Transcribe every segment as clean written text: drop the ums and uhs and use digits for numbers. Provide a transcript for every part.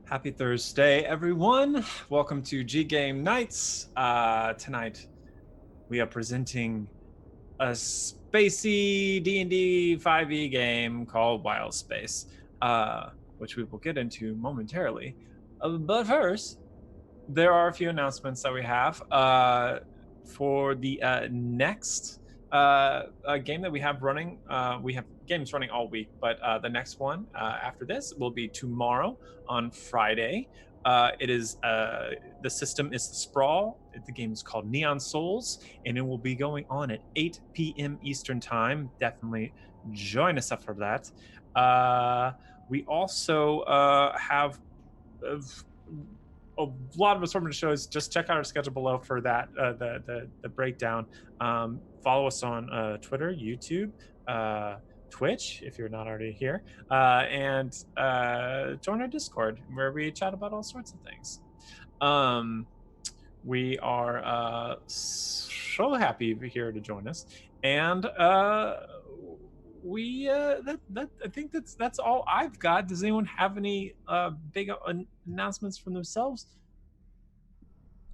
Happy Thursday, everyone. Welcome to Ggameknights. Tonight, we are presenting a spacey D&D 5e game called Wildspace, which we will get into momentarily. But first, there are a few announcements that we have for the next game that we have running. We have games running all week, but the next one after this will be tomorrow on Friday. It is the system is the Sprawl. The game is called Neon Souls, and it will be going on at 8 p.m. Eastern Time. Definitely join us up for that. We also have a lot of assortment of shows. Just check out our schedule below for that, the breakdown. Follow us on Twitter, YouTube, Twitch if you're not already here, and join our Discord where we chat about all sorts of things. We are so happy you're here to join us, and we I think that's all I've got. Does anyone have any big announcements from themselves?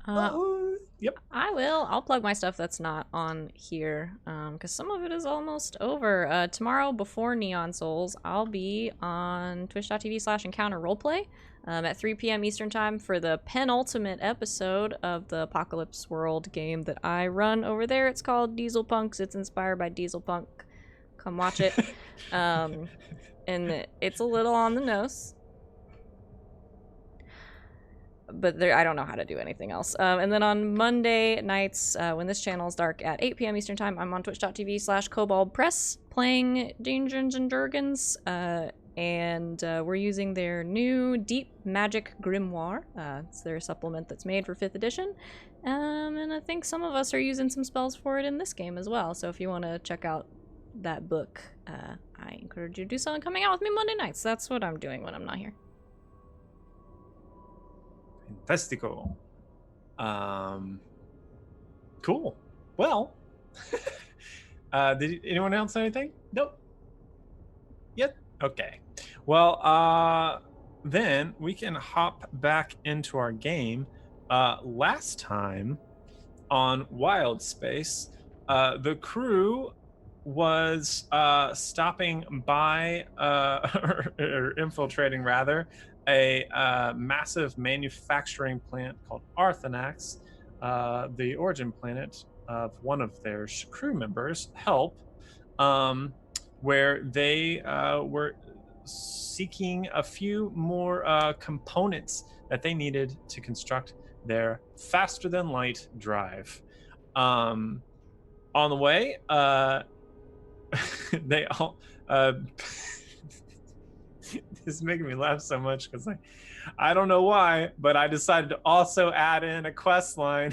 Yep. I will. I'll plug my stuff that's not on here, because some of it is almost over. Tomorrow, before Neon Souls, I'll be on twitch.tv/encounter roleplay at 3 p.m. Eastern Time for the penultimate episode of the Apocalypse World game that I run over there. It's called Diesel Punks. It's inspired by Diesel Punk. Come watch it. And it's a little on the nose, but there, I don't know how to do anything else. And then on Monday nights, when this channel is dark at 8 p.m. Eastern Time, I'm on twitch.tv/koboldpress playing Dungeons and Dragons, and we're using their new Deep Magic Grimoire. It's their supplement that's made for 5th edition, and I think some of us are using some spells for it in this game as well. So if you want to check out that book, I encourage you to do so and coming out with me Monday nights. That's what I'm doing when I'm not here. Fantastico. Cool. Well, did anyone else say anything? Nope. Yep. Okay. Well, then we can hop back into our game. Last time on Wildspace, the crew was stopping by or infiltrating rather a massive manufacturing plant called Arthanax, the origin planet of one of their crew members, Help, where they were seeking a few more components that they needed to construct their faster than light drive. On the way, they all this is making me laugh so much because I don't know why, but I decided to also add in a quest line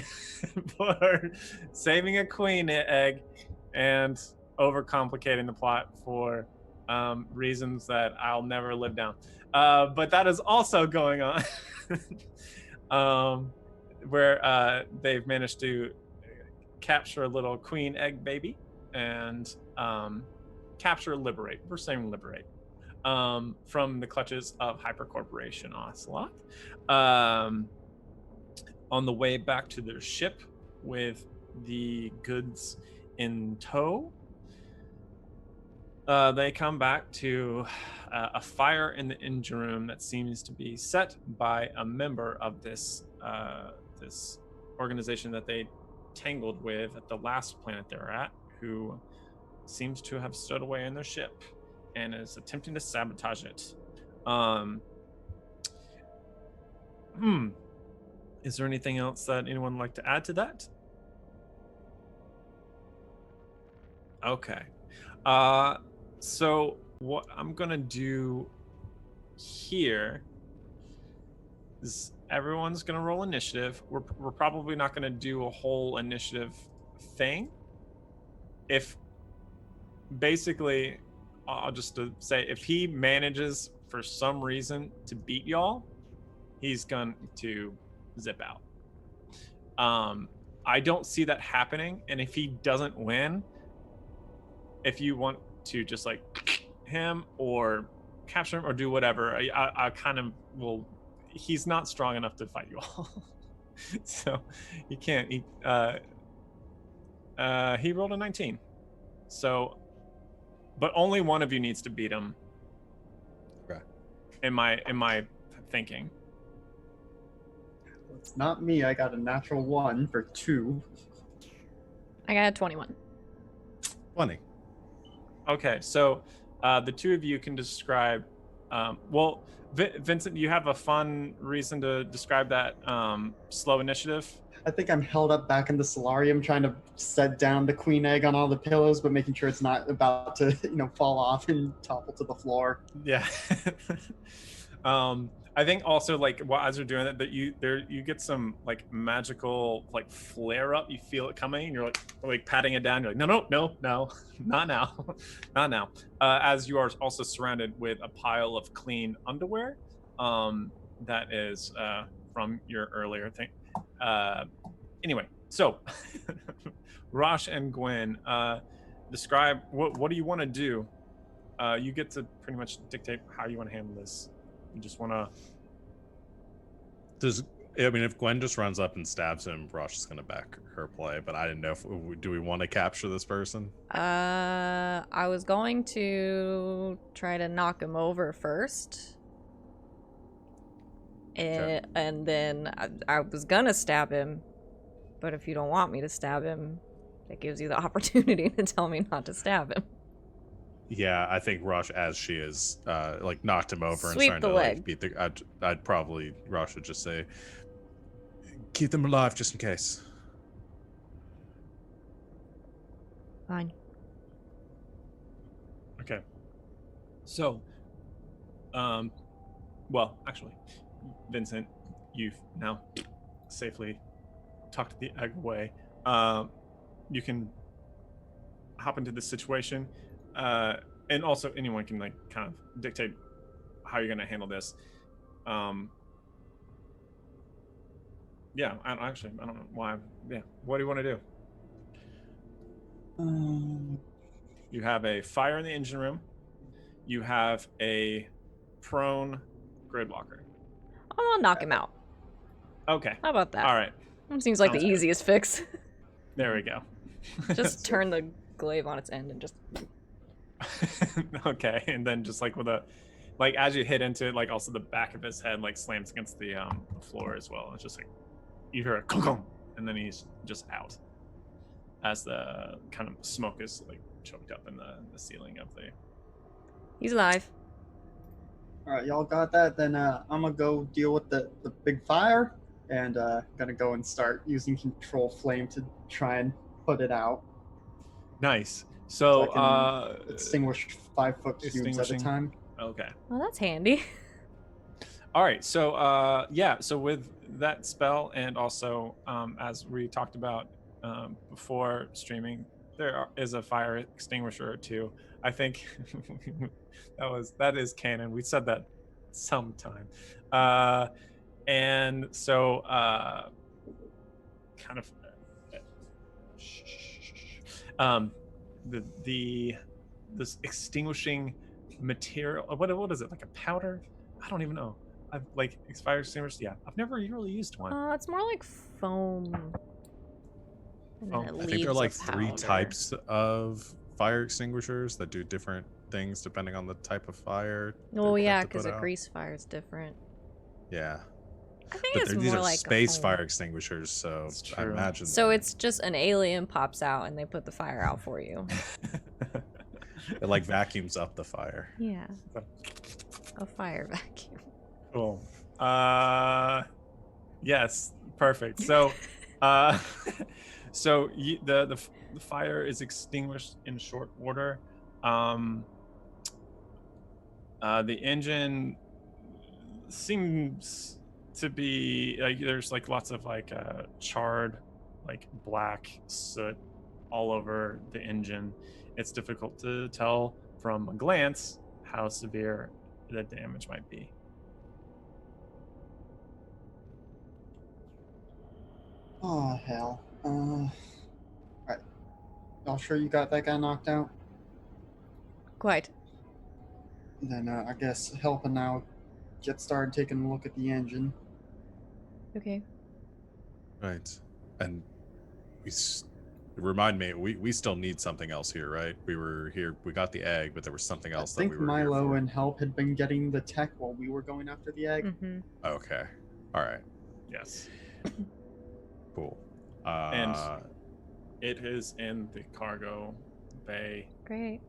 for saving a queen egg and overcomplicating the plot for reasons that I'll never live down. But that is also going on where they've managed to capture a little queen egg baby and liberate. We're saying liberate. From the clutches of Hypercorporation Ocelot. On the way back to their ship with the goods in tow, they come back to a fire in the engine room that seems to be set by a member of this organization that they tangled with at the last planet they were at, who seems to have stowed away in their ship and is attempting to sabotage it. Is there anything else that anyone would like to add to that? Okay. So what I'm gonna do here is everyone's gonna roll initiative. We're probably not gonna do a whole initiative thing. If basically, I'll just say, if he manages for some reason to beat y'all, he's going to zip out. I don't see that happening, and if he doesn't win, if you want to just like him or capture him or do whatever, I kind of will he's not strong enough to fight you all. So he can't. He rolled a 19. So, but only one of you needs to beat him. Okay. In my thinking. It's not me. I got a natural 1 for 2. I got a 21. 20. Okay, so the two of you can describe. Well, Vincent, you have a fun reason to describe that slow initiative. I think I'm held up back in the solarium trying to set down the queen egg on all the pillows, but making sure it's not about to, fall off and topple to the floor. Yeah. I think also like as you're doing that you get some like magical like flare up. You feel it coming and you're like patting it down. You're like, no, not now. Not now. As you are also surrounded with a pile of clean underwear that is from your earlier thing. Anyway, so Rosh and Gwen, describe what do you want to do? You get to pretty much dictate how you want to handle this. You just want to. If Gwen just runs up and stabs him, Rosh is gonna back her play. But I didn't know do we want to capture this person? I was going to try to knock him over first. Okay. And then I was gonna stab him, but if you don't want me to stab him, that gives you the opportunity to tell me not to stab him. Yeah, I think Rosh, as she is, like knocked him over Sweep and the trying to leg. like beat the. I'd probably Rosh would just say, keep them alive just in case. Fine. Okay. So, well, actually, Vincent, you've now safely tucked the egg away. You can hop into this situation, and also anyone can like kind of dictate how you're going to handle this. Yeah, I don't know why. Yeah, what do you want to do? You have a fire in the engine room. You have a prone gridlocker. I'll knock him out. Okay. How about that? All right. That seems like Sounds the good. easiest fix. There we go. Just turn the glaive on its end and just... Okay, and then just like with a, like as you hit into it, like also the back of his head like slams against the floor as well. It's just like you hear a clunk, and then he's just out as the kind of smoke is like choked up in the ceiling of the. He's alive. All right, y'all got that? Then I'm gonna go deal with the big fire, and gonna go and start using control flame to try and put it out. Nice. So I can extinguish 5-foot cubes at a extinguishing. time. Okay. Well, that's handy. All right. So yeah. So with that spell, and also as we talked about before streaming, is a fire extinguisher or two. I think that is canon. We said that sometime. And so kind of this extinguishing material. What is it, like a powder? I don't even know. I've like fire extinguishers. Yeah, I've never really used one. It's more like foam. And then it I think there leaves are like a 3 powder. types of fire extinguishers that do different things depending on the type of fire. Oh they're yeah, meant to because put a out. grease fire is different. Yeah, I think but it's these more are like a space foam. fire extinguishers, so It's I true. imagine. So it's just an alien pops out and they put the fire out for you. it like vacuums up the fire. Yeah. A fire vacuum. Cool. Yes, perfect. So, so the fire is extinguished in short order. The engine seems to be like there's like lots of like charred, like black soot all over the engine. It's difficult to tell from a glance how severe the damage might be. Oh hell. Alright. Y'all sure you got that guy knocked out? Quite. Then I guess helping out get started taking a look at the engine. Okay. Right. And remind me, we still need something else here, right? We were here, we got the egg, but there was something else I that think we were here Milo for. and Help had been getting the tech while we were going after the egg. Mm-hmm. Okay. All right. Yes. Cool. And it is in the cargo bay Great.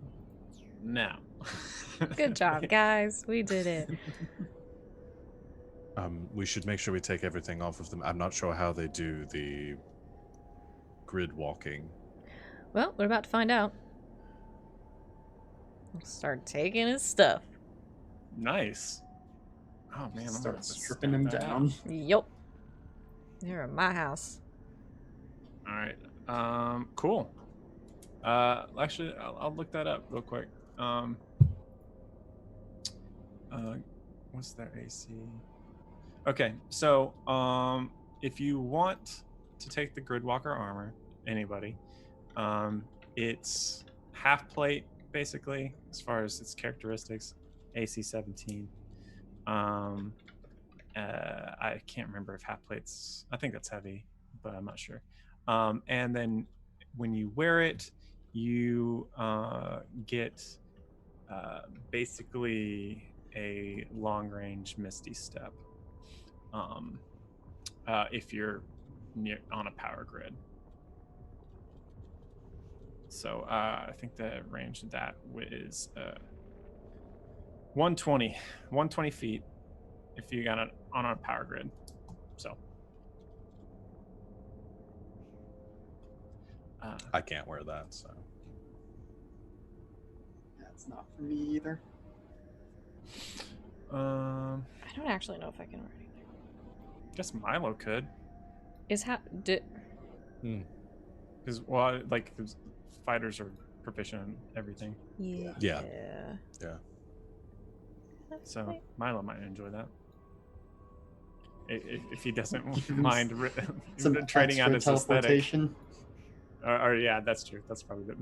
now. Good job, guys. We did it. We should make sure we take everything off of them. I'm not sure how they do the grid walking. Well, we're about to find out. We'll start taking his stuff. Nice. Oh man, I'm Start gonna stripping stamp him that down. Yup. You're in my house. All right. Cool. Actually, I'll look that up real quick. What's their AC? Okay, so if you want to take the Gridwalker armor, anybody, it's half plate basically as far as its characteristics, AC 17. I can't remember if half plates. I think that's heavy, but I'm not sure. And then when you wear it, you get basically a long-range Misty Step. If you're on a power grid. So I think the range of that is 120 feet if you got it on a power grid. So I can't wear that, so. That's not for me either. I don't actually know if I can wear anything. guess Milo could. Is Because well, like 'cause fighters are proficient in everything. Yeah. Yeah. So Milo might enjoy that. If he doesn't mind Some trading out extra his aesthetic. teleportation. Or yeah, that's true. That's probably the.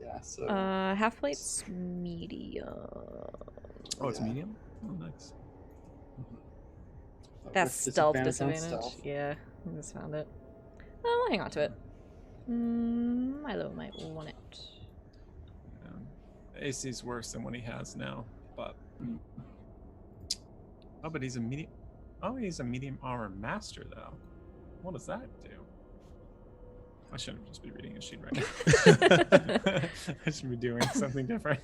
Yeah, so half plate's medium. Oh, it's Yeah. medium. Oh, nice. That's with stealth on disadvantage. stealth. Yeah, I just found it. Oh, we'll hang on to it. Milo might want it. AC's worse than what he has now, but oh, but he's a medium. Oh, he's a medium armor master though. What does that do? I shouldn't just be reading a sheet right now. I should be doing something different.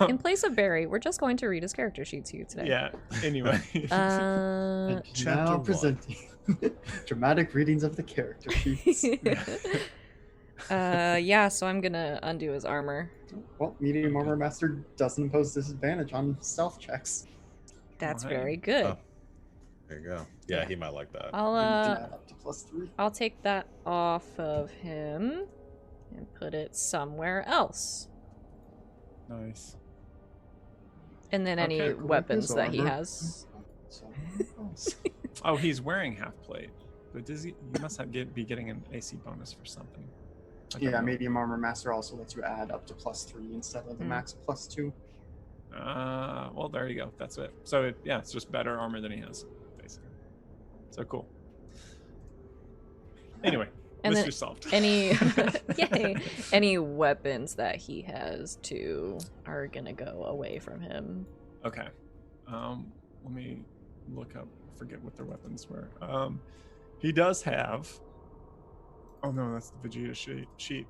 In place of Barry, we're just going to read his character sheet to you today. Yeah. Anyway. And Chapter now one. presenting dramatic readings of the character sheets. Yeah, so I'm gonna undo his armor. Well, medium armor master doesn't impose disadvantage on stealth checks. That's hey. very good. Oh. There you go. Yeah, Yeah. he might like that. I'll Add up to +3. I'll take that off of him and put it somewhere else. Nice. And then any Okay, cool. weapons His that he armor. has. So, Oh, he's wearing half plate. But does he must have be getting an AC bonus for something. I don't yeah, know. medium armor master also lets you add up to +3 instead of the max +2. Well, there you go. That's it. So it's just better armor than he has, basically. So cool. Anyway, And mystery then solved. Any yay. Any weapons that he has too are gonna go away from him. Okay. Let me look up. I forget what their weapons were. He does have. Oh no, that's the Vegeta sheet.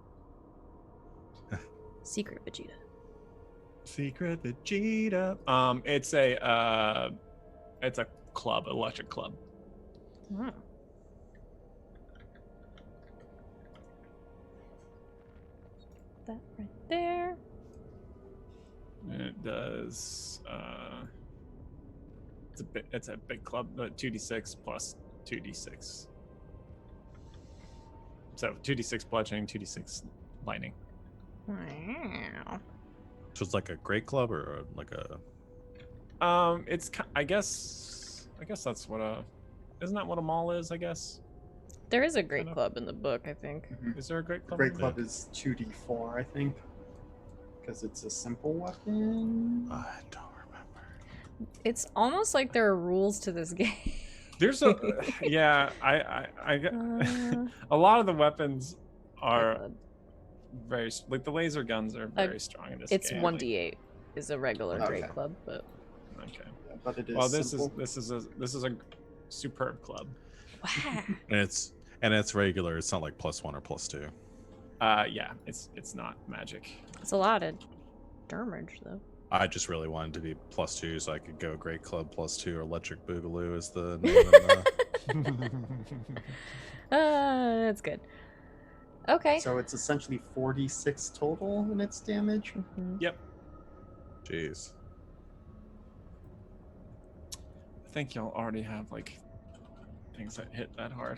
Secret Vegeta. Secret Vegeta. It's a club, electric club. Oh. That right there. And it does. It's a big club. 2d6 plus 2d6. So 2d6 bludgeoning, 2d6 lightning. Wow. So it's like a great club or like a. It's I guess that's what isn't that what a mall is? I guess. There is a great Kind of. club in the book, I think. Is there a great club? Great club is 2d4, I think, because it's a simple weapon. I don't remember. It's almost like there are rules to this game. There's a yeah. I get Uh, a lot of the weapons are uh, very like the laser guns are very strong in this it's game. 1d8 is a regular Okay. great club, but Okay. Yeah, but it is Well, this simple. is a superb club. wow. And it's regular. It's not like +1 or +2. Yeah, it's not magic. It's a lot of damage though. I just really wanted to be +2 so I could go Great Club +2 or Electric Boogaloo is the name in the... That's good. Okay. So it's essentially 46 total in its damage. Mhm. Yep. Jeez. I think y'all already have like things that hit that hard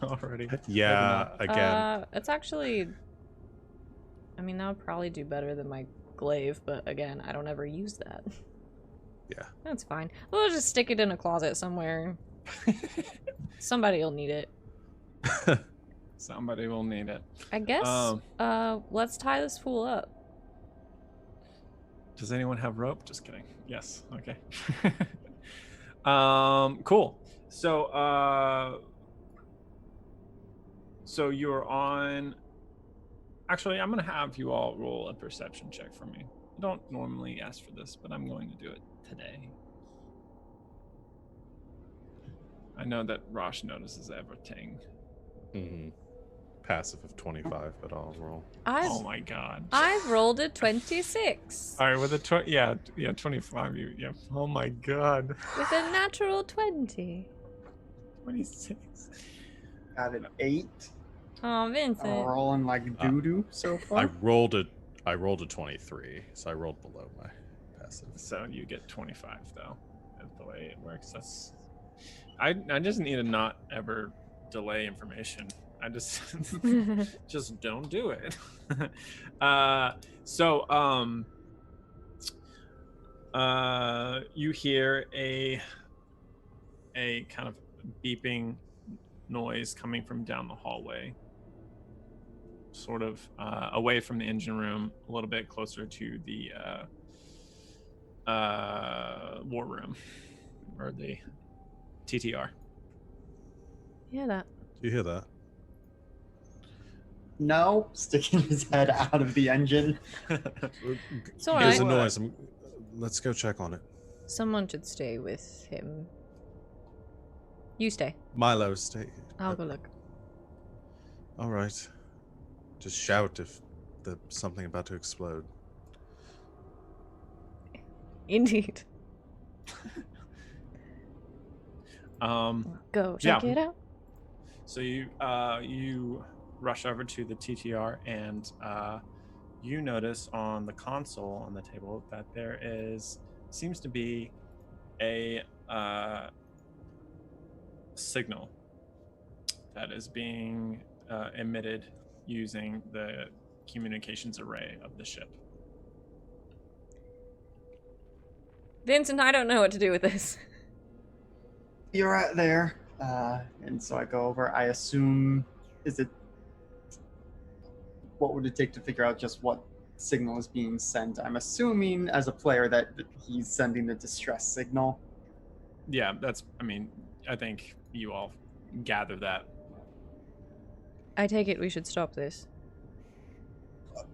already. Yeah, again, It's actually. I mean, that would probably do better than my glaive, but again, I don't ever use that. yeah. That's fine. We'll just stick it in a closet somewhere. Somebody will need it. Somebody will need it. I guess. Let's tie this fool up. Does anyone have rope? Just kidding. Yes. Okay. Cool. So so you're on. Actually, I'm gonna have you all roll a perception check for me. I don't normally ask for this, but I'm going to do it today. I know that Rosh notices everything. Mm-hmm. Passive of 25, but I'll roll. Oh my god. I've rolled a 26 All right, with a 25. Yeah. Oh my god. with a natural 20. 26. Got an 8. Oh, Vincent. Rolling like doo-doo so far. I rolled a 23, so I rolled below my passive. So you get 25 though. That's the way it works. That's. I just need to not ever delay information. I just just don't do it. You hear a kind of beeping noise coming from down the hallway, sort of away from the engine room, a little bit closer to the war room or the TTR. Hear that? Do you hear that? No, sticking his head out of the engine. It's all There's a right. noise. Let's go check on it. Someone should stay with him. You stay. Milo, stay. I'll go look. All right. Just shout if there's something about to explode. Indeed. Go check Yeah. it out. So you rush over to the TTR and you notice on the console on the table that there seems to be a signal that is being emitted using the communications array of the ship. Vincent, I don't know what to do with this. You're right there. And so I go over. I assume, what would it take to figure out just what signal is being sent? I'm assuming as a player that he's sending a distress signal. Yeah, I think you all gather that. I take it we should stop this.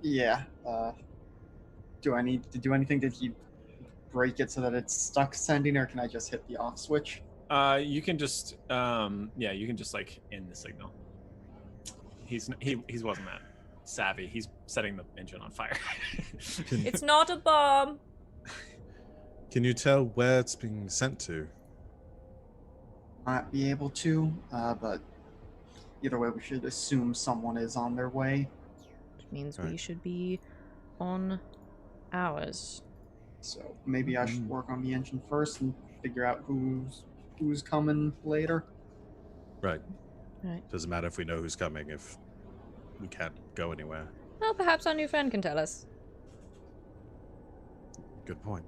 Yeah. Do I need to do anything? Did he break it so that it's stuck sending, or can I just hit the off switch? You can just you can just like end the signal. He wasn't that savvy. He's setting the engine on fire. It's not a bomb. Can you tell where it's being sent to? Might be able to, but either way, we should assume someone is on their way. Which means we Right. should be on ours. So maybe I should work on the engine first and figure out who's coming later. Right. Right. Doesn't matter if we know who's coming if we can't go anywhere. Well, perhaps our new friend can tell us. Good point.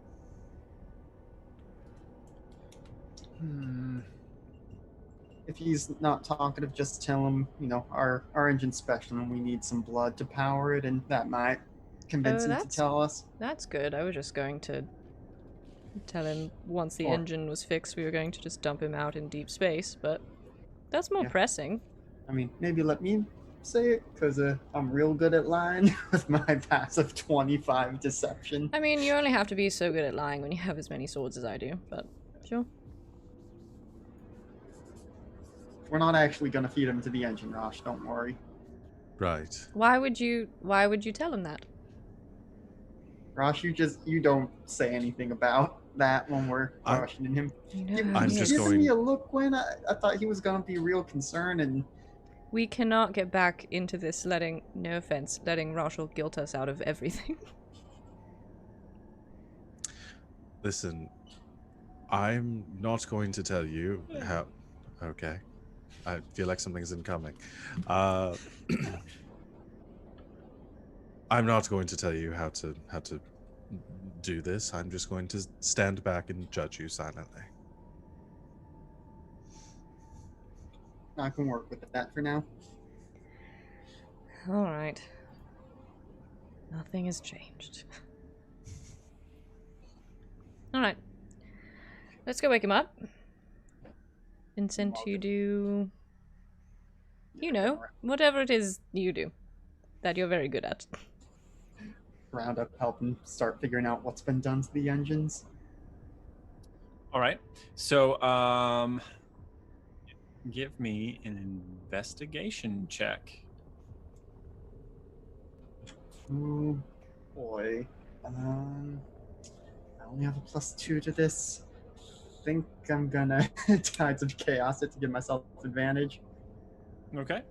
If he's not talkative, just tell him, our engine's special and we need some blood to power it, and that might convince him to that's- tell us. That's good. I was just going to Tell him once the Or- engine was fixed, we were going to just dump him out in deep space, but that's more Yeah. pressing. I mean, maybe let me say it, because I'm real good at lying with my passive 25 deception. I mean, you only have to be so good at lying when you have as many swords as I do, but sure. We're not actually going to feed him to the engine, Rosh, don't worry. Right. Why would you tell him that? Rosh, you don't say anything about that when we're questioning him. You know Give, how I'm he just is. giving going- me a look, Gwen. I thought he was going to be real concerned, and We cannot get back into this letting Rosh will guilt us out of everything. Listen, I'm not going to tell you how. Okay. I feel like something's incoming. I'm not going to tell you how to do this. I'm just going to stand back and judge you silently. I can work with that for now. Alright. Nothing has changed. Alright. Let's go wake him up. Vincent, you do... You know, whatever it is you do. That you're very good at. Round up, help him start figuring out what's been done to the engines. All right. So, give me an investigation check. Oh boy. I only have a +2 to this. I think I'm gonna Tides of Chaos it to give myself advantage. Okay.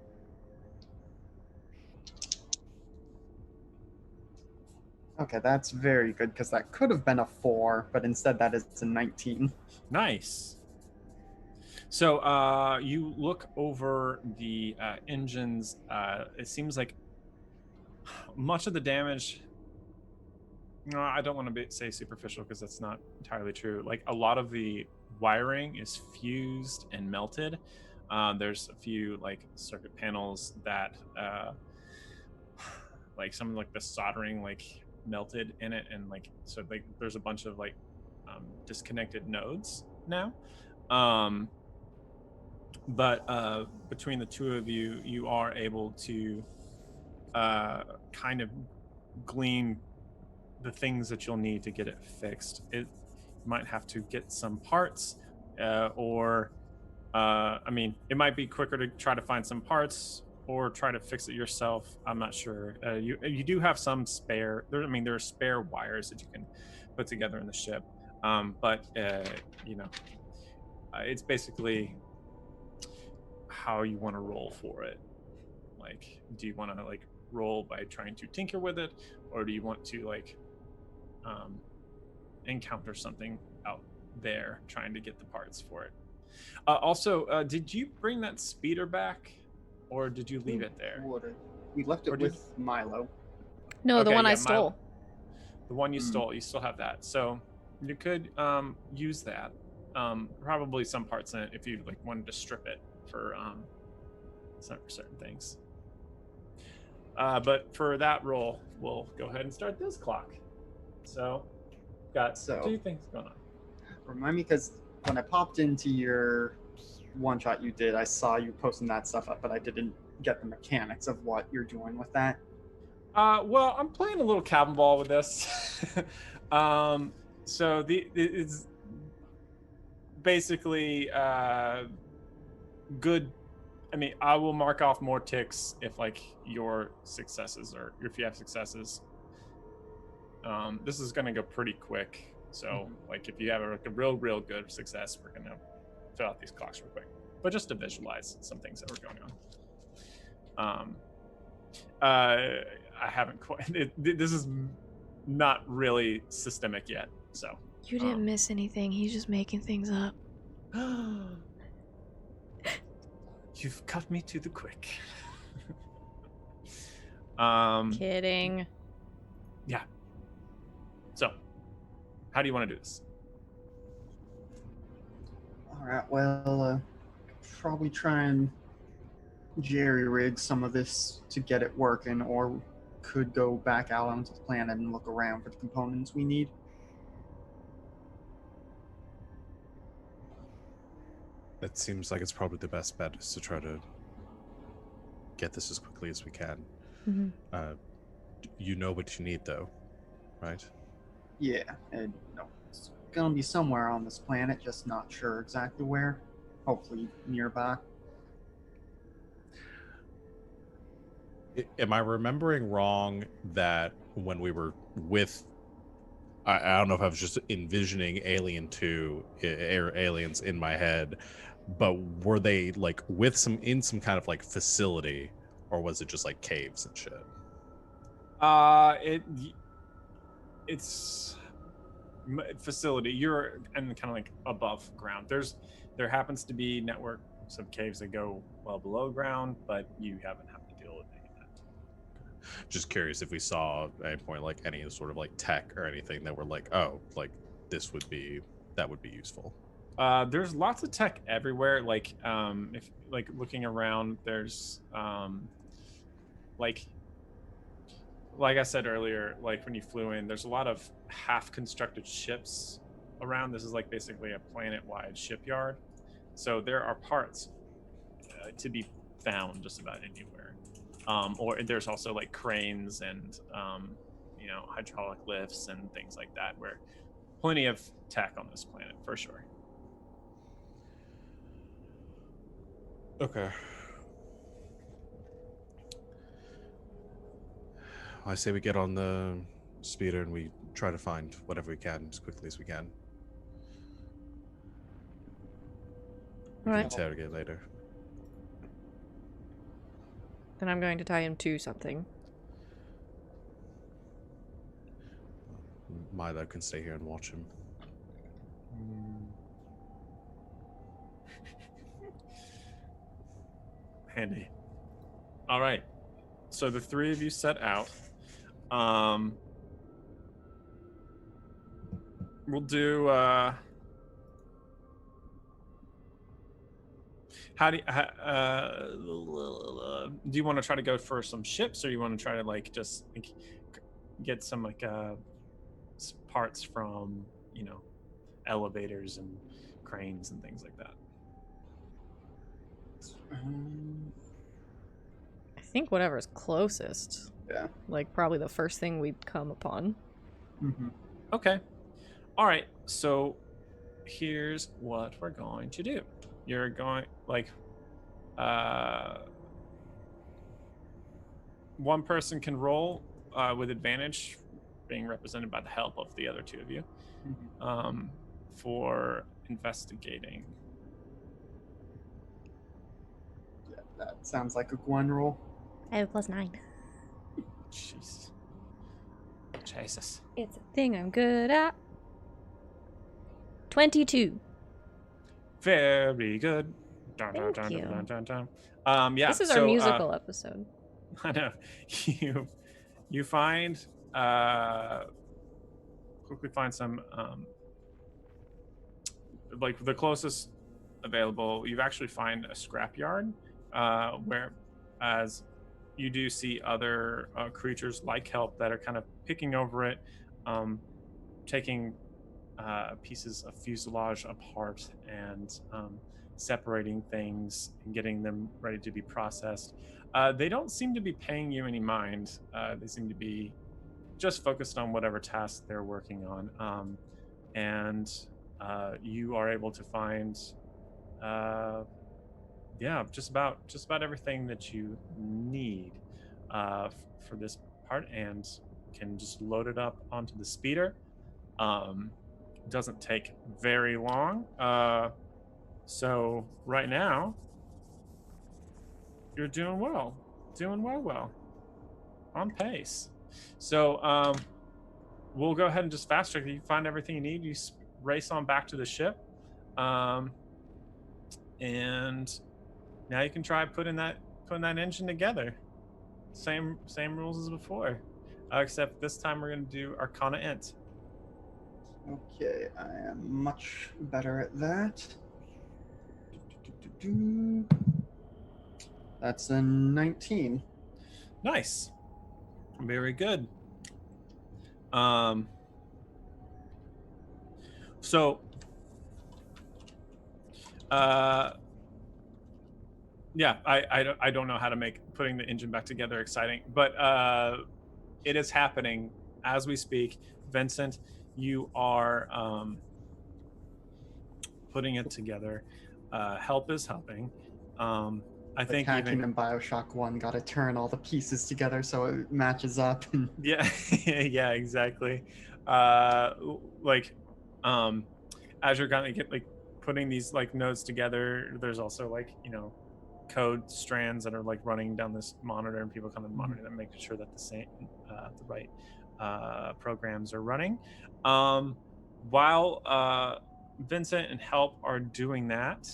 Okay, that's very good, because that could have been a 4, but instead that is a 19. Nice. So you look over the engines. It seems like much of the damage. No, I don't want to say superficial because that's not entirely true. Like a lot of the wiring is fused and melted. There's a few like circuit panels that, like some like the soldering like melted in it, and like so like there's a bunch of like disconnected nodes now. But between the two of you, you are able to kind of glean the things that you'll need to get it fixed. It might have to get some parts, or I mean, it might be quicker to try to find some parts or try to fix it yourself. I'm not sure. You do have some spare. There are spare wires that you can put together in the ship, but you know, it's basically how you want to roll for it. Like, do you want to like roll by trying to tinker with it, or do you want to like encounter something out there trying to get the parts for it? Also, did you bring that speeder back, or did you leave it there? We left it Or with Milo. No, the Okay, one I yeah, stole. The one you stole, you still have that. So you could use that. Probably some parts in it if you like wanted to strip it for certain things. But for that roll, we'll go ahead and start this clock. So, got two things going on. Remind me, because when I popped into your one shot you did, I saw you posting that stuff up, but I didn't get the mechanics of what you're doing with that. Well, I'm playing a little cabin ball with this. So it's basically good. I mean, I will mark off more ticks if like your successes or if you have successes. This is gonna go pretty quick. So like if you have a real good success, we're gonna fill out these clocks real quick. But just to visualize some things that were going on. I haven't quite. This is not really systemic yet. So You didn't miss anything. He's just making things up. you've cut me to the quick. Kidding. Yeah. So, how do you want to do this? All right. Well, probably try and jerry rig some of this to get it working, or could go back out onto the planet and look around for the components we need. It seems like it's probably the best bet is to try to get this as quickly as we can. You know what you need, though, right? Yeah, and it's gonna be somewhere on this planet, just not sure exactly where. Hopefully nearby. Am I remembering wrong that when we were with, I don't know if I was just envisioning Alien 2 or Aliens in my head, but were they like with in some kind of like facility, or was it just like caves and shit? It's facility. You're and kind of like above ground. There happens to be networks of caves that go well below ground, but you haven't had to deal with any of that. Just curious if we saw at any point like any sort of like tech or anything that were like, oh, like that would be useful. There's lots of tech everywhere. Like if like looking around, there's like I said earlier, like when you flew in, there's a lot of half-constructed ships around. This is like basically a planet-wide shipyard, so there are parts to be found just about anywhere. Or there's also like cranes and hydraulic lifts and things like that, where plenty of tech on this planet for sure. Okay. I say we get on the speeder and we try to find whatever we can as quickly as we can. We can interrogate later. Then I'm going to tie him to something. Milo can stay here and watch him. Handy. All right. So the three of you set out. We'll do. Do you want to try to go for some ships, or you want to try to like just get some like parts from elevators and cranes and things like that? I think whatever's closest. Yeah. Like probably the first thing we'd come upon. Mm-hmm. Okay. All right. So here's what we're going to do. You're going one person can roll with advantage, being represented by the help of the other two of you, for investigating. Yeah, that sounds like a Gwen roll. I have a +9. Jeez. Jesus. It's a thing I'm good at. 22. Very good. Thank you. Yeah. This is our musical episode. I know. You find quickly find some like the closest available. You actually find a scrapyard where as you do see other creatures like kelp that are kind of picking over it, taking pieces of fuselage apart and separating things and getting them ready to be processed. They don't seem to be paying you any mind. They seem to be just focused on whatever task they're working on. And you are able to find just about everything that you need for this part, and can just load it up onto the speeder. Doesn't take very long. So right now you're doing well on pace. So we'll go ahead and just fast track. You find everything you need, you race on back to the ship, and now you can try putting that engine together. Same rules as before, except this time we're going to do Arcana Int. Okay, I am much better at that. That's a 19. Nice. Very good. So Yeah, I don't know how to make putting the engine back together exciting, but it is happening as we speak. Vincent, you are putting it together. Help is helping. I think Hacking even in Bioshock 1 got to turn all the pieces together so it matches up. yeah, yeah, exactly. Like, as you're kind of get like putting these like nodes together, there's also like code strands that are like running down this monitor, and people come and monitor them, making sure that the right programs are running. While Vincent and Help are doing that,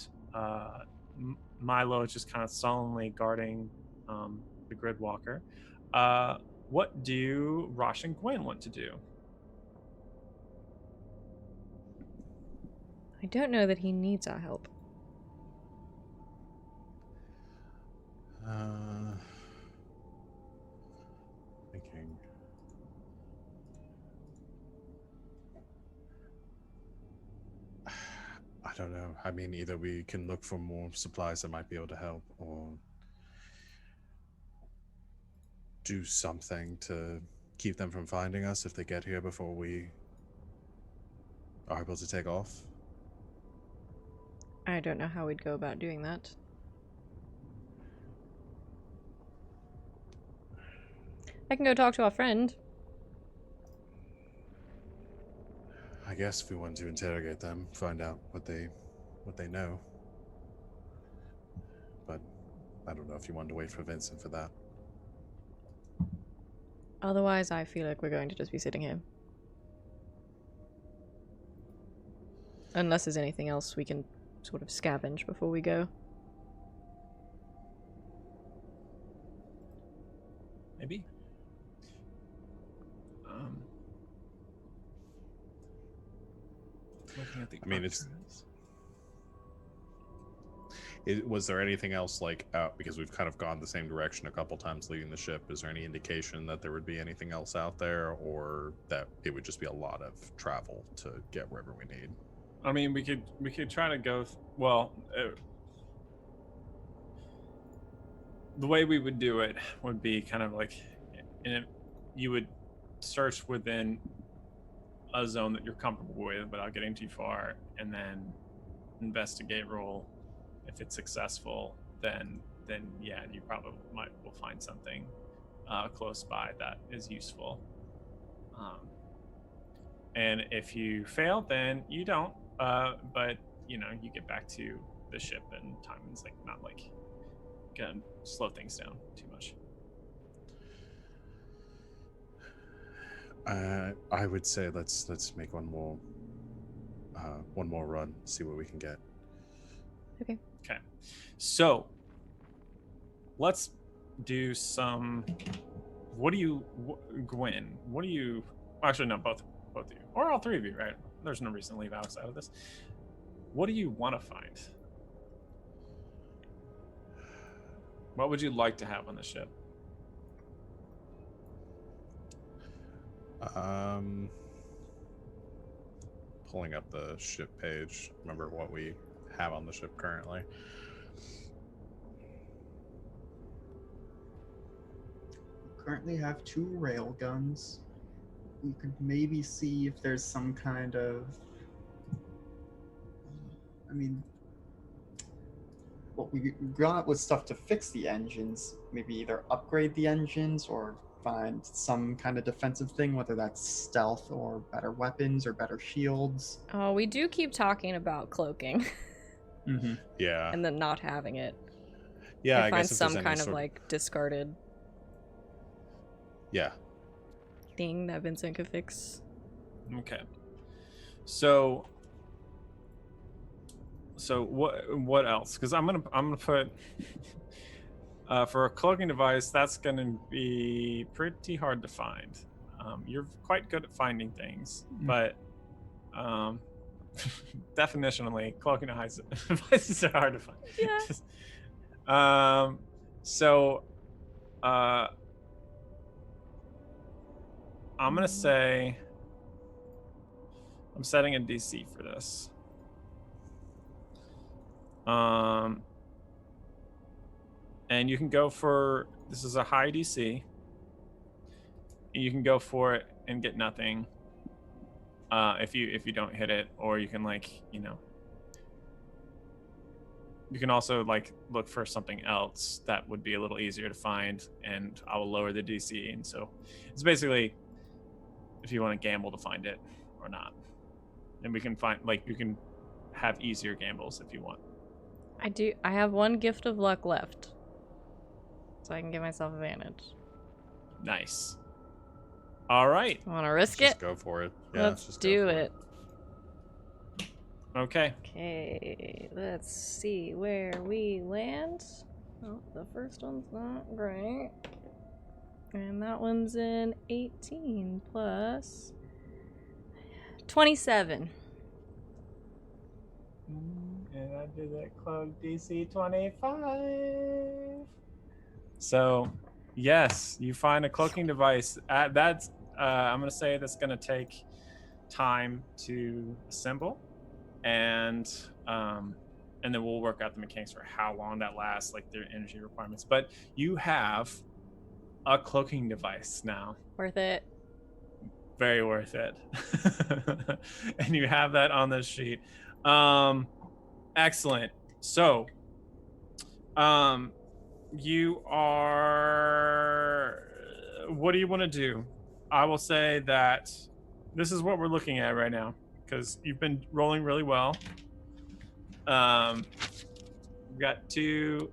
Milo is just kind of sullenly guarding the grid walker. What do Rosh and Gwen want to do? I don't know that he needs our help. Thinking. I don't know. I mean, either we can look for more supplies that might be able to help, or do something to keep them from finding us if they get here before we are able to take off. I don't know how we'd go about doing that. I can go talk to our friend. I guess if we want to interrogate them, find out what they know. But I don't know if you wanted to wait for Vincent for that. Otherwise, I feel like we're going to just be sitting here. Unless there's anything else we can sort of scavenge before we go. Maybe. Looking at the I mean, was there anything else like out, because we've kind of gone the same direction a couple times leaving the ship? Is there any indication that there would be anything else out there, or that it would just be a lot of travel to get wherever we need? I mean, we could try to go. The way we would do it would be kind of like, you would search within a zone that you're comfortable with without getting too far, and then investigate roll. If it's successful, then yeah, you probably will find something close by that is useful. And if you fail, then you don't. But you get back to the ship, and time is like not like gonna slow things down too much. I would say let's make one more run, see what we can get. Okay. Okay, so let's do some. What do you, Gwen? What do you? Actually, no, both of you, or all three of you, right? There's no reason to leave Alex out of this. What do you want to find? What would you like to have on the ship? Pulling up the ship page. Remember what we have on the ship currently. Currently have 2 rail guns. We could maybe see if there's some kind of... I mean, what we got was stuff to fix the engines. Maybe either upgrade the engines or find some kind of defensive thing, whether that's stealth or better weapons or better shields. Oh, we do keep talking about cloaking. Mm-hmm. Yeah. And then not having it. Yeah, I I find guess if some there's kind any of like discarded Yeah. thing that Vincent could fix. Okay. So what else? Because I'm gonna put for a cloaking device, that's gonna be pretty hard to find. You're quite good at finding things, but definitionally, cloaking devices are hard to find. Yeah. So I'm gonna say I'm setting a DC for this. And you can go for, this is a high DC. You can go for it and get nothing. If you don't hit it, or you can you can also look for something else that would be a little easier to find, and I will lower the DC. And so it's basically if you want to gamble to find it or not. And we can find, you can have easier gambles if you want. I have one gift of luck left, so I can give myself advantage. Nice. All right. Want to risk Just it? go for it. Yeah, Let's just go do for it. Okay. Okay, let's see where we land. Oh, the first one's not great. And that one's in 18 plus 27. And I did that cloak DC 25. So, yes, you find a cloaking device. That's I'm gonna say that's gonna take time to assemble, and then we'll work out the mechanics for how long that lasts, their energy requirements. But you have a cloaking device now. Worth it. Very worth it. And you have that on this sheet. Excellent. So, you are. What do you want to do? I will say that this is what we're looking at right now, because you've been rolling really well. We've got two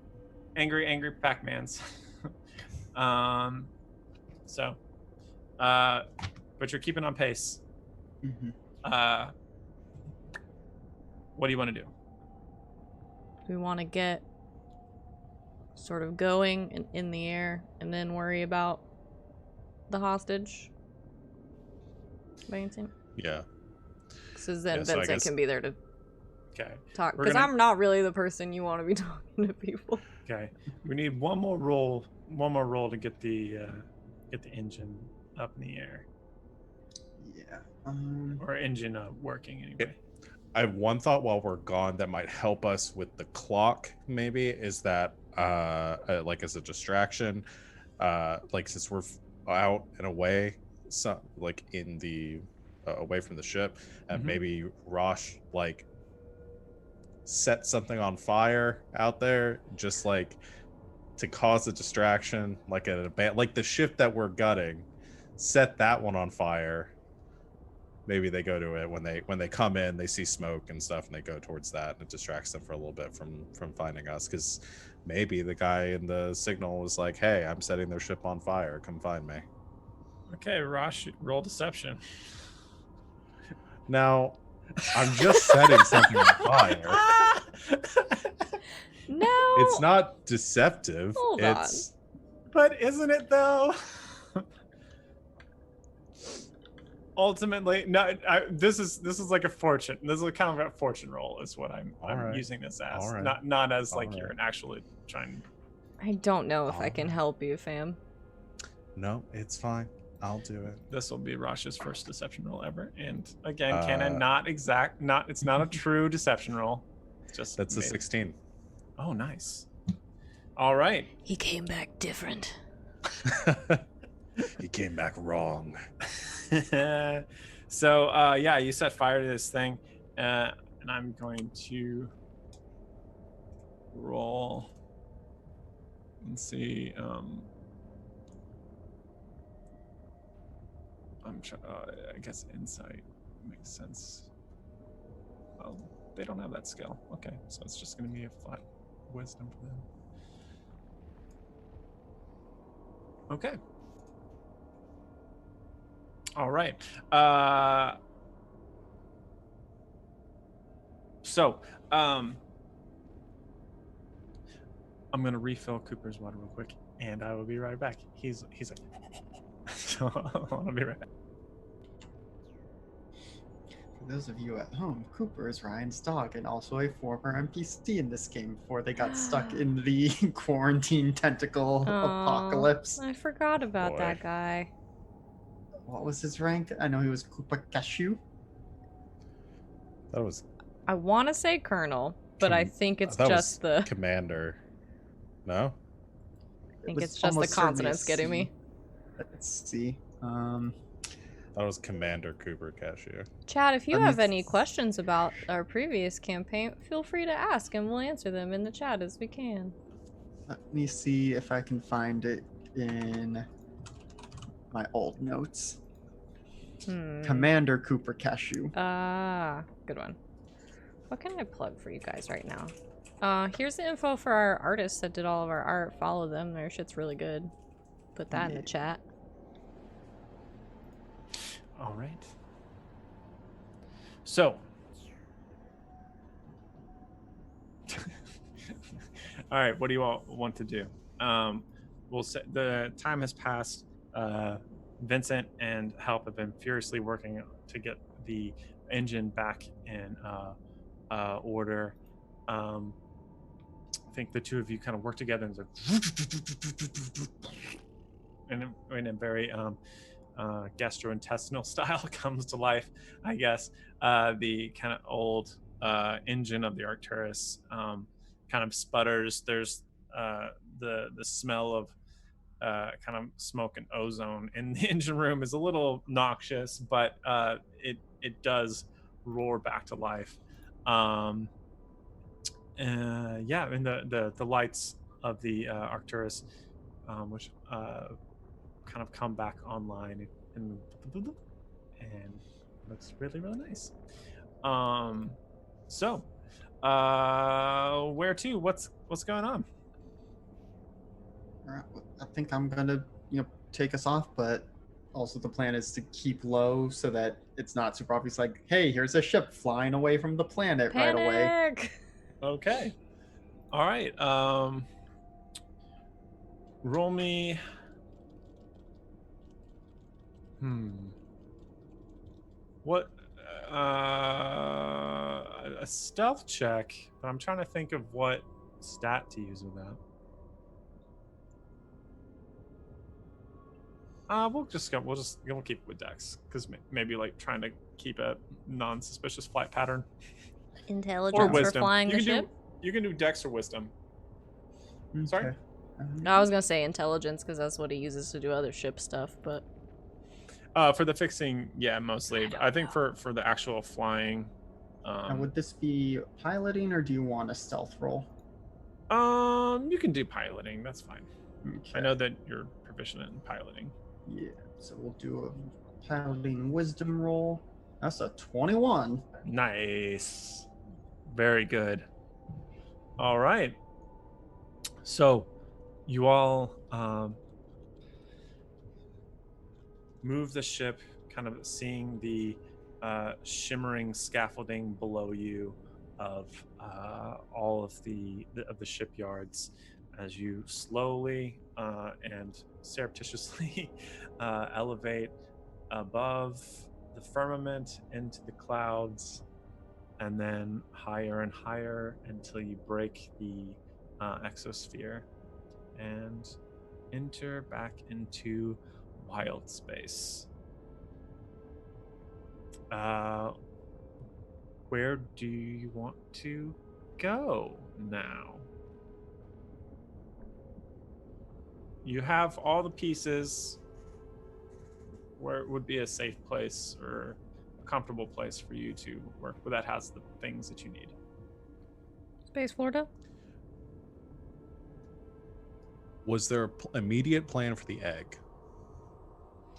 angry Pac-Mans. But you're keeping on pace. Mm-hmm. What do you want to do? We want to get sort of going and in the air, and then worry about the hostage. Vyncent? Yeah. Because then Yeah, so I Vincent guess- can be there to talk. We're Because gonna- I'm not really the person you want to be talking to people. Okay. We need one more roll to get the engine up in the air, Yeah. or engine working anyway. I have one thought while we're gone that might help us with the clock, maybe, is that as a distraction, since we're out and away, in the away from the ship, and Mhm. maybe Rosh set something on fire out there, just to cause a distraction, the ship that we're gutting, set that one on fire. Maybe they go to it when they come in, they see smoke and stuff, and they go towards that, and it distracts them for a little bit from finding us, because maybe the guy in the signal was like, "Hey, I'm setting their ship on fire. Come find me." Okay, Rosh, roll deception. Now, I'm just setting something on fire. No! It's not deceptive. Hold it's But isn't it though? Ultimately, no. This is like a fortune. This is kind of a fortune roll, is what I'm right. using this as. All right. Not as All you're right. actually trying. I don't know if I can Alright. help you, fam. No, it's fine. I'll do it. This will be Rosh's first deception roll ever, and again, canon, Uh, it's not a true deception roll. It's just That's a made. 16. Oh, nice. All right. He came back different. He came back wrong. So yeah, you set fire to this thing, and I'm going to roll and see. I guess insight makes sense. Oh, they don't have that skill. Okay, so it's just going to be a flat wisdom for them. Okay. All right. So, I'm gonna refill Cooper's water real quick, and I will be right back. He's like, so I'll be right back. For those of you at home, Cooper is Ryan's dog and also a former NPC in this game before they got stuck in the quarantine tentacle apocalypse. I forgot about Boy. that guy. What was his rank? I know he was Koopa Cashew. That was I want to say Colonel, but I think it's that just was the. commander. No. I think it's just the consonants getting me. Let's see. That was Commander Cooper Cashew. Chad, if you Let me have any questions about our previous campaign, feel free to ask and we'll answer them in the chat as we can. Let me see if I can find it in my old notes. Commander Cooper Cashew. Good one. What can I plug for you guys right now? Here's the info for our artists that did all of our art. Follow them. Their shit's really good. Put that in the chat. All right. So, all right. What do you all want to do? We'll say the time has passed. Vincent and Help have been furiously working to get the engine back in order. I think the two of you kind of work together and in a very gastrointestinal style comes to life, I guess. The kind of old engine of the Arcturus kind of sputters. There's the smell of kind of smoke and ozone in the engine room is a little noxious, but it does roar back to life. Yeah, and the lights of the Arcturus, which kind of come back online and looks really, really nice. So where to? What's going on? I think I'm gonna, take us off, but also the plan is to keep low so that it's not super obvious. Like, hey, here's a ship flying away from the planet right away. Panic! Okay. All right. Roll me. What? A stealth check, but I'm trying to think of what stat to use with that. We'll keep it with Dex because maybe like trying to keep a non-suspicious flight pattern. Intelligence Or for wisdom. flying the ship? You can do Dex or Wisdom. Okay. Sorry? No, I was gonna say intelligence because that's what he uses to do other ship stuff, but for the fixing, yeah, mostly. I think for the actual flying. And would this be piloting, or do you want a stealth roll? You can do piloting. That's fine. Okay. I know that you're proficient in piloting. Yeah. So we'll do a piloting wisdom roll. That's a 21. Nice. Very good. All right. So, you all move the ship, kind of seeing the shimmering scaffolding below you of all of the shipyards as you slowly and surreptitiously elevate above the firmament into the clouds, and then higher and higher until you break the exosphere and enter back into Wildspace. Where do you want to go now? You have all the pieces. Where would be a safe place or a comfortable place for you to work where that has the things that you need? Space Florida? Was there an immediate plan for the egg?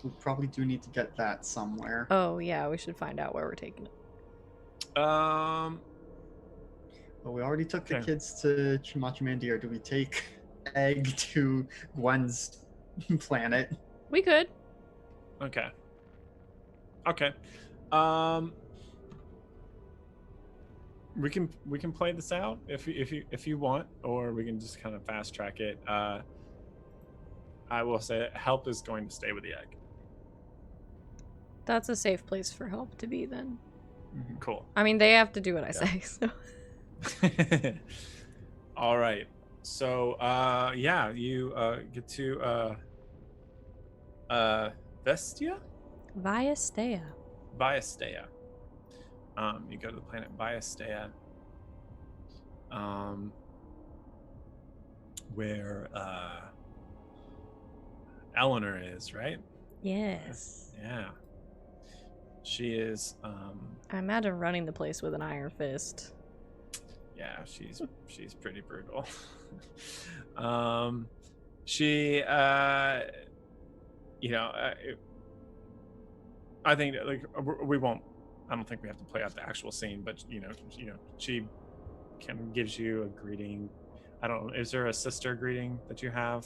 We probably do need to get that somewhere. Oh yeah, we should find out where we're taking it. But we already took the kids to Chimachimandir. Do we take egg to Gwen's planet? We could. Okay. We can play this out if you want, or we can just kind of fast track it. I will say Help is going to stay with the egg. That's a safe place for Help to be then. Cool. I mean, they have to do what I say. So. All right. So yeah, you get to Vestia? Viastea. You go to the planet Viastea. where Eleanor is, right? Yes. Yeah. She is. I imagine running the place with an iron fist. Yeah, she's pretty brutal. She, you know, I think like we won't. I don't think we have to play out the actual scene, but she kind of gives you a greeting. I don't know. Is there a sister greeting that you have?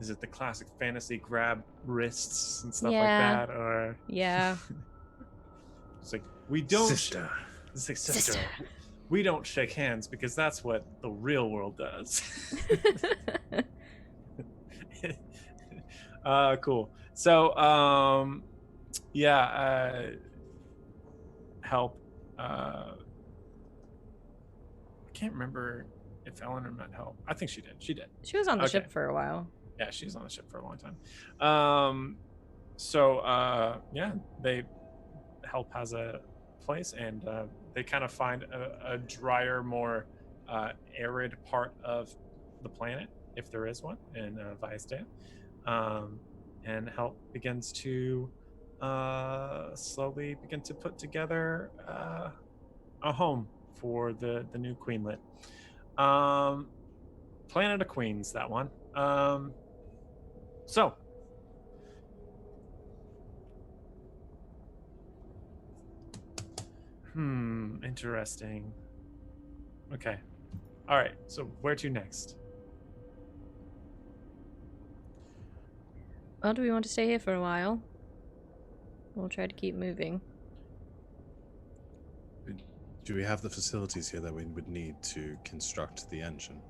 Is it the classic fantasy grab wrists and stuff like that, or Yeah. it's like we don't. Sister. It's like sister. We don't shake hands because that's what the real world does. Cool. So, help. I can't remember if Eleanor met help. I think she did. She did. She was on the ship for a while. Yeah, she was on the ship for a long time. They help has a place, and they kind of find a drier, more arid part of the planet, if there is one, in Vyzdale. And help begins to slowly begin to put together a home for the new queenlet. Planet of Queens, that one. Interesting. Okay. All right. So where to next? Well, do we want to stay here for a while? We'll try to keep moving. Do we have the facilities here that we would need to construct the engine?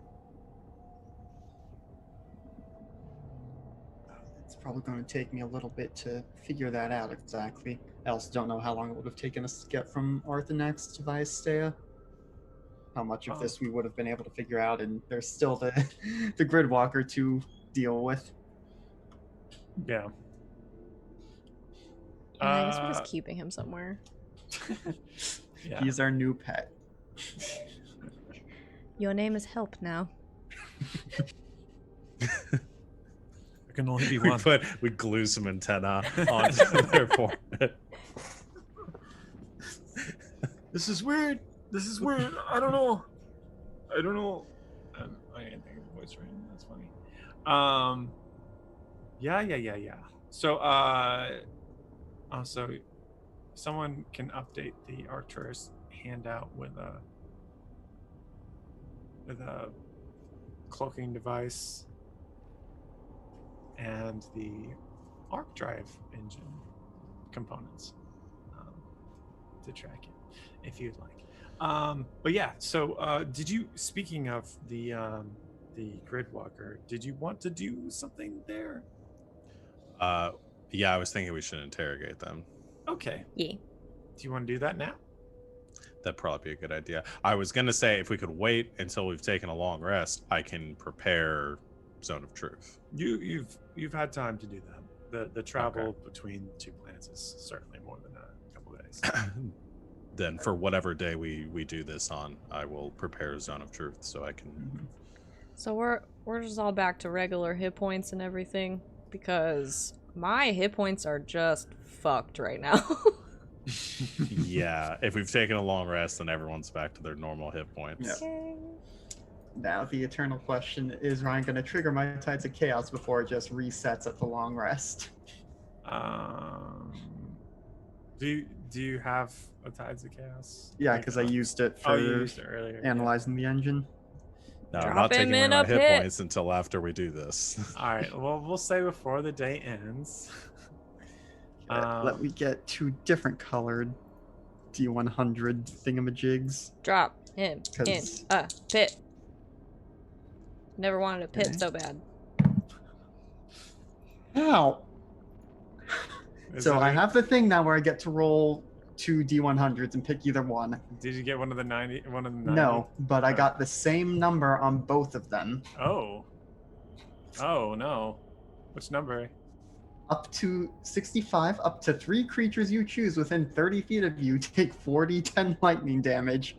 It's probably going to take me a little bit to figure that out exactly. I also don't know how long it would have taken us to get from Arthenex to Vyzdale. How much of this we would have been able to figure out, and there's still the Gridwalker to deal with. Yeah. I guess we're just keeping him somewhere. Yeah. He's our new pet. Your name is Help now. There can only be one. We glue some antenna onto their forehead. This is weird. I don't know. I can't think of a voice right now. That's funny. Yeah. So, also, someone can update the Arcturus handout with a cloaking device and the arc drive engine components to track it, if you'd like. But yeah, so did you? Speaking of the Gridwalker, did you want to do something there? Yeah, I was thinking we should interrogate them. Okay. Yeah. Do you want to do that now? That'd probably be a good idea. I was gonna say if we could wait until we've taken a long rest, I can prepare Zone of Truth. You've had time to do that. The travel between the two planets is certainly more than a couple of days. Then for whatever day we do this on, I will prepare Zone of Truth so I can. Mm-hmm. So we're just all back to regular hit points and everything, because my hit points are just fucked right now. Yeah, if we've taken a long rest, then everyone's back to their normal hit points. Yeah. Okay. Now the eternal question is: Ryan going to trigger my Tides of Chaos before it just resets at the long rest? Do you have a Tides of Chaos? Yeah, because I used it for you used it earlier. analyzing the engine. No, Drop I'm not him taking in my a hit pit. points until after we do this. All right. Well, we'll say before the day ends. Let me get two different colored D100 thingamajigs. Drop him in 'Cause- a pit. Never wanted a pit Okay. so bad. Ow! Is So it I a- have the thing now where I get to roll two D100s and pick either one. Did you get one of the 90? One of the 90? No, but I Oh. got the same number on both of them. Oh. Oh no. Which number? Up to 65, up to 3 creatures you choose within 30 feet of you take 40 10 lightning damage.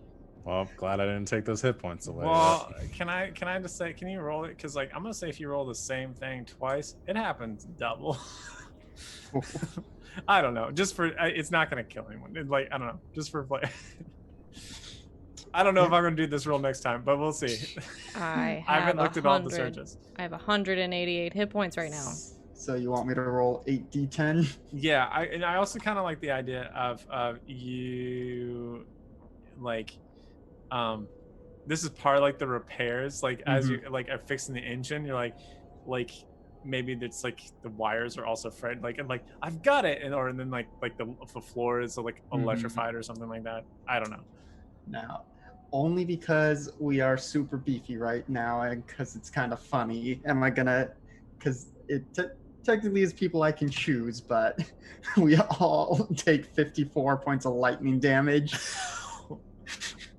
Well, I'm glad I didn't take those hit points away. Well, can I just say, can you roll it? Because like I'm gonna say if you roll the same thing twice, it happens double. I don't know. Just for it's not gonna kill anyone. Like I don't know. Just for play. I don't know if I'm gonna do this roll next time, but we'll see. I haven't looked at all the searches. I have 188 hit points right now. So you want me to roll 8d10? Yeah, I also kind of like the idea of you like this is part of like the repairs, like as you like are fixing the engine, you're like maybe it's like the wires are also frayed, like and like I've got it, and then like the floor is like electrified or something like that. I don't know. Now, only because we are super beefy right now and because it's kind of funny, am I gonna, because it technically is people I can choose, but we all take 54 points of lightning damage.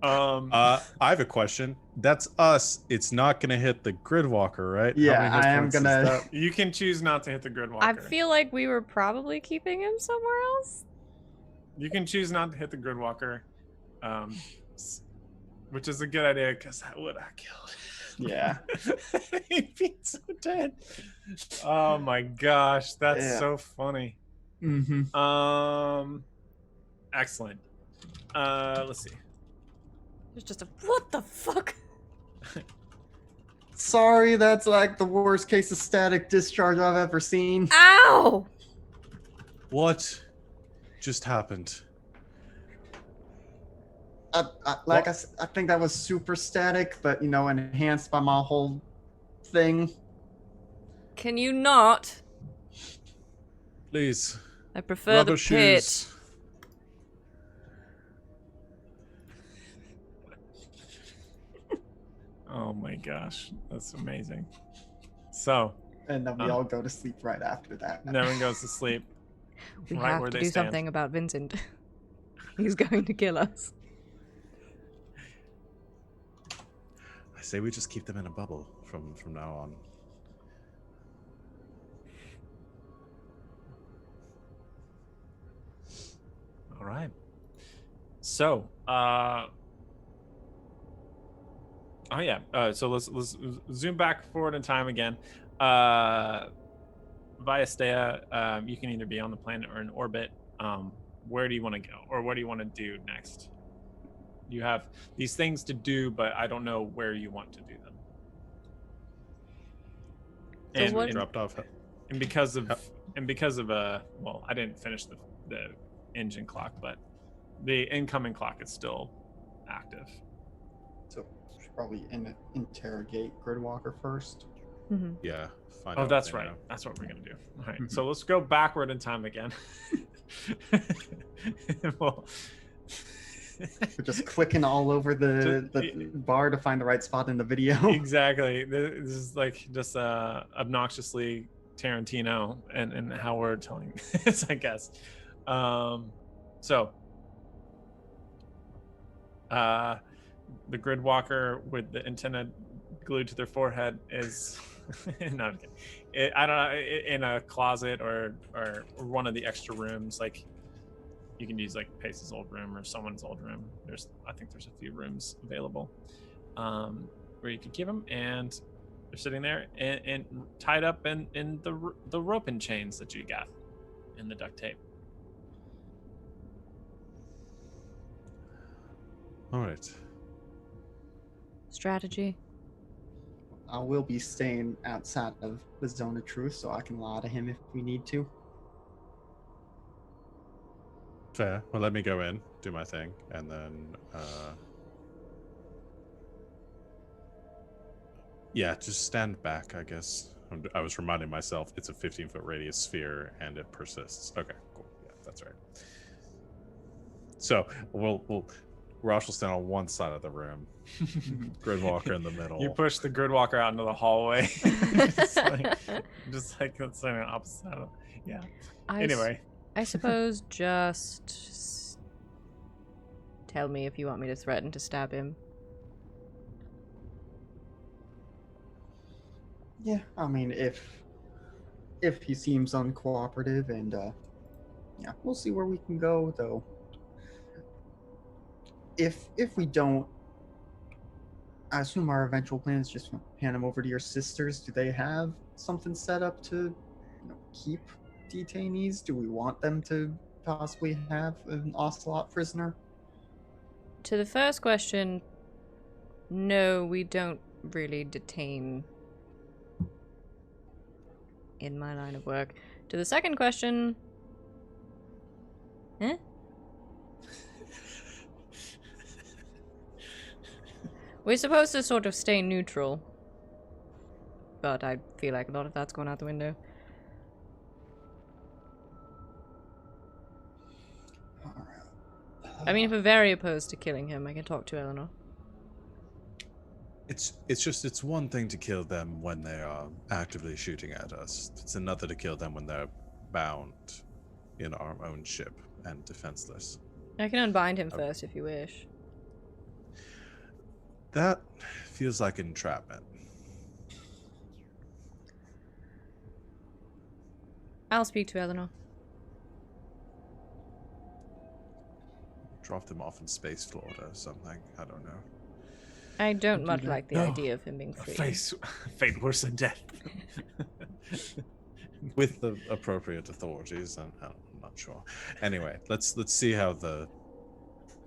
I have a question. That's us. It's not gonna hit the Gridwalker, right? Yeah, I am gonna. You can choose not to hit the Gridwalker. I feel like we were probably keeping him somewhere else. You can choose not to hit the Gridwalker, which is a good idea because that would have killed. Yeah. He'd be so dead. Oh my gosh, that's so funny. Excellent. Let's see. There's just a what the fuck? Sorry, that's like the worst case of static discharge I've ever seen. Ow! What just happened? I think that was super static, but enhanced by my whole thing. Can you not? Please. I prefer the Rubber pit. shoes. Oh my gosh, that's amazing. So, And then we all go to sleep right after that. no one goes to sleep. We right have where to they do stand. something about Vyncent. He's going to kill us. I say we just keep them in a bubble from now on. All right. So, so let's zoom back forward in time again. Via Stea, you can either be on the planet or in orbit. Where do you want to go, or what do you want to do next? You have these things to do, but I don't know where you want to do them. So And, what- and, Dropped off. and because of well, I didn't finish the engine clock, but the incoming clock is still active. So we should probably interrogate Gridwalker first. Mm-hmm. Yeah. Find Oh, out that's what they right. know. That's what we're gonna do. All right. So let's go backward in time again. Well, We're just clicking all over the bar to find the right spot in the video. exactly. This is like just obnoxiously Tarantino and how we're telling this, I guess. So the Gridwalker with the antenna glued to their forehead is no, I'm kidding. I don't know, in a closet or one of the extra rooms. Like you can use like Pace's old room or someone's old room. I think there's a few rooms available where you could keep them, and they're sitting there and tied up in the rope and chains that you got and the duct tape. All right. Strategy. I will be staying outside of the zone of truth, so I can lie to him if we need to. Fair. Well, let me go in, do my thing, and then yeah, just stand back, I guess. I was reminding myself it's a 15-foot radius sphere and it persists. Okay, cool. Yeah, that's right. So Rosh will stand on one side of the room, Gridwalker in the middle. You push the Gridwalker out into the hallway. just like let's say an opposite side of yeah. Anyway. I suppose just tell me if you want me to threaten to stab him. Yeah, I mean, if he seems uncooperative, and we'll see where we can go. Though, if we don't I assume our eventual plan is just hand them over to your sisters. Do they have something set up to keep detainees? Do we want them to possibly have an ocelot prisoner? To the first question, no, we don't really detain in my line of work. To the second question, eh? We're supposed to sort of stay neutral, but I feel like a lot of that's gone out the window. I mean, if we're very opposed to killing him, I can talk to Eleanor. It's one thing to kill them when they are actively shooting at us. It's another to kill them when they're bound in our own ship and defenseless. I can unbind him first if you wish. That feels like entrapment. I'll speak to Eleanor. Drop them off in Space Florida or something. I don't know. I don't much like the No. idea of him being free. Fate worse than death. With the appropriate authorities, I'm not sure. Anyway, let's see how the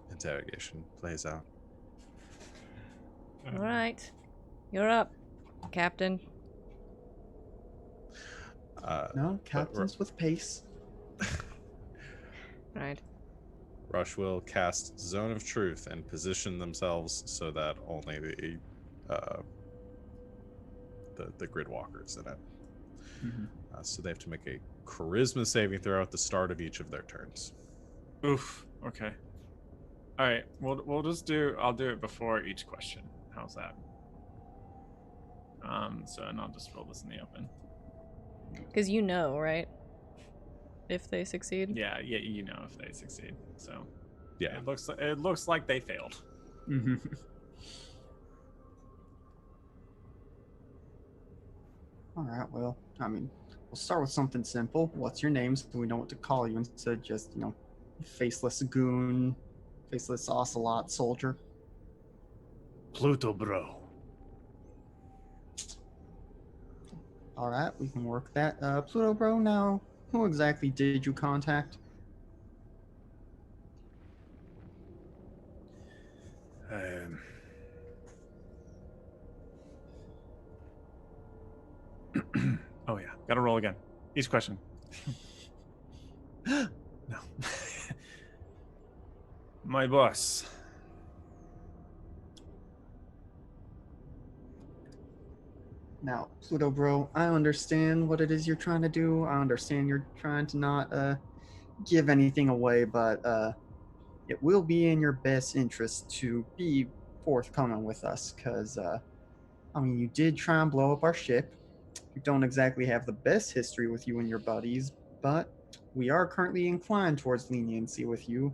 interrogation plays out. All right, you're up, Captain. No, captains with pace. Right. Rosh will cast Zone of Truth and position themselves so that only the grid walkers in it. Mm-hmm. So they have to make a charisma saving throw at the start of each of their turns. Oof. Okay. All right. We'll just do. I'll do it before each question. How's that? And I'll just roll this in the open. Because right? If they succeed. Yeah. You know if they succeed. So. Yeah. It looks like they failed. Mm-hmm. All right. Well, I mean, we'll start with something simple. What's your name so we know what to call you instead of just, faceless goon, faceless ocelot soldier? Pluto, bro. All right, we can work that. Pluto, bro, now, who exactly did you contact? Oh yeah, gotta roll again. Each question. No. My boss. Now, Pluto, bro, I understand what it is you're trying to do. I understand you're trying to not give anything away, but it will be in your best interest to be forthcoming with us, because, you did try and blow up our ship. We don't exactly have the best history with you and your buddies, but we are currently inclined towards leniency with you.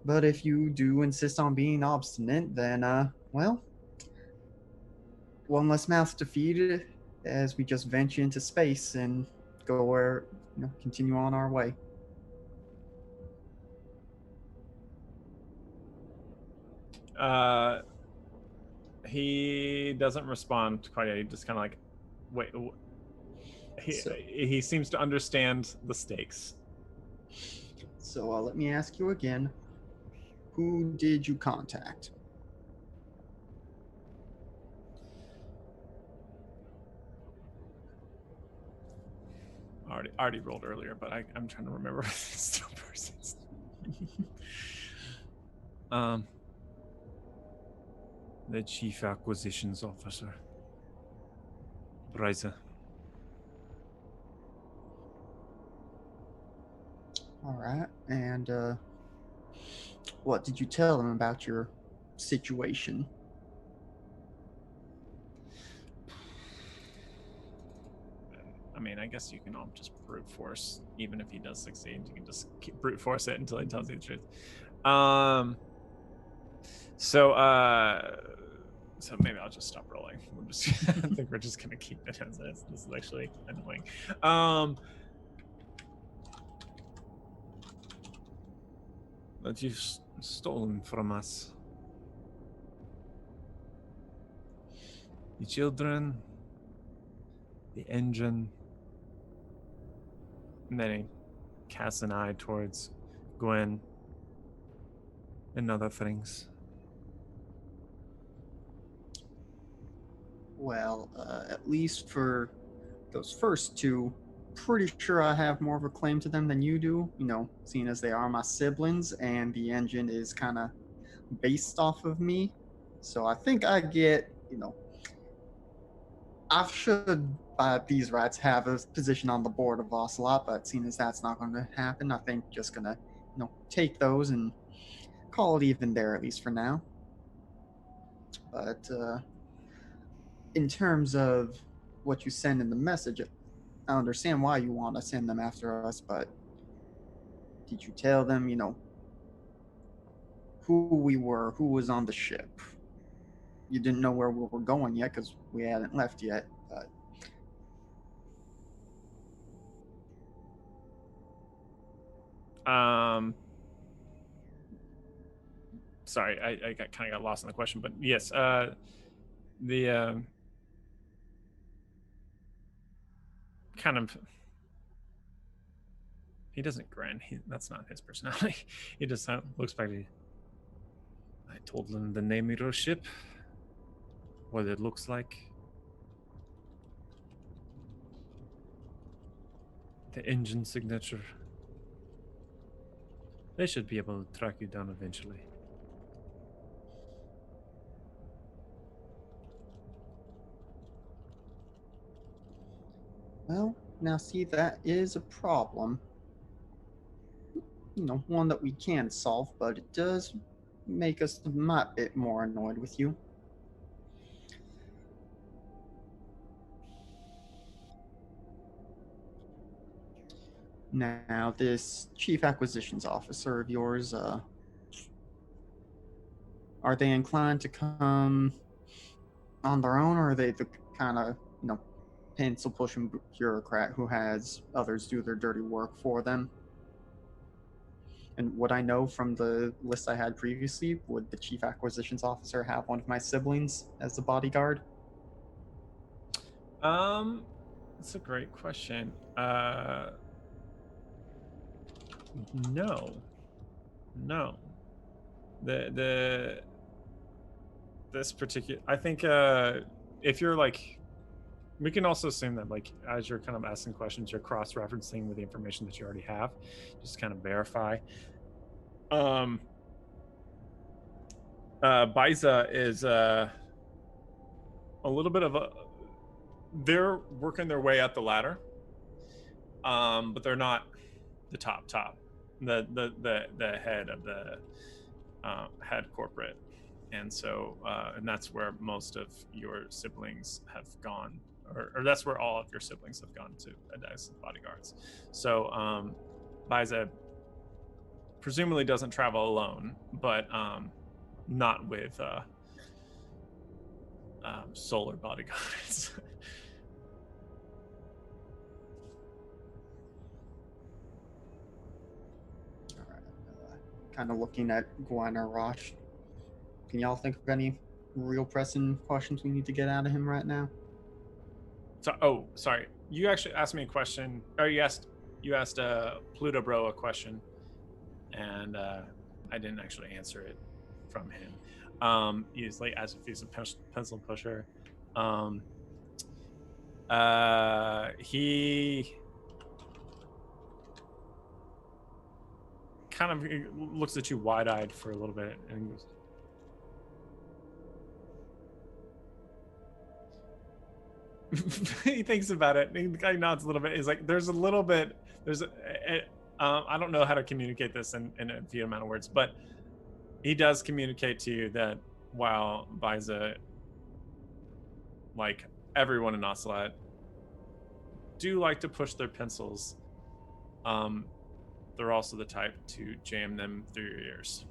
But if you do insist on being obstinate, then, one less mouth to feed as we just venture into space and go where, continue on our way. He doesn't respond quite yet. He just kind of like, wait. He seems to understand the stakes. So let me ask you again. Who did you contact? Already rolled earlier, but I'm trying to remember if it's still persons. The Chief Acquisitions Officer. Bryza. All right. And what did you tell him about your situation? I mean, I guess you can all just brute force, even if he does succeed. You can just keep brute force it until he tells you the truth. So maybe I'll just stop rolling. I think we're just gonna keep it as is. This is actually annoying. That you've stolen from us. the children, the engine, and then he casts an eye towards Gwen and other things. Well, at least for those first two, pretty sure I have more of a claim to them than you do, seeing as they are my siblings and the engine is kind of based off of me. So I think I get, I should, by these rights, have a position on the board of Ocelot, but seeing as that's not going to happen, I think just going to, take those and call it even there, at least for now. But in terms of what you send in the message, I understand why you want to send them after us, but did you tell them, who we were, who was on the ship? You didn't know where we were going yet because we hadn't left yet, but Sorry, I kind of got lost in the question, but yes, the kind of, he doesn't grin. That's not his personality. He just looks back to you. I told them the name of your ship, what it looks like, the engine signature. They should be able to track you down eventually. well, now see, that is a problem. One that we can solve, but it does make us a bit more annoyed with you. Now, this chief acquisitions officer of yours, are they inclined to come on their own, or are they the kind of, pencil pushing bureaucrat who has others do their dirty work for them? And what I know from the list I had previously, would the chief acquisitions officer have one of my siblings as the bodyguard? That's a great question. No. This particular, I think, if you're like, we can also assume that like as you're kind of asking questions, you're cross-referencing with the information that you already have, just kind of verify. Biza is a little bit of a, they're working their way up the ladder, but they're not the top. The head of the head corporate, and so and that's where most of your siblings have gone, or that's where all of your siblings have gone to as bodyguards. So Biza presumably doesn't travel alone, but not with solar bodyguards. All right. Kind of looking at Gwen or Rosh. Can y'all think of any real pressing questions we need to get out of him right now? So, sorry. You actually asked me a question, or you asked Pluto Bro a question, and I didn't actually answer it from him. He's like as if he's a pencil pusher. He kind of looks at you wide-eyed for a little bit and goes, he thinks about it. The guy nods a little bit. He's like, there's a little bit, I don't know how to communicate this in a few amount of words, but he does communicate to you that while Biza, like everyone in Ocelot, do like to push their pencils, they're also the type to jam them through your ears.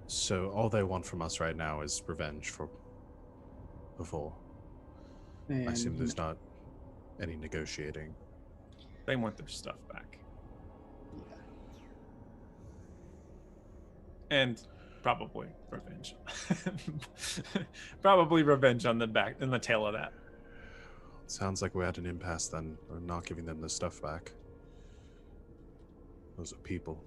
So all they want from us right now is revenge for before. And I assume there's not any negotiating. They want their stuff back. Yeah. And probably revenge. Probably revenge on the tail of that. Sounds like we're at an impasse then. We're not giving them their stuff back. Those are people.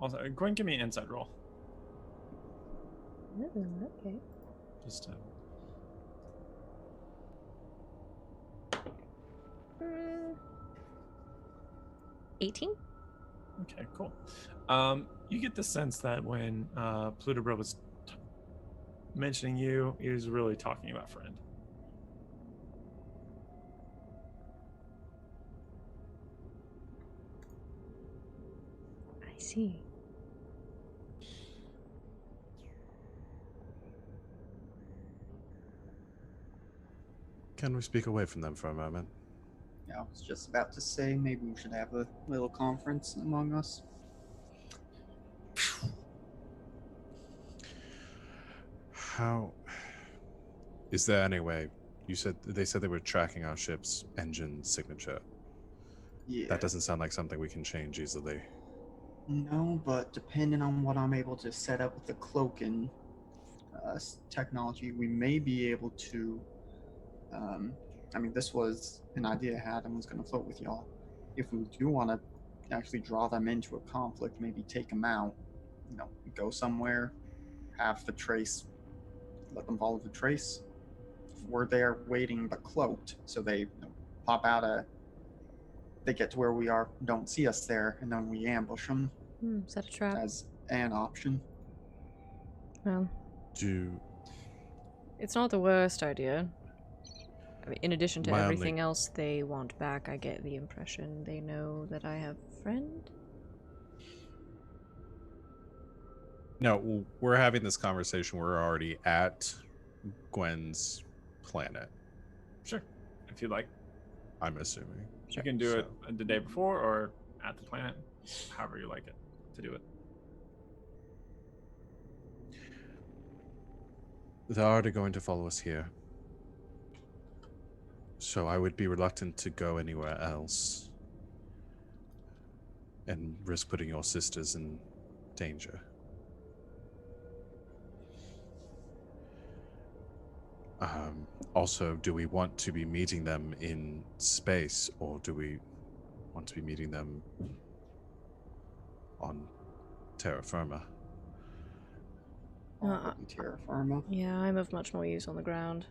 Also, Gwen, give me an inside roll. Ooh, okay. Just 18? Okay, cool. You get the sense that when Plutobro was mentioning you, he was really talking about friend. I see. Can we speak away from them for a moment? Yeah, I was just about to say maybe we should have a little conference among us. How is there any way? They said they were tracking our ship's engine signature. Yeah. That doesn't sound like something we can change easily. No, but depending on what I'm able to set up with the cloaking technology, we may be able to. I mean, this was an idea I had and was going to float with y'all. If we do want to actually draw them into a conflict, maybe take them out, go somewhere, have the trace, let them follow the trace. We're there waiting but cloaked, so they pop out they get to where we are, don't see us there, and then we ambush them Set a trap. as an option. Well, it's not the worst idea. I mean, in addition to everything else they want back, I get the impression they know that I have a friend. No, we're having this conversation. We're already at Gwen's planet. Sure, if you'd like. I'm assuming. You can do it the day before or at the planet, however you like it to do it. They're already going to follow us here. So I would be reluctant to go anywhere else and risk putting your sisters in danger. Also, do we want to be meeting them in space, or do we want to be meeting them on terra firma? Probably terra firma. Yeah, I'm of much more use on the ground.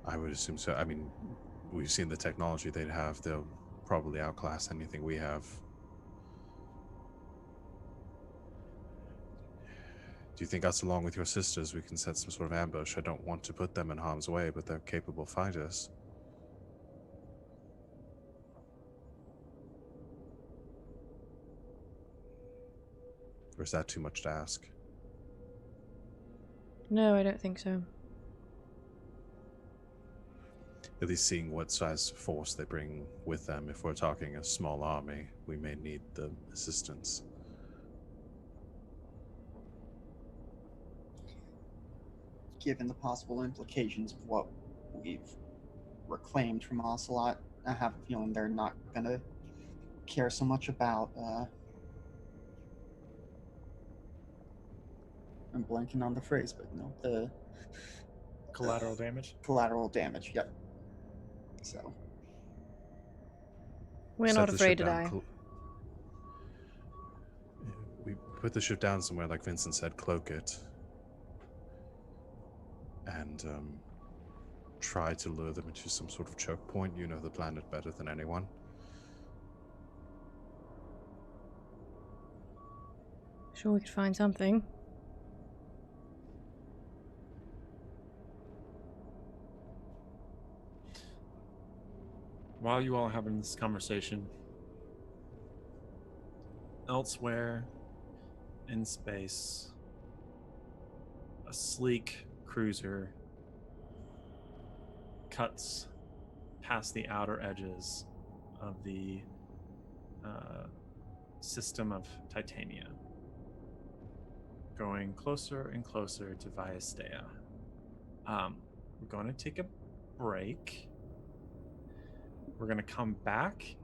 I would assume so. I mean, we've seen the technology they'd have. They'll probably outclass anything we have. Do you think us, along with your sisters, we can set some sort of ambush? I don't want to put them in harm's way, but they're capable fighters. Or is that too much to ask? No, I don't think so. At least seeing what size force they bring with them. If we're talking a small army, we may need the assistance. Given the possible implications of what we've reclaimed from Ocelot, I have a feeling they're not going to care so much about. I'm blanking on the phrase, but the Collateral damage? Collateral damage, yep. So. We're not afraid to die. We put the ship down somewhere, like Vincent said, cloak it. And try to lure them into some sort of choke point. You know the planet better than anyone. Sure, we could find something. While you all are having this conversation, elsewhere in space, a sleek cruiser cuts past the outer edges of the system of Titania. going closer and closer to Vyastea. We're going to take a break. We're going to come back.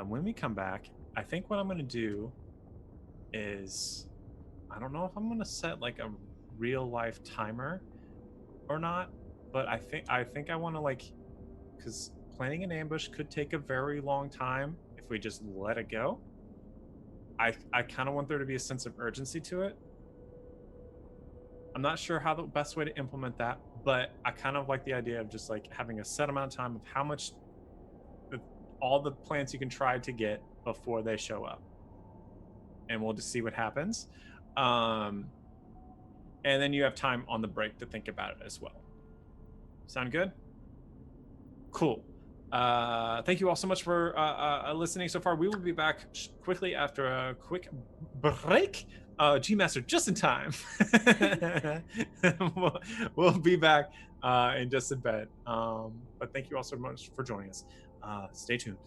When we come back, I think what I'm going to do is, I don't know if I'm going to set like a real life timer or not, but I think I want to, like, because planning an ambush could take a very long time if we just let it go. I kind of want there to be a sense of urgency to it. I'm not sure how the best way to implement that, but I kind of like the idea of just like having a set amount of time of how much, all the plants you can try to get before they show up, and we'll just see what happens. And then you have time on the break to think about it as well. Sound good? Cool. Thank you all so much for listening so far. We will be back quickly after a quick break. G-Master just in time. we'll be back in just a bit. But thank you all so much for joining us. Stay tuned.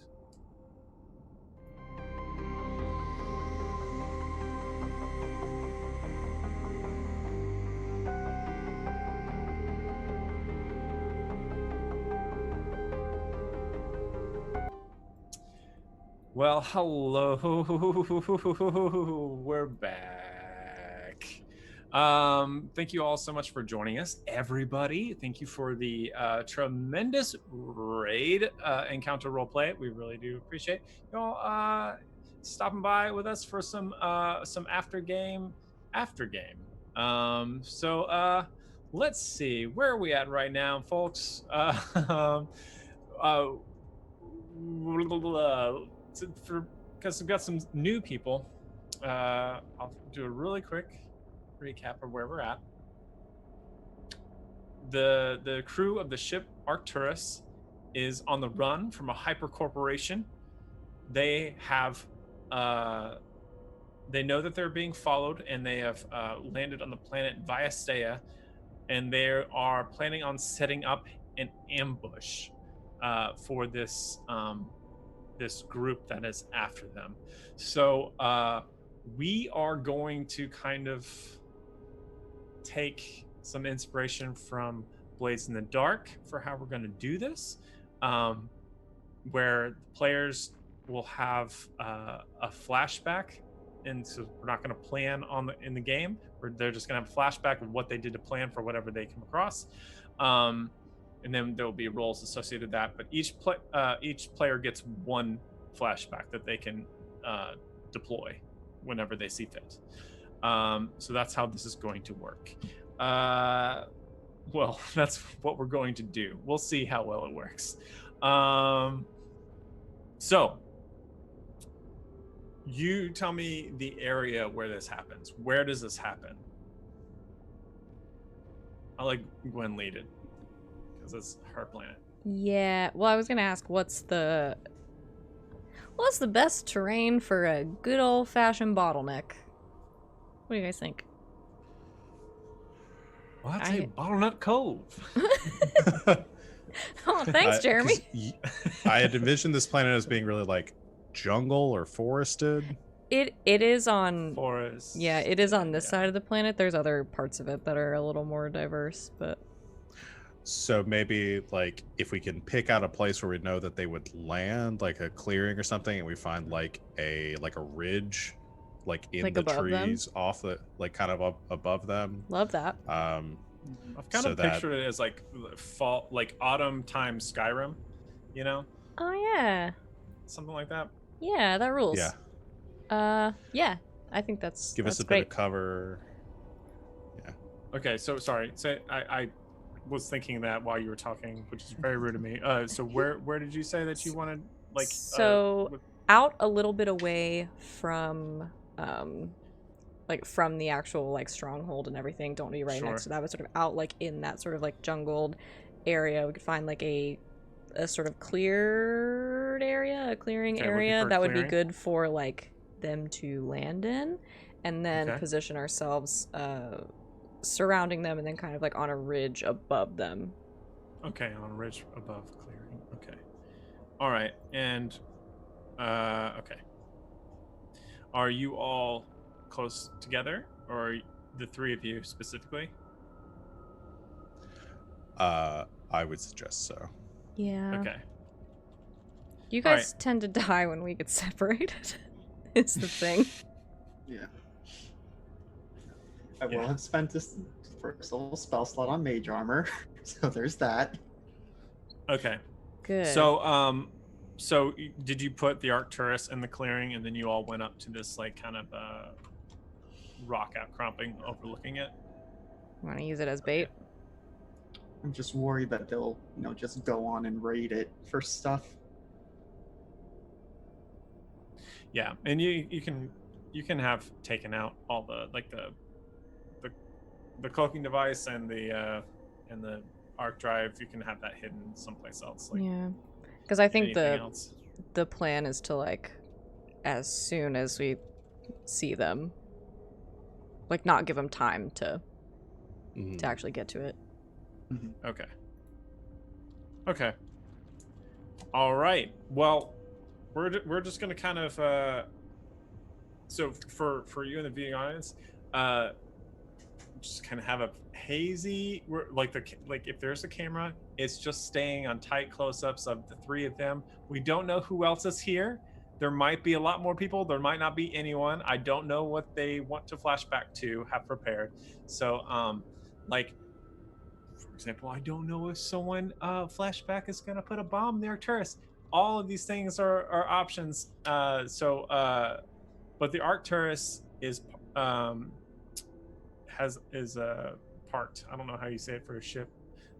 Well, hello. We're back. Thank you all so much for joining us, everybody. Thank you for the tremendous raid encounter roleplay. We really do appreciate you all stopping by with us for some after game. So let's see, where are we at right now, folks? Because we've got some new people, I'll do a really quick recap of where we're at. The crew of the ship Arcturus is on the run from a hyper corporation. They have they know that they're being followed, and they have landed on the planet Vyastea, and they are planning on setting up an ambush for this this group that is after them. So we are going to kind of take some inspiration from Blades in the Dark for how we're going to do this, where players will have a flashback, and so we're not going to plan in the game. They're just going to have a flashback of what they did to plan for whatever they come across. And then there will be roles associated with that. But each player gets one flashback that they can deploy whenever they see fit. So that's how this is going to work. Well, that's what we're going to do. We'll see how well it works. So you tell me the area where this happens. Where does this happen? I'll let Gwen lead it, because it's her planet. Yeah, well, I was gonna ask, what's the best terrain for a good old-fashioned bottleneck? What do you guys think? Well, I'd say Bottleneck Cove. Oh, thanks, Jeremy. I had envisioned this planet as being really like jungle or forested. It is on forest. Yeah, it is on this side of the planet. There's other parts of it that are a little more diverse, but so maybe like if we can pick out a place where we know that they would land, like a clearing or something, and we find like a ridge, like in like the them? trees off the, like kind of up above them. Love that. I've kind of pictured it as like fall, like autumn time Skyrim, you know? Oh yeah. Something like that. Yeah, that rules. Yeah. Yeah. I think that's Give us a great. bit of cover. Yeah. Okay, so sorry. So I was thinking that while you were talking, which is very rude of me. So where did you say that you wanted, like? So out a little bit away from like from the actual like stronghold and everything. Don't be right next to that, but sort of out like in that sort of like jungled area. We could find like a sort of cleared area, a clearing area that would be good for like them to land in, and then position ourselves surrounding them, and then kind of like on a ridge above them. Okay, on a ridge above clearing. Okay. All right, and okay. Are you all close together, or the three of you specifically? I would suggest so. Yeah. Okay. You All guys tend to die when we get separated. It's the thing. Yeah. I will Yeah. have spent this first level spell slot on mage armor, so there's that. Okay. Good. So did you put the Arcturus in the clearing, and then you all went up to this like kind of rock outcropping overlooking it? Want to use it as bait? I'm just worried that they'll, just go on and raid it for stuff. Yeah, and you can have taken out all the like the cloaking device and the arc drive. You can have that hidden someplace else. Like Yeah. Because I think anything else. the plan is to, like, as soon as we see them, like, not give them time to actually get to it. Okay. Okay. All right. Well, we're just gonna kind of so for you in the viewing audience, just kind of have a hazy, like if there's a camera, it's just staying on tight close-ups of the three of them. We don't know who else is here. There might be a lot more people. There might not be anyone. I don't know what they want to flash back to have prepared. So like, for example, I don't know if someone flashback is gonna put a bomb in the Arcturus. All of these things are options. But the Arcturus is parked. I don't know how you say it for a ship,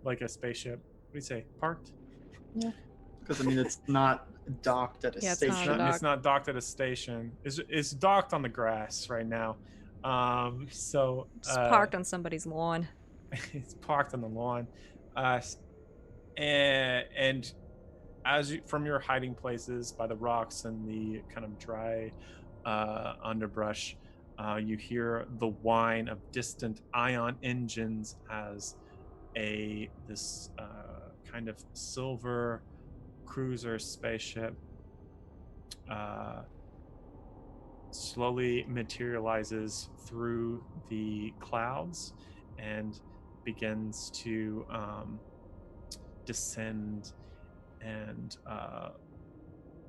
like a spaceship. What do you say? Parked? Yeah. Because, it's not docked at a Yeah, it's not station. docked. It's not docked at a station. It's docked on the grass right now. So It's parked on somebody's lawn. it's parked on the lawn, and as you, from your hiding places by the rocks and the kind of dry underbrush, you hear the whine of distant ion engines as this kind of silver cruiser spaceship slowly materializes through the clouds and begins to descend and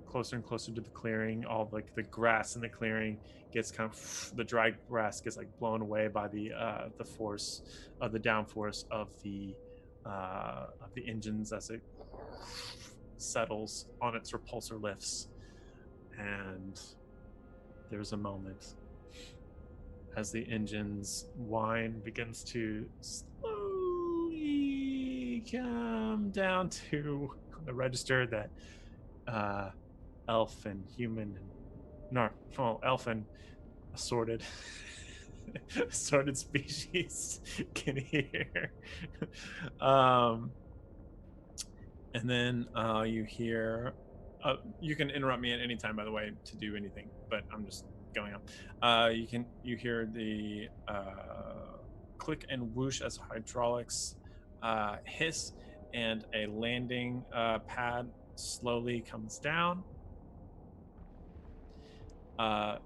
closer and closer to the clearing. All like the grass in the clearing gets kind of, the dry grass gets like blown away by the force of the downforce of the engines as it settles on its repulsor lifts. And there's a moment as the engine's whine begins to slowly come down to the register that elf and human and elf and assorted species can hear. And then you hear you can interrupt me at any time, by the way, to do anything, but I'm just going on. You hear the click and whoosh as hydraulics hiss, and a landing pad slowly comes down.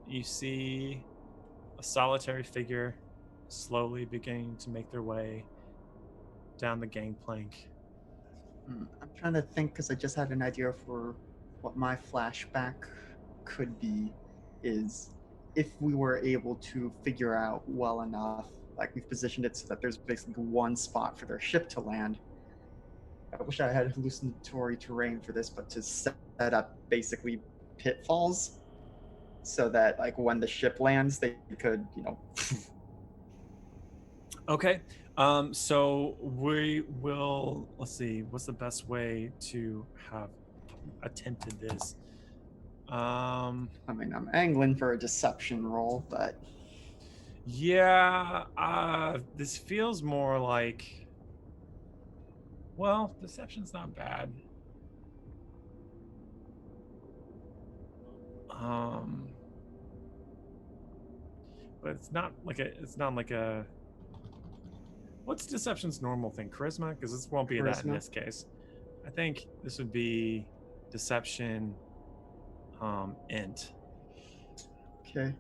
You see a solitary figure slowly beginning to make their way down the gangplank. I'm trying to think, because I just had an idea for what my flashback could be, is if we were able to figure out well enough, like we've positioned it so that there's basically one spot for their ship to land. I wish I had hallucinatory terrain for this, but to set up basically pitfalls so that like when the ship lands, they could, Okay. So we will, let's see, what's the best way to have attempted this? I'm angling for a deception roll, but Yeah, this feels more like, well, deception's not bad. But it's not like a what's deception's normal thing? Charisma? Because this won't be that in Charisma. this case. I think this would be deception int. okay.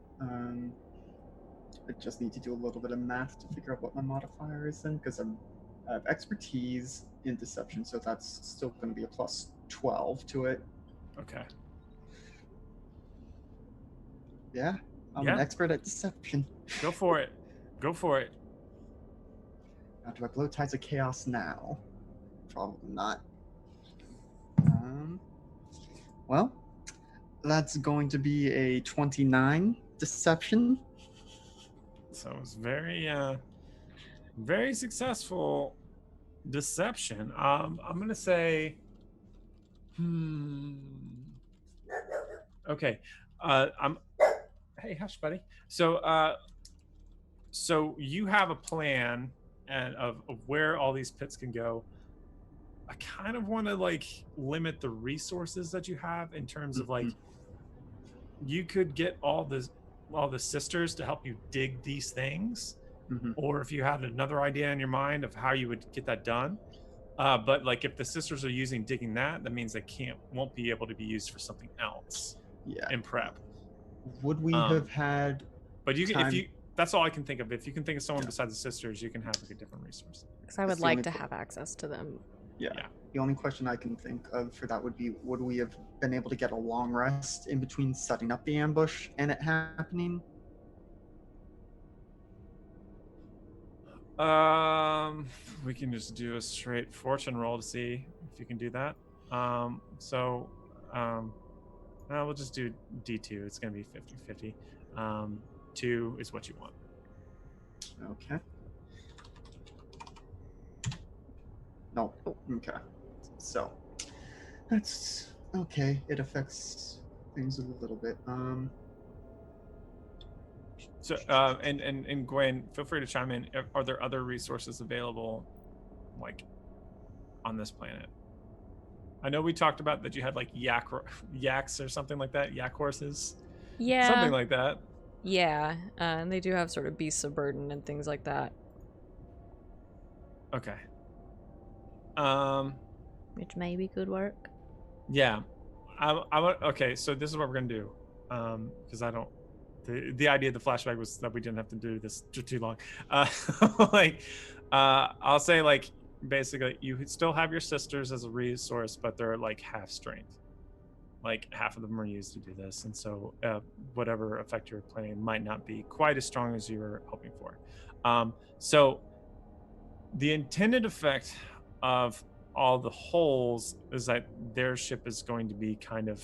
I just need to do a little bit of math to figure out what my modifier is then, because I have expertise in deception, so that's still going to be a plus 12 to it. Okay. Yeah, I'm Yeah. an expert at deception. Go for it. Go for it. Now, do I blow Tides of Chaos now? Probably not. Well, that's going to be a 29 deception. So it's very successful deception. I'm gonna say, okay. I'm. Hey, hush, buddy. So you have a plan and of where all these pits can go. I kind of want to like limit the resources that you have in terms of like you could get all the sisters to help you dig these things, or if you had another idea in your mind of how you would get that done. But like if the sisters are using digging that means they won't be able to be used for something else Yeah. in prep. Would we have had But you can, time... if you, that's all I can think of. If you can think of someone besides the sisters, you can have like a different resource. Because I would like to have access to them. Yeah. The only question I can think of for that would be, would we have been able to get a long rest in between setting up the ambush and it happening? We can just do a straight fortune roll to see if you can do that. We'll just do D2. It's going to be 50-50. 2 is what you want. Okay. No. Okay. So that's okay. It affects things a little bit. So and Gwen, feel free to chime in. Are there other resources available, like, on this planet? I know we talked about that you had like yaks or something like that, yak horses. Yeah. Something like that. Yeah, and they do have sort of beasts of burden and things like that. Okay. Which maybe could work. Yeah. Okay, so this is what we're gonna do. Because I don't. The idea of the flashback was that we didn't have to do this too long. I'll say like basically you still have your sisters as a resource, but they're like half strength. Like half of them are used to do this, and so whatever effect you're planning might not be quite as strong as you were hoping for. So the intended effect of all the holes is that their ship is going to be kind of,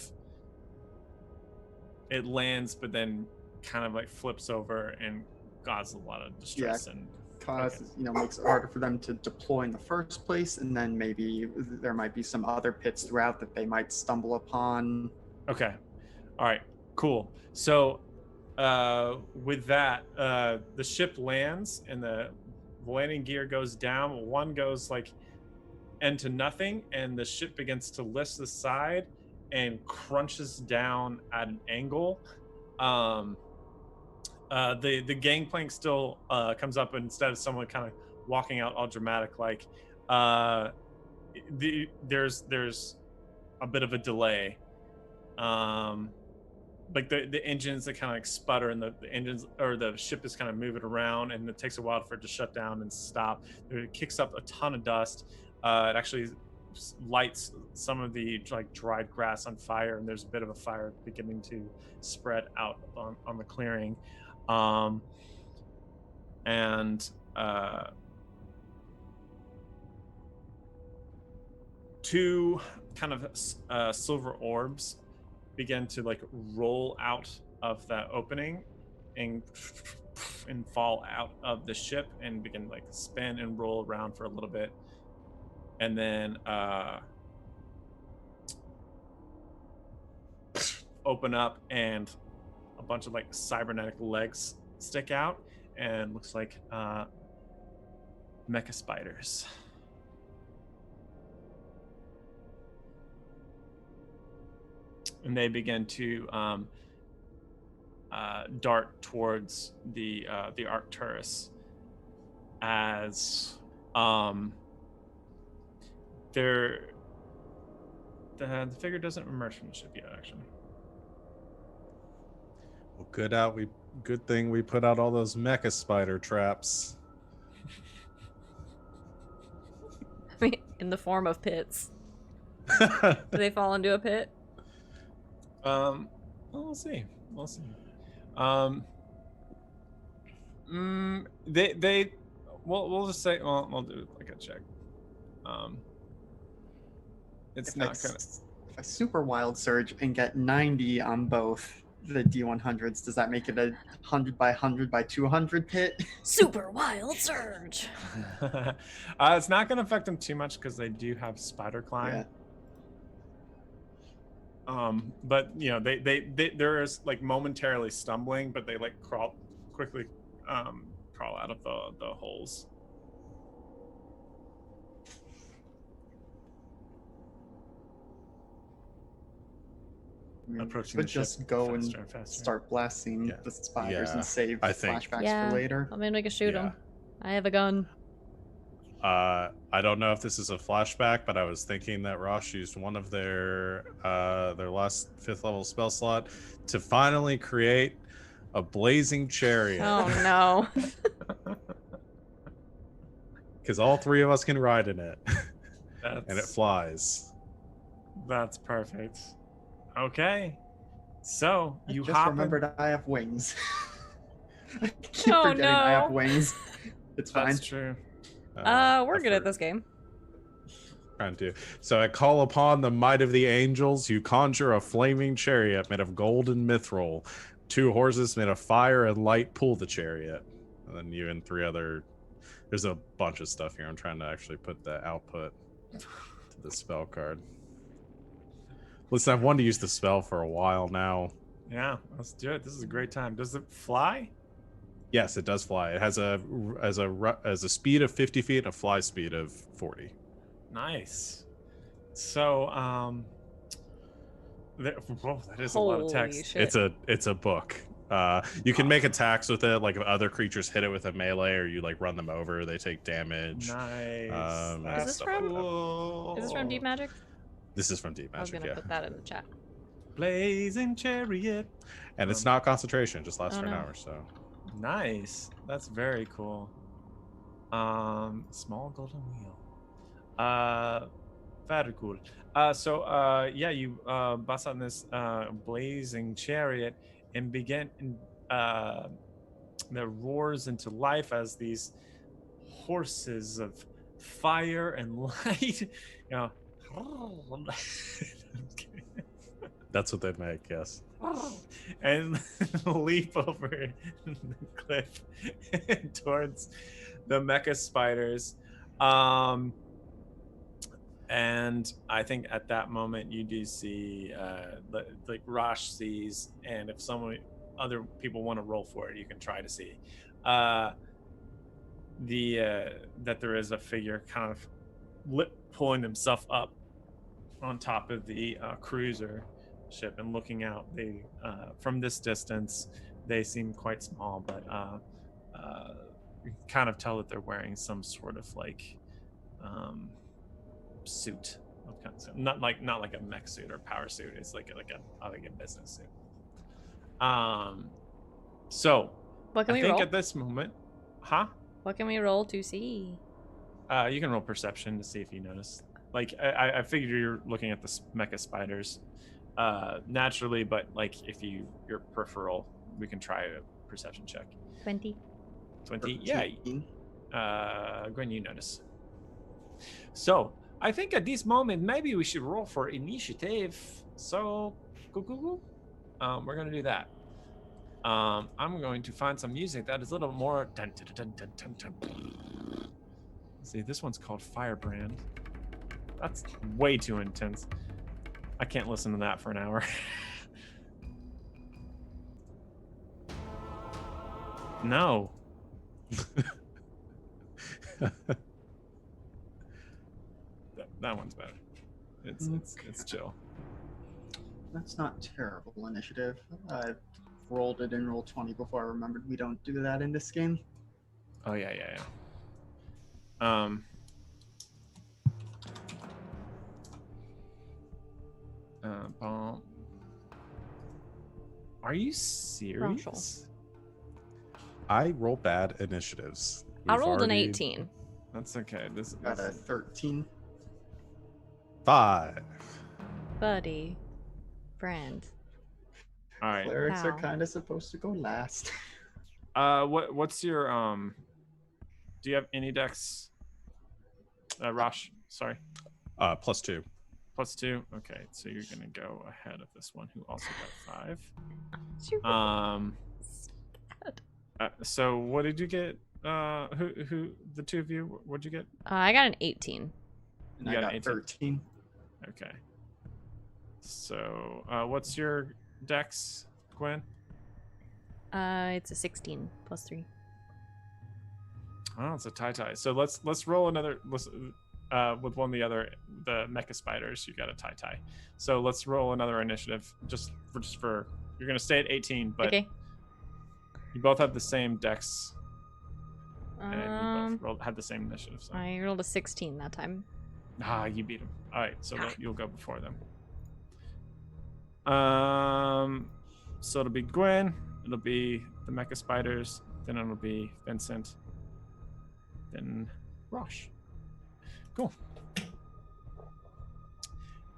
it lands but then kind of like flips over and causes a lot of distress and causes, makes it harder for them to deploy in the first place, and then maybe there might be some other pits throughout that they might stumble upon. Okay. All right, cool. So with that, the ship lands and the landing gear goes down. One goes like into nothing, and the ship begins to lift the side and crunches down at an angle. The gangplank still comes up, and instead of someone kind of walking out all dramatic, like there's a bit of a delay. Like the engines that kind of like sputter, and the engines or the ship is kind of moving around, and it takes a while for it to shut down and stop. It kicks up a ton of dust. It actually lights some of the like dried grass on fire, and there's a bit of a fire beginning to spread out on the clearing. Two kind of silver orbs begin to like roll out of that opening and fall out of the ship and begin like spin and roll around for a little bit, and then open up, and a bunch of like cybernetic legs stick out, and looks like mecha spiders. And they begin to dart towards the Arcturus as the figure doesn't emerge from the ship yet, actually. Well, good thing we put out all those mecha spider traps. I mean, in the form of pits. Do they fall into a pit? Well, we'll see. We'll see. We'll just say, well, we'll do like a check. It's not gonna. If I super wild surge and get 90 on both the D100s, does that make it a 100 by 100 by 200 pit? Super wild surge. It's not gonna affect them too much because they do have spider climb. Yeah. But you know, there is like momentarily stumbling, but they like quickly crawl out of the holes. Approaching But the just ship go and faster. start blasting the spiders and save I think- flashbacks for later. I'm gonna shoot Yeah. him. I have a gun. I don't know if this is a flashback, but I was thinking that Rosh used one of their last 5th level spell slot to finally create a blazing chariot. Oh no. Because all 3 of us can ride in it. That's, And it flies. That's perfect. Okay. So I you just hop remembered I have wings. I keep Oh, forgetting I have no. wings. It's fine. That's true. We're good at this game. Trying to. So I call upon the might of the angels. You conjure a flaming chariot made of gold and mithril. 2 horses made of fire and light pull the chariot. And then you and 3 other. There's a bunch of stuff here. I'm trying to actually put the output to the spell card. Listen, I've wanted to use the spell for a while now. Yeah, let's do it. This is a great time. Does it fly? Yes, it does fly. It has a speed of 50 feet and a fly speed of 40. Nice. So, that is a lot of Holy text. shit. It's a book. You can make attacks with it, like if other creatures hit it with a melee or you like run them over, they take damage. Nice. Is this from- cool. Is this from Deep Magic? This is from Deep I was Magic, gonna yeah. put that in the chat. Blazing chariot. And it's not concentration, it just lasts Oh, for an no. hour, so. Nice. That's very cool. Small golden wheel. Very cool. Yeah, you bust on this blazing chariot and begin that roars into life as these horses of fire and light, you know. I'm kidding. That's what they make, yes. And leap over the cliff towards the mecha spiders. And I think at that moment you do see like Rosh sees, and if other people want to roll for it, you can try to see that there is a figure kind of pulling themselves up on top of the cruiser ship and looking out. They from this distance they seem quite small, but you can kind of tell that they're wearing some sort of like suit of kind of, not like a mech suit or power suit. It's like a business suit. So What can I we think roll? at this moment, What can we roll to see? you can roll perception to see if you notice. Like I figured you're looking at the mecha spiders naturally, but like if your peripheral, we can try a perception check. 20. 20. Yeah. Gwen, you notice. So I think at this moment maybe we should roll for initiative. So cool. We're gonna do that. I'm going to find some music that is a little more. Dun, dun, dun, dun, dun, dun. Let's see, this one's called Firebrand. That's way too intense. I can't listen to that for an hour. No. That one's better. It's chill. That's not terrible initiative. I rolled it in roll 20 before I remembered we don't do that in this game. Oh yeah. Are you serious? Roshel. I roll bad initiatives. I We've rolled an already- 18. That's okay. This Got a 13. 5. Buddy. Friend. all right. Clerics are Wow. kind of supposed to go last. What's your do you have any dex? Rosh, sorry. +2. +2. Okay, so you're gonna go ahead of this one who also got 5. Super sad. So what did you get? Who the two of you? What'd you get? I got an 18. And You I got got an 18. 13. Okay. So what's your dex, Gwen? It's a 16 plus 3. Oh, it's a tie. So let's roll another. With one of the mecha spiders, you got a tie. So let's roll another initiative. Just for you're gonna stay at 18, but Okay. you both have the same dex, and you both Um, had the same initiative. So. I rolled a 16 that time. You beat him. All right, so you'll go before them. So it'll be Gwen. It'll be the mecha spiders. Then it'll be Vyncent. Then Rosh. Cool.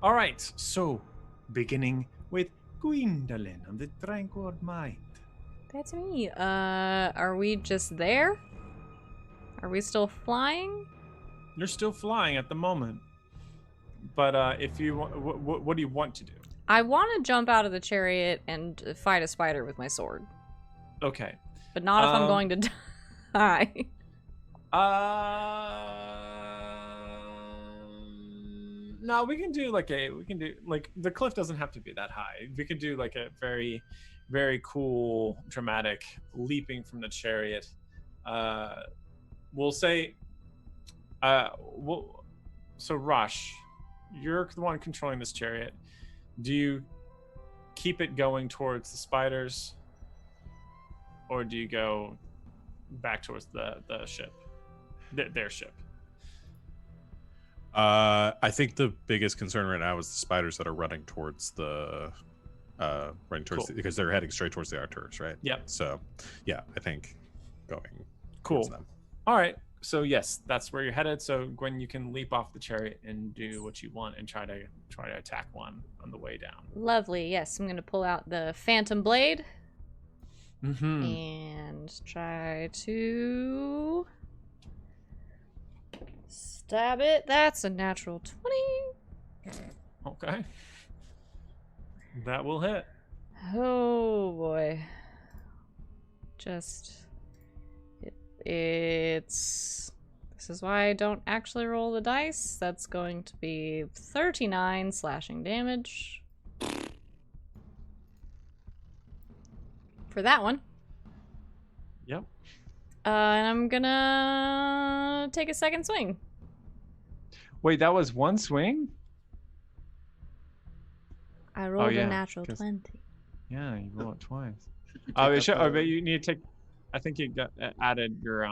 All right, so beginning with Gwendolyn of the Tranquil Mind. That's me. Are we just there? Are we still flying? You're still flying at the moment, but if you want, what do you want to do? I want to jump out of the chariot and fight a spider with my sword, Okay. but not if I'm going to die. No, we can do the cliff doesn't have to be that high. We could do like a very, very cool, dramatic leaping from the chariot. We'll say, so Rosh, you're the one controlling this chariot. Do you keep it going towards the spiders, or do you go back towards the ship, their ship? I think the biggest concern right now is the spiders that are running towards Cool. because they're heading straight towards the Arcturus, right? Yep. So, yeah, I think going Cool. towards them. All right. So yes, that's where you're headed. So Gwen, you can leap off the chariot and do what you want and try to attack one on the way down. Lovely. Yes, I'm gonna pull out the Phantom Blade Mm-hmm. and try to stab it. That's a natural 20. Okay. That will hit. Oh boy. It's this is why I don't actually roll the dice. That's going to be 39 slashing damage for that one. Yep. And I'm gonna take a second swing. Wait, that was one swing? I rolled yeah, a natural 'cause- 20. Yeah, you roll it twice. Should you Oh, take you up should, the- but you need to take. I think you got added your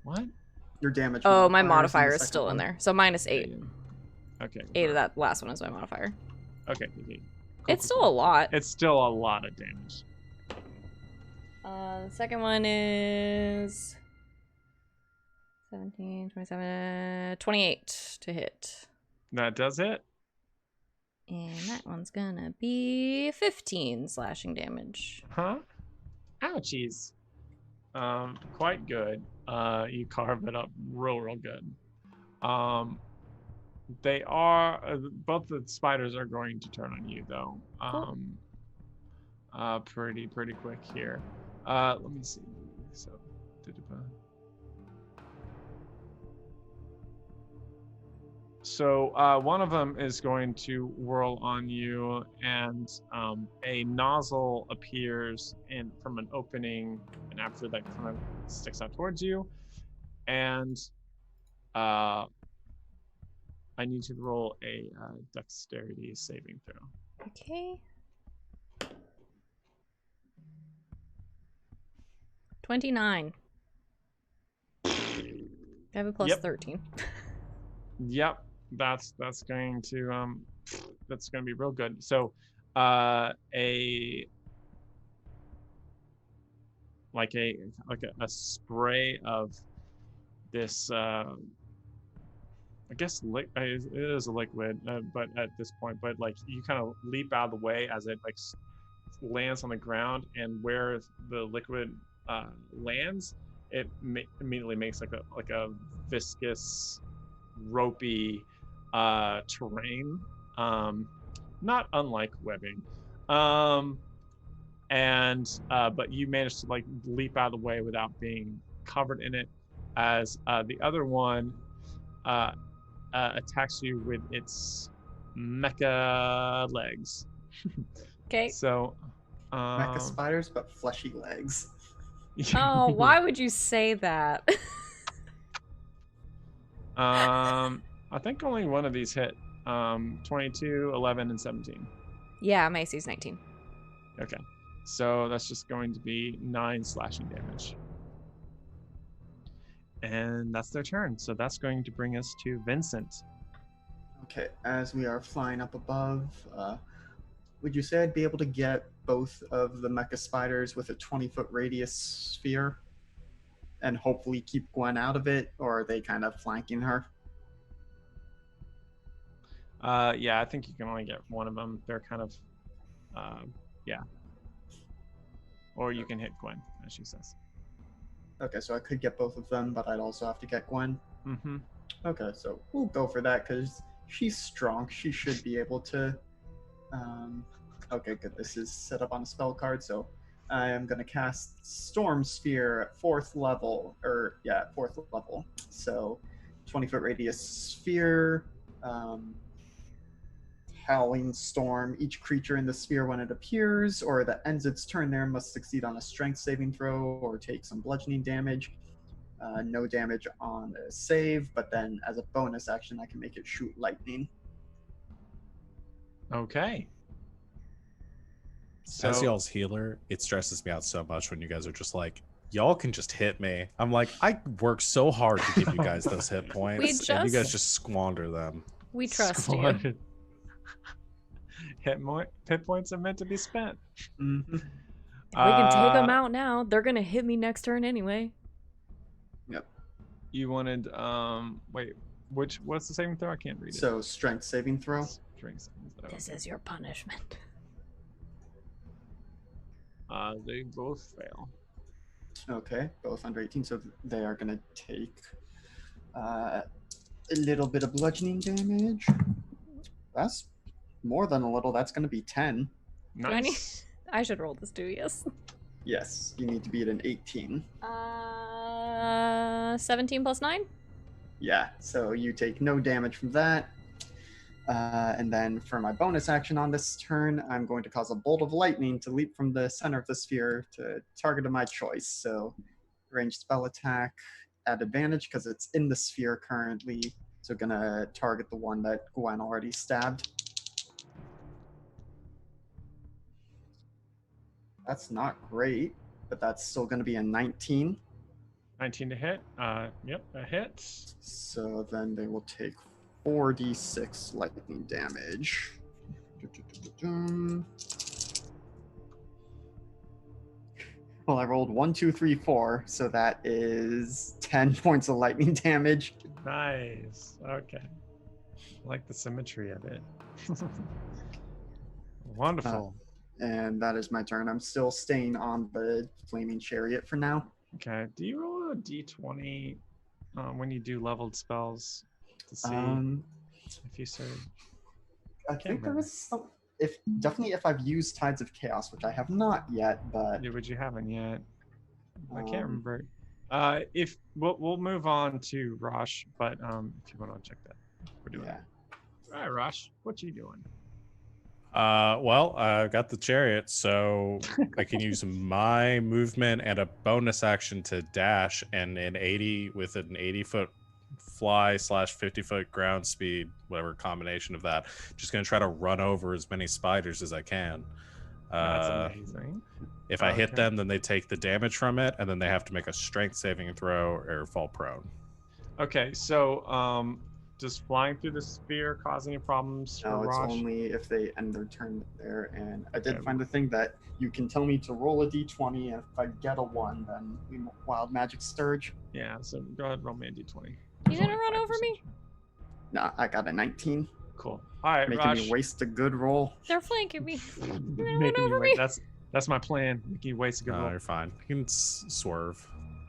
What? your damage. Oh, my modifiers in the modifier is second still in one. there. So minus 8. Yeah. Okay. 8 of that last one is my modifier. Okay. Cool, It's cool, still a lot. It's still a lot of damage. The second one is 17, 27, 28 to hit. That does it. And that one's gonna be 15 slashing damage. Huh? Ouchies. Quite good. You carve it up real good. They are both the spiders are going to turn on you though. Pretty quick here. Let me see. So, one of them is going to whirl on you, and a nozzle appears from an opening, and after that kind of sticks out towards you. And I need you to roll a dexterity saving throw. Okay. 29. I have a plus Yep. 13. Yep, that's going to be real good. So a spray of this. I guess it is a liquid, but at this point, but like you kind of leap out of the way as it like lands on the ground, and where the liquid lands, it immediately makes like a viscous, ropey terrain, not unlike webbing, and but you managed to like leap out of the way without being covered in it, as the other one attacks you with its mecha legs. Okay. So, Mecha spiders, but fleshy legs. Oh, why would you say that? I think only one of these hit. 22, 11, and 17. Yeah, my AC's 19. Okay, so that's just going to be 9 slashing damage. And that's their turn. So that's going to bring us to Vyncent. Okay, as we are flying up above, would you say I'd be able to get both of the mecha spiders with a 20-foot radius sphere and hopefully keep Gwen out of it, or are they kind of flanking her? Yeah, I think you can only get one of them. They're kind of, yeah. Or you can hit Gwen, as she says. Okay, so I could get both of them, but I'd also have to get Gwen. Mm-hmm. Okay, so we'll go for that because she's strong. She should be able to. Okay, good. This is set up on a spell card, so I am going to cast Storm Sphere at 4th level. At 4th level. So 20-foot radius sphere. Howling Storm. Each creature in the sphere when it appears or that ends its turn there must succeed on a strength saving throw or take some bludgeoning damage. No damage on a save, but then as a bonus action, I can make it shoot lightning. Okay. So, as y'all's healer, it stresses me out so much when you guys are just like, y'all can just hit me. I'm like, I work so hard to give you guys those hit points, and you guys just squander them. We trust you. Hit points are meant to be spent. Mm-hmm. We can take them out now. They're gonna hit me next turn anyway. Yep. You wanted wait, what's the saving throw? I can't read it. So strength saving throw. Strength saving throw. This is your punishment. They both fail. Okay, both under 18, so they are gonna take a little bit of bludgeoning damage. That's more than a little. That's gonna be 10. Nice. I should roll this too. Yes. Yes, you need to beat an 18. 17 plus 9? Yeah, so you take no damage from that. And then for my bonus action on this turn, I'm going to cause a bolt of lightning to leap from the center of the sphere to target of my choice. So ranged spell attack at advantage because it's in the sphere currently. So gonna target the one that Gwen already stabbed. That's not great, but that's still going to be a 19. 19 to hit. Yep, a hit. So then they will take 4d6 lightning damage. Well, I rolled 1, 2, 3, 4, so that is 10 points of lightning damage. Nice. Okay. I like the symmetry of it. Wonderful. And that is my turn. I'm still staying on the flaming chariot for now. Okay. Do you roll a d20 when you do leveled spells to see if you serve? I think there is some. Definitely if I've used Tides of Chaos, which I have not yet, but yeah, but you haven't yet. I can't remember. If we'll move on to Rosh, but if you want to check that, we're doing. Yeah. All right, Rosh, what you doing? Well, I got the chariot, so I can use my movement and a bonus action to dash, and an 80-foot fly / 50-foot ground speed, whatever combination of that. Just gonna try to run over as many spiders as I can. That's amazing. If I hit them, then they take the damage from it, and then they have to make a strength saving throw or fall prone. Okay, so does flying through the sphere cause any problems for No, it's Rosh? only if they end their turn there. And I did Okay. find a thing that you can tell me to roll a d20, and if I get a 1, then we wild magic surge. Yeah, so go ahead and roll me a d20. You There's didn't only run 5%. over me? Nah, I got a 19, Cool. All right, making Rosh. me waste a good roll. They're flanking me. You're gonna run Making you over wait. me? That's my plan. Making you waste a good roll. You're fine. You can swerve.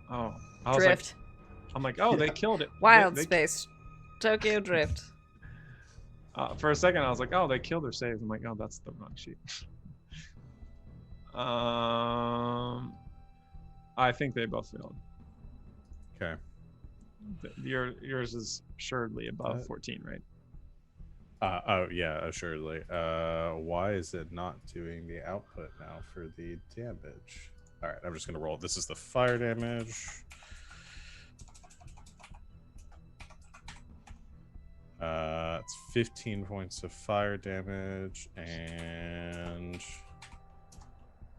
Oh, I was Drift. like, I'm like, oh, they killed it. Wild They- space. Tokyo Drift. For a second, I was like, oh, they killed their saves. I'm like, oh, that's the wrong sheet. I think they both failed. Okay. Yours is assuredly above 14, right? Oh yeah, assuredly. Why is it not doing the output now for the damage? All right, I'm just gonna roll. This is the fire damage. It's 15 points of fire damage and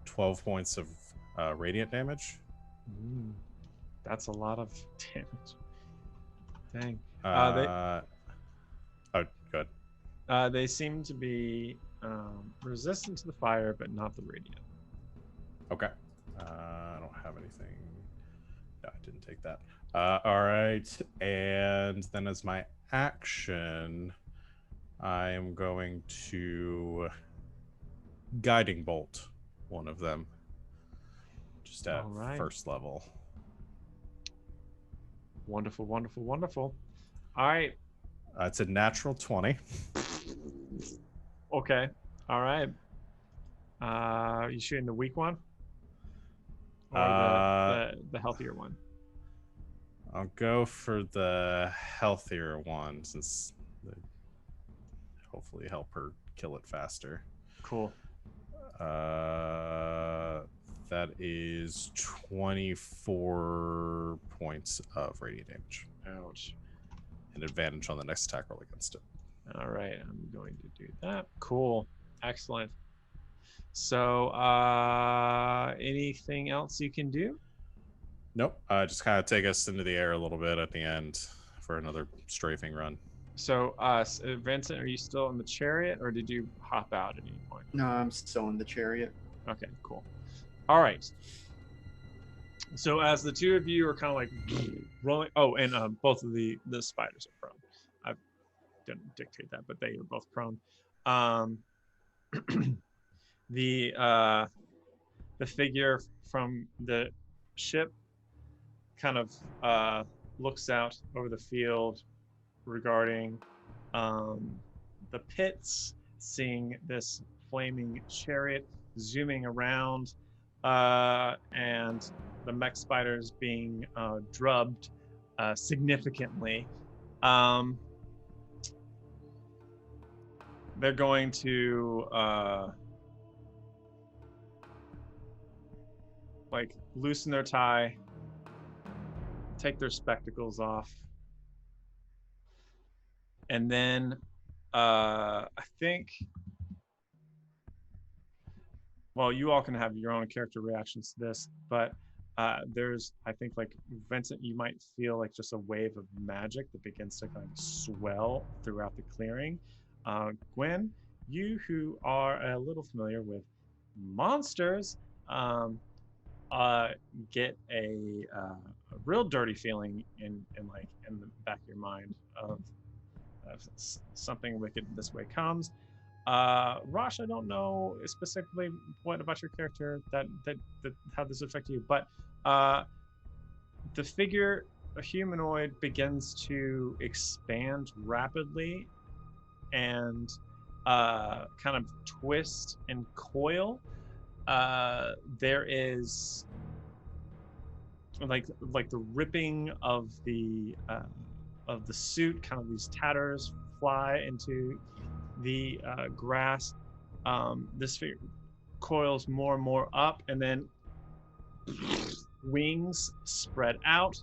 12 points of radiant damage. That's a lot of damage. Dang. Oh, good. They seem to be resistant to the fire, but not the radiant. Okay. I don't have anything. No, I didn't take that. All right. And then as my action, I am going to guiding bolt one of them. Just at first level. Wonderful, wonderful, wonderful. All right. It's a natural 20. Okay. All right. You shooting the weak one? Or the healthier one? I'll go for the healthier one since they hopefully help her kill it faster. Cool. That is 24 points of radiant damage. Ouch. An advantage on the next attack roll against it. All right, I'm going to do that. Cool. Excellent. So, anything else you can do? Nope. Just kind of take us into the air a little bit at the end for another strafing run. So, Vincent, are you still in the chariot, or did you hop out at any point? No, I'm still in the chariot. Okay, cool. All right. So as the two of you are kind of like rolling, and both of the spiders are prone. I didn't dictate that, but they are both prone. The figure from the ship kind of looks out over the field regarding the pits, seeing this flaming chariot zooming around, and the mech spiders being drubbed significantly. They're going to like loosen their tie, take their spectacles off, and then I think, well, you all can have your own character reactions to this, but there's, I think, like Vincent, you might feel like just a wave of magic that begins to kind of swell throughout the clearing. Gwen, you who are a little familiar with monsters, get a real dirty feeling in the back of your mind of something wicked this way comes. Rosh, I don't know specifically what about your character that how this affect you, but the figure, a humanoid, begins to expand rapidly and kind of twist and coil. There is like the ripping of the suit, kind of these tatters fly into the grass. This figure coils more and more up, and then wings spread out,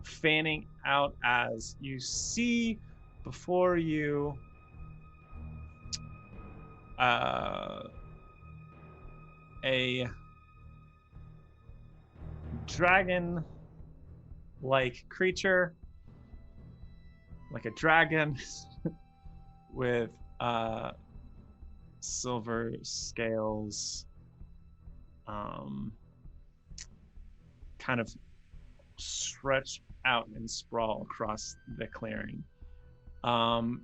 fanning out as you see before you a dragon-like creature like a dragon with silver scales, kind of stretch out and sprawl across the clearing. And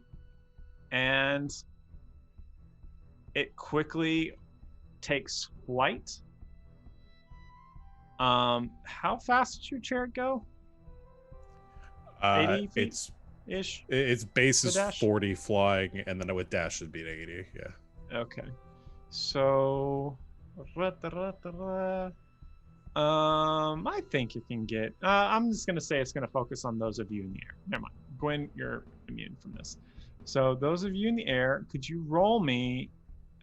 it quickly takes flight. How fast did your chariot go? 80 feet ish? Its base The is dash? 40 flying, and then with dash should be 80, yeah. Okay. So I think you can get I'm just gonna say it's gonna focus on those of you in the air. Never mind. Gwen, you're immune from this. So those of you in the air, could you roll me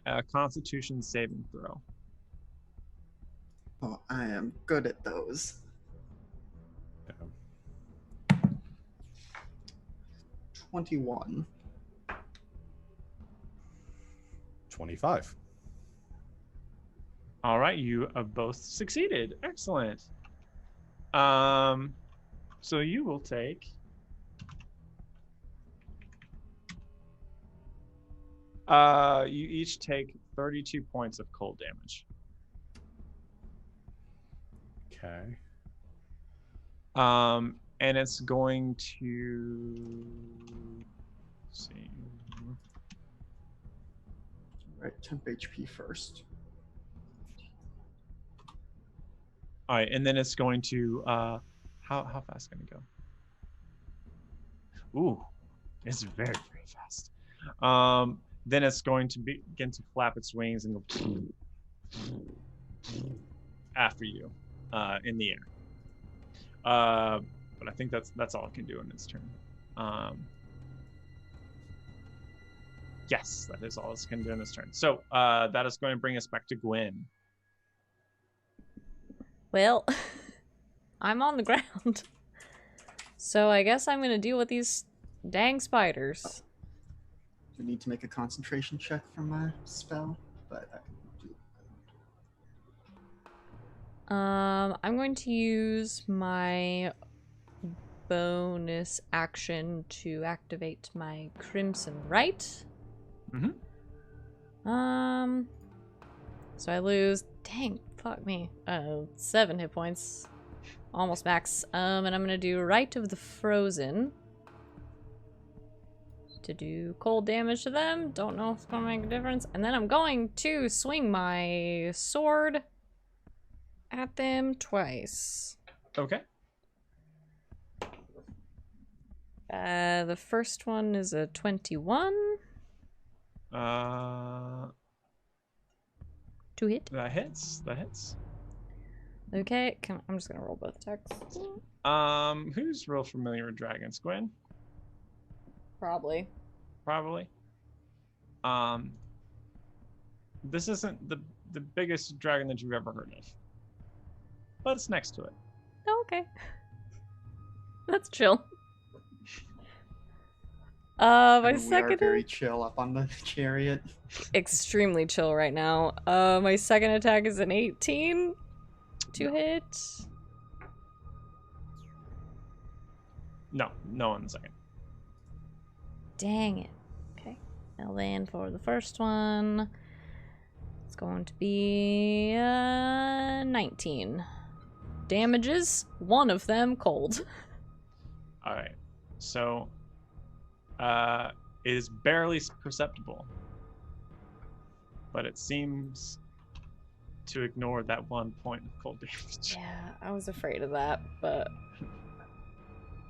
a Constitution saving throw? Oh, I am good at those. Yeah. 21. 25. All right, you have both succeeded. Excellent. So you will take you each take 32 points of cold damage. Okay. And it's going to see. Right, temp HP first. All right, and then it's going to how fast can it go? Ooh, it's very fast. Then it's going to begin to flap its wings and go after you in the air. But I think that's all it can do in its turn. Yes, that is all it can do in its turn. So that is going to bring us back to Gwen. Well, I'm on the ground. So I guess I'm gonna deal with these dang spiders. I need to make a concentration check for my spell, but I can do. I'm going to use my bonus action to activate my Crimson Right. So I lose, dang, fuck me, 7 hit points, almost max. And I'm gonna do Rite of the Frozen to do cold damage to them. Don't know if it's gonna make a difference. And then I'm going to swing my sword at them twice. Okay. The first one is a 21. To hit. That hits. Okay, I'm just gonna roll both attacks. Who's real familiar with dragons? Gwen? Probably. This isn't the biggest dragon that you've ever heard of, but it's next to it. Oh, okay. That's chill. My second. We are very chill up on the chariot. Extremely chill right now. My second attack is an 18 to hit. No on the second. Dang it. Okay. Now then for the first one, it's going to be 19 damages. One of them cold. All right. So, it is barely perceptible, but it seems to ignore that 1 point of cold damage. Yeah, I was afraid of that, but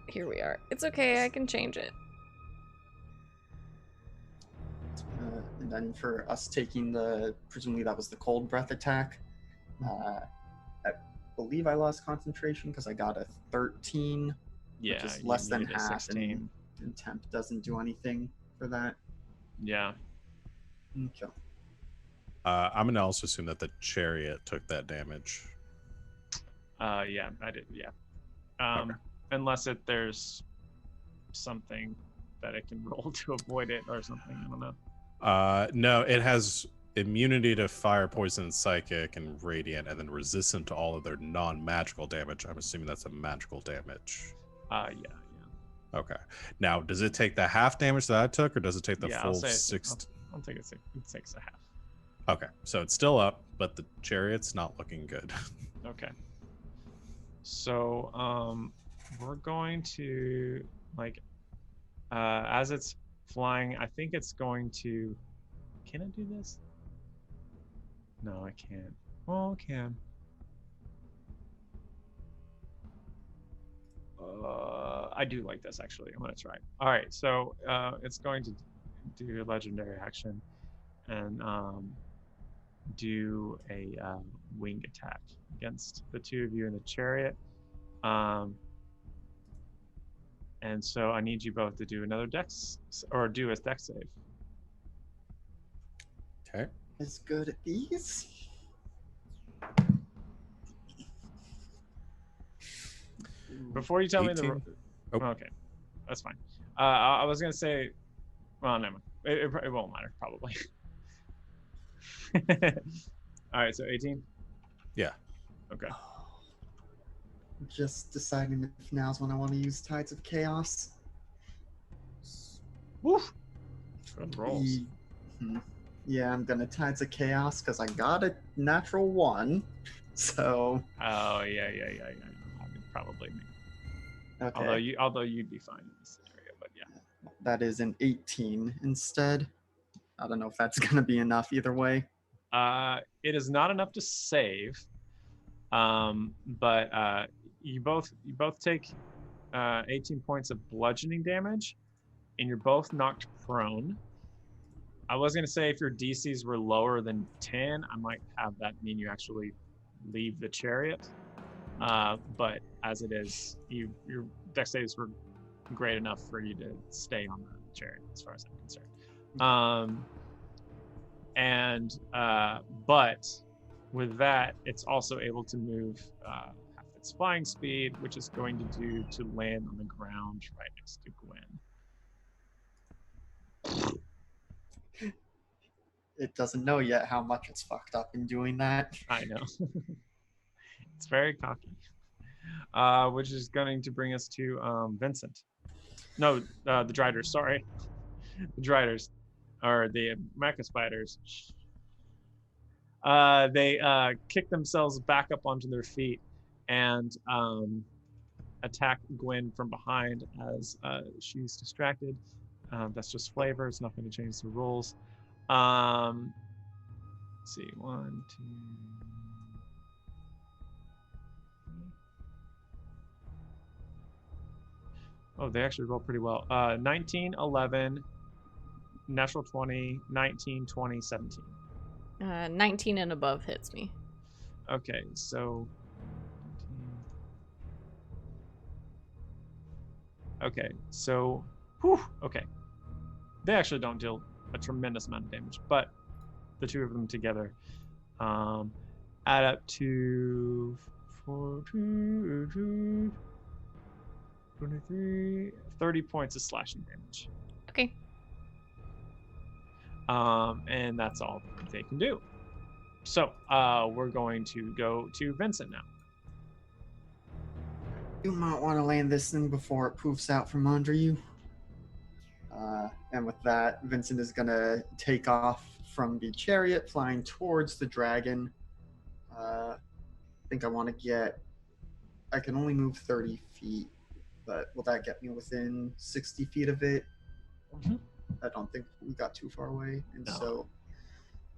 here we are. It's okay, I can change it. And then for us taking presumably that was the cold breath attack. I believe I lost concentration because I got a 13, Yeah, which is less than you need a half, 16. and temp doesn't do anything for that. Yeah. Okay. I'm gonna also assume that the chariot took that damage. Yeah, I did. Yeah. Okay. Unless there's something that it can roll to avoid it or something. I don't know. No, it has immunity to fire, poison, psychic, and radiant, and then resistant to all of their non-magical damage. I'm assuming that's a magical damage. Yeah. Okay. Now, does it take the half damage that I took, or does it take the Yeah, full I'll say six? I'll take it. It takes a half. Okay, so it's still up, but the chariot's not looking good. Okay. So we're going to as it's flying, I think it's going to. Can it do this? No, I can't. Oh, I can. I do like this actually. I'm gonna try. All right, so it's going to do a legendary action and do a wing attack against the two of you in the chariot. And so I need you both to do another dex or do a dex save. Okay. As good at these. Before you tell 18? me the. Oh. Okay, that's fine. I was gonna say, well, never mind. It won't matter probably. All right, so 18. Yeah. Okay. Just deciding if now's when I want to use Tides of Chaos. Woof. Good rolls. Yeah, I'm gonna Tides of Chaos because I got a natural 1. So. Oh yeah. I would probably. Okay. Although you'd be fine in this scenario, but yeah. That is an 18 instead. I don't know if that's gonna be enough either way. It is not enough to save, but you both take 18 points of bludgeoning damage, and you're both knocked prone. I was gonna say if your DCs were lower than 10, I might have that mean you actually leave the chariot. But as it is, your dex saves were great enough for you to stay on the chariot, as far as I'm concerned. But with that, it's also able to move half its flying speed, which is going to do to land on the ground right next to Gwen. It doesn't know yet how much it's fucked up in doing that. I know. It's very cocky. Which is going to bring us to Vyncent. No, the Driders, sorry. The Driders. Or the Mecha Spiders. They kick themselves back up onto their feet and attack Gwen from behind as she's distracted. That's just flavor. It's not going to change the rules. Let's see. 1, 2. Oh, they actually roll pretty well. 19, 11, natural 20, 19, 20, 17. 19 and above hits me. Okay, so. Okay, so. Whew, okay. They actually don't deal a tremendous amount of damage, but the two of them together add up to 23, 30 points of slashing damage. Okay. And that's all they can do. So we're going to go to Vyncent now. You might want to land this thing before it poofs out from under you. And with that, Vyncent is going to take off from the chariot, flying towards the dragon. I think I want to get... I can only move 30 feet, but will that get me within 60 feet of it? Mm-hmm. I don't think we got too far away. And No. so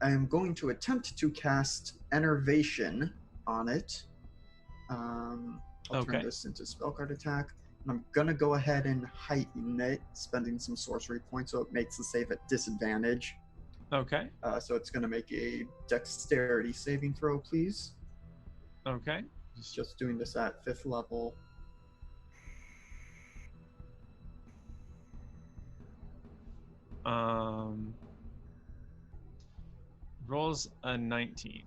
I am going to attempt to cast Enervation on it. I'll turn this into Spellcard Attack. And I'm going to go ahead and heighten it, spending some sorcery points so it makes the save at disadvantage. Okay. So it's going to make a Dexterity saving throw, please. Okay. Just doing this at 5th level. Rolls a 19.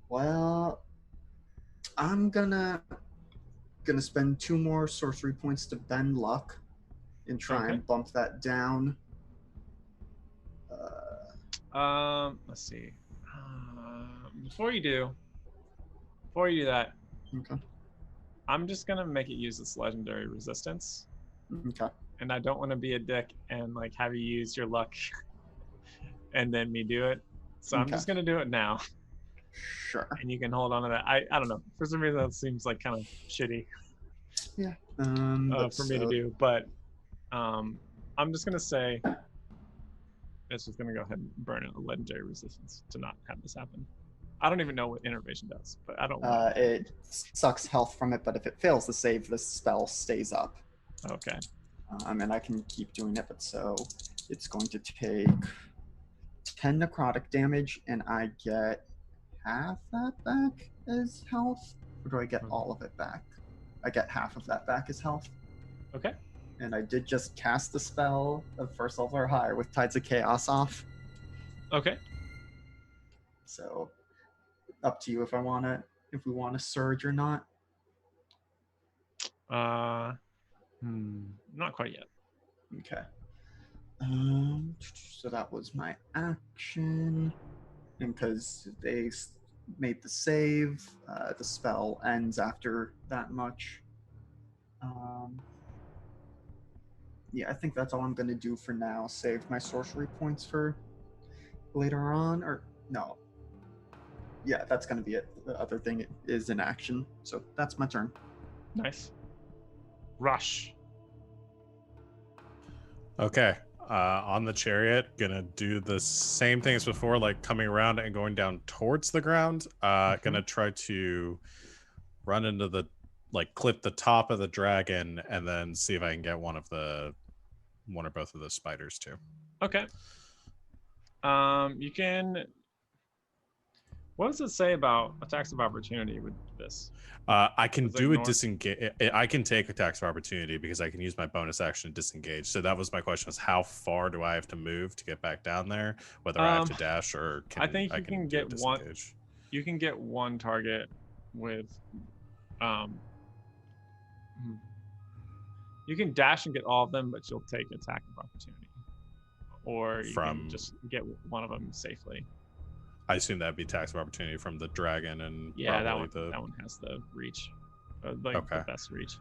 Well, I'm gonna spend 2 more sorcery points to bend luck and try and bump that down. Let's see. Before you do that, Okay. I'm just gonna make it use its legendary resistance Okay. and I don't want to be a dick and like have you use your luck and then me do it. So I'm Okay. just gonna do it now, Sure. and you can hold on to that. I don't know. For some reason, that seems like kind of shitty Yeah. for me to do, but I'm just gonna say it's just gonna go ahead and burn a legendary resistance to not have this happen. I don't even know what innervation does, but I don't want It sucks health from it, but if it fails to save, the spell stays up. Okay. And I can keep doing it, but so it's going to take 10 necrotic damage, and I get half that back as health? Or do I get all of it back? I get half of that back as health. Okay. And I did just cast the spell of first level or higher with Tides of Chaos off. Okay. So up to you if we want to surge or not. Not quite yet. Okay. So that was my action. And because they made the save, the spell ends after that much. Yeah, I think that's all I'm going to do for now. Save my sorcery points for later on. Or, no. Yeah, that's going to be it. The other thing is in action. So that's my turn. Nice. Rush. Okay. On the chariot, gonna do the same thing as before, like coming around and going down towards the ground. Gonna try to run into the, like, clip the top of the dragon, and then see if I can get one or both of the spiders too. Okay. You can. What does it say about attacks of opportunity with this? I can do a ignore? disengage. I can take attacks of opportunity because I can use my bonus action to disengage. So that was my question: is how far do I have to move to get back down there? Whether I have to dash or I think you can get one. disengage. You can get one target with. You can dash and get all of them, but you'll take attack of opportunity, or you can just get one of them safely. I assume that'd be attacks of opportunity from the dragon, and yeah, probably that one has the reach, the best reach.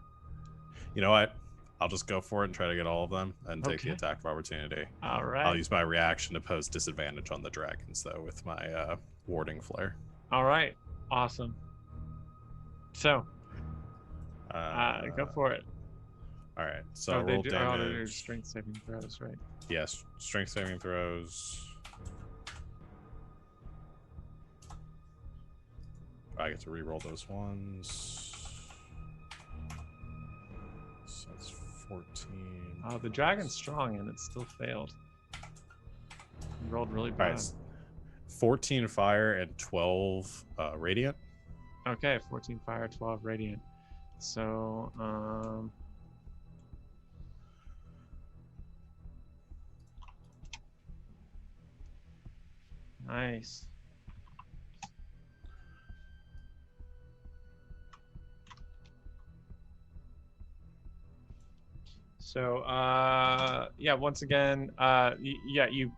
You know what? I'll just go for it and try to get all of them and take the attack of opportunity. All right. I'll use my reaction to pose disadvantage on the dragons, though, with my warding flare. All right. Awesome. So, go for it. All right. So roll damage. They do strength saving throws, right? Yes, strength saving throws. I get to re-roll those ones. So that's 14. Oh, the dragon's strong and it still failed. You rolled really bad. All right, 14 fire and 12 radiant. Okay, 14 fire, 12 radiant. So, nice. So, yeah, once again, you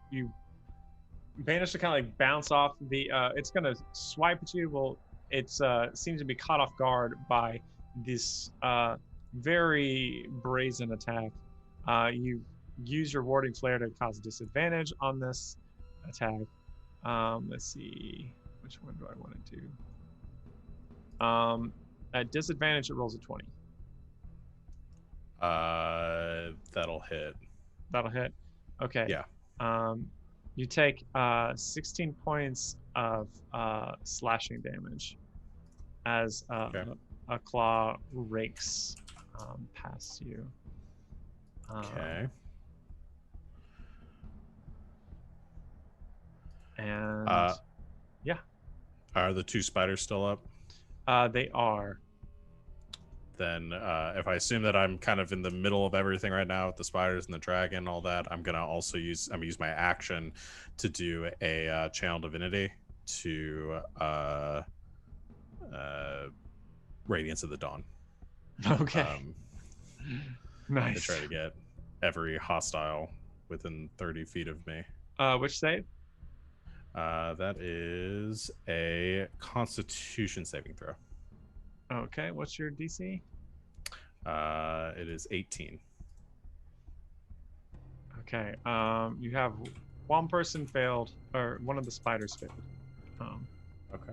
managed to kind of like bounce off the, it's going to swipe at you. Well, it's seems to be caught off guard by this very brazen attack. You use your warding flare to cause disadvantage on this attack. Let's see, which one do I want to do? At disadvantage, it rolls a 20. That'll hit. That'll hit. Okay. Yeah. You take 16 points of slashing damage as a claw rakes past you. Okay. And yeah. Are the two spiders still up? They are. Then if I assume that I'm kind of in the middle of everything right now with the spiders and the dragon and all that, I'm gonna use my action to do a channel divinity to Radiance of the Dawn. Okay. Nice. To try to get every hostile within 30 feet of me. Which save? That is a Constitution saving throw. Okay, what's your DC? It is 18. Okay. You have one person failed, or one of the spiders failed. Okay.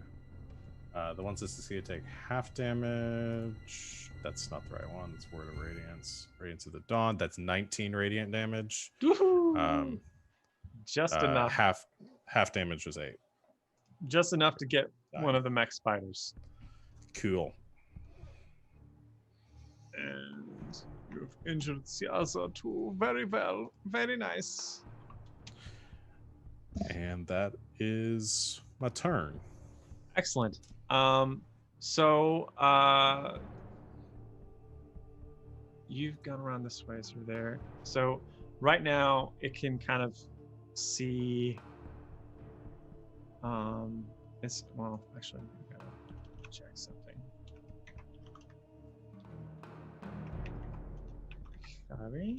The ones that succeed take half damage. That's not the right one. It's Word of Radiance. Radiance of the Dawn. That's 19 radiant damage. Woohoo! Just enough. Half damage was 8. Just enough to get one of the mech spiders. Cool. And you've injured the other two very well. Very nice. And that is my turn. Excellent. You've gone around this way through there. So right now it can kind of see. It's actually, I gotta check something. Sorry.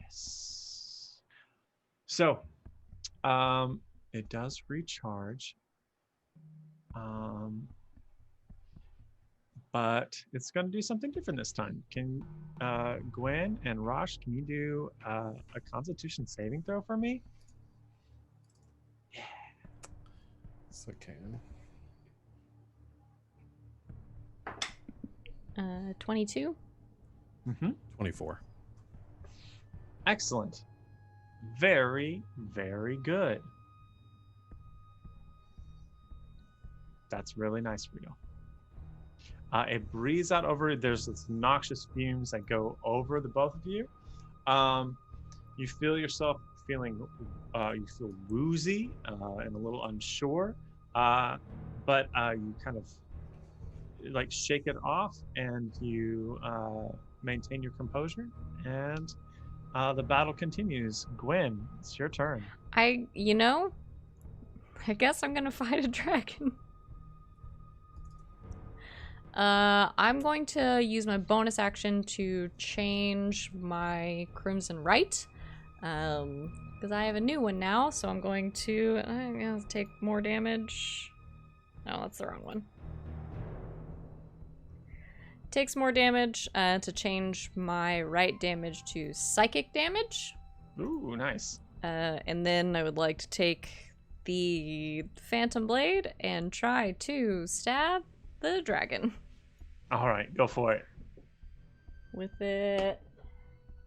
Yes. So, it does recharge. But it's going to do something different this time. Can Gwen and Rosh, can you do a Constitution saving throw for me? Yeah. Yes, I can. 22. 24. Excellent. Very, very good. That's really nice for you. It breathes out over. There's this noxious fumes that go over the both of you. You feel yourself feeling. You feel woozy and a little unsure, but you kind of like shake it off, and you maintain your composure, and the battle continues. Gwen, it's your turn. I guess I'm gonna fight a dragon. I'm going to use my bonus action to change my Crimson Right. Because I have a new one now, so I'm going to take more damage. No, that's the wrong one. Takes more damage to change my right damage to psychic damage. Ooh, nice. And then I would like to take the Phantom Blade and try to stab the dragon. All right, go for it. With it.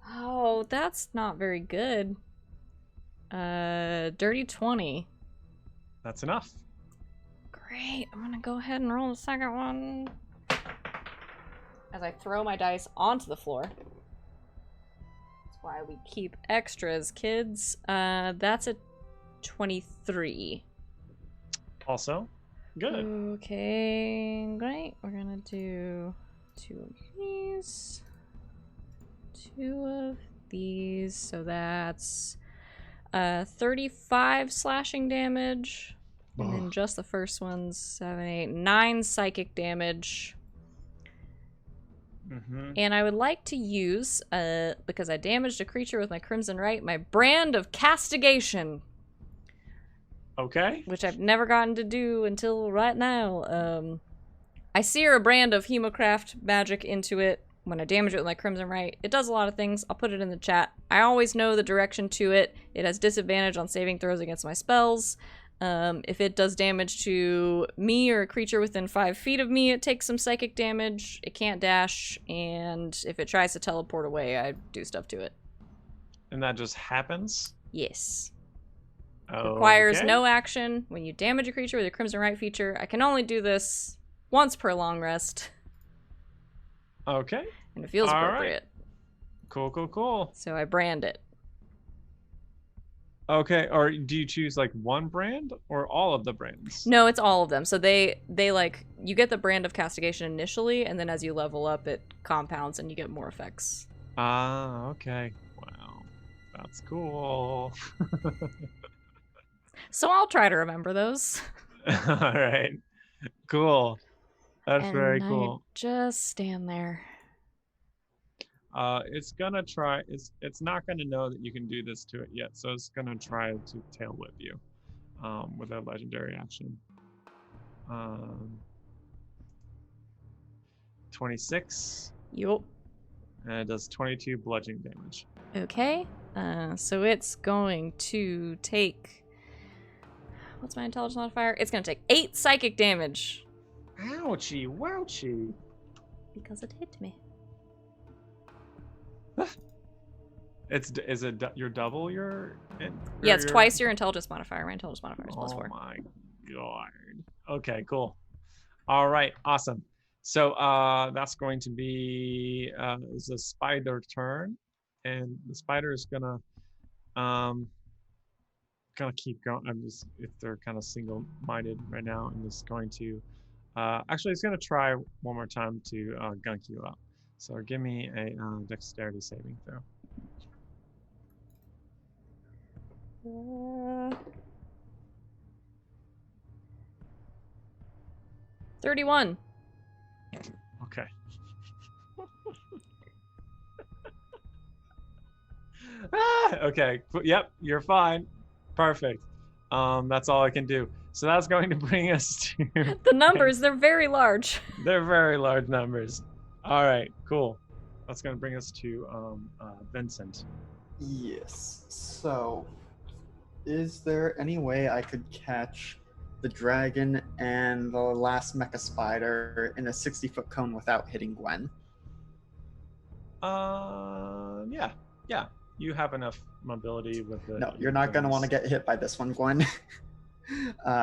Oh, that's not very good. Dirty 20. That's enough. Great. I'm gonna go ahead and roll the second one. As I throw my dice onto the floor. That's why we keep extras, kids. That's a 23. Also, good. Okay, great. We're gonna do 2 of these. 2 of these. So that's 35 slashing damage. And then just the first one's 7, 8, 9 psychic damage. And I would like to use, because I damaged a creature with my Crimson Right, my Brand of Castigation. Okay. Which I've never gotten to do until right now. I sear a brand of Hemocraft magic into it when I damage it with my Crimson Right. It does a lot of things. I'll put it in the chat. I always know the direction to it. It has disadvantage on saving throws against my spells. If it does damage to me or a creature within 5 feet of me, it takes some psychic damage. It can't dash, and if it tries to teleport away, I do stuff to it. And that just happens? Yes. Okay. Requires no action. When you damage a creature with a Crimson Right feature, I can only do this once per long rest. Okay. And it feels appropriate. Right. Cool. So I brand it. Okay, or do you choose like one brand or all of the brands? No, it's all of them. So they like, you get the Brand of Castigation initially, and then as you level up, it compounds and you get more effects. Ah, okay. Wow. That's cool. So I'll try to remember those. All right. Cool. That's very cool. Just stand there. It's gonna try. It's not gonna know that you can do this to it yet, so it's gonna try to tail whip you, with a legendary action. 26. Yup. And it does 22 bludgeoning damage. Okay. So it's going to take. What's my intelligence modifier? It's going to take 8 psychic damage. Ouchie, wouchie. Because it hit me. Is it your double Yeah, it's twice your intelligence modifier. My intelligence modifier is +4. Oh my god. Okay, cool. All right, awesome. So that's going to be the spider turn, and the spider is gonna keep going. I'm just, if they're kind of single-minded right now, I'm just going to actually it's gonna try one more time to gunk you up. So give me a dexterity saving throw. 31. Okay. Okay. Yep, you're fine. Perfect. That's all I can do. So that's going to bring us to The numbers, they're very large. They're very large numbers. All right, cool. That's going to bring us to Vincent. Yes. So, is there any way I could catch the dragon and the last mecha spider in a 60-foot cone without hitting Gwen? Yeah. You have enough mobility with the. No, you're not going to want to get hit by this one, Gwen.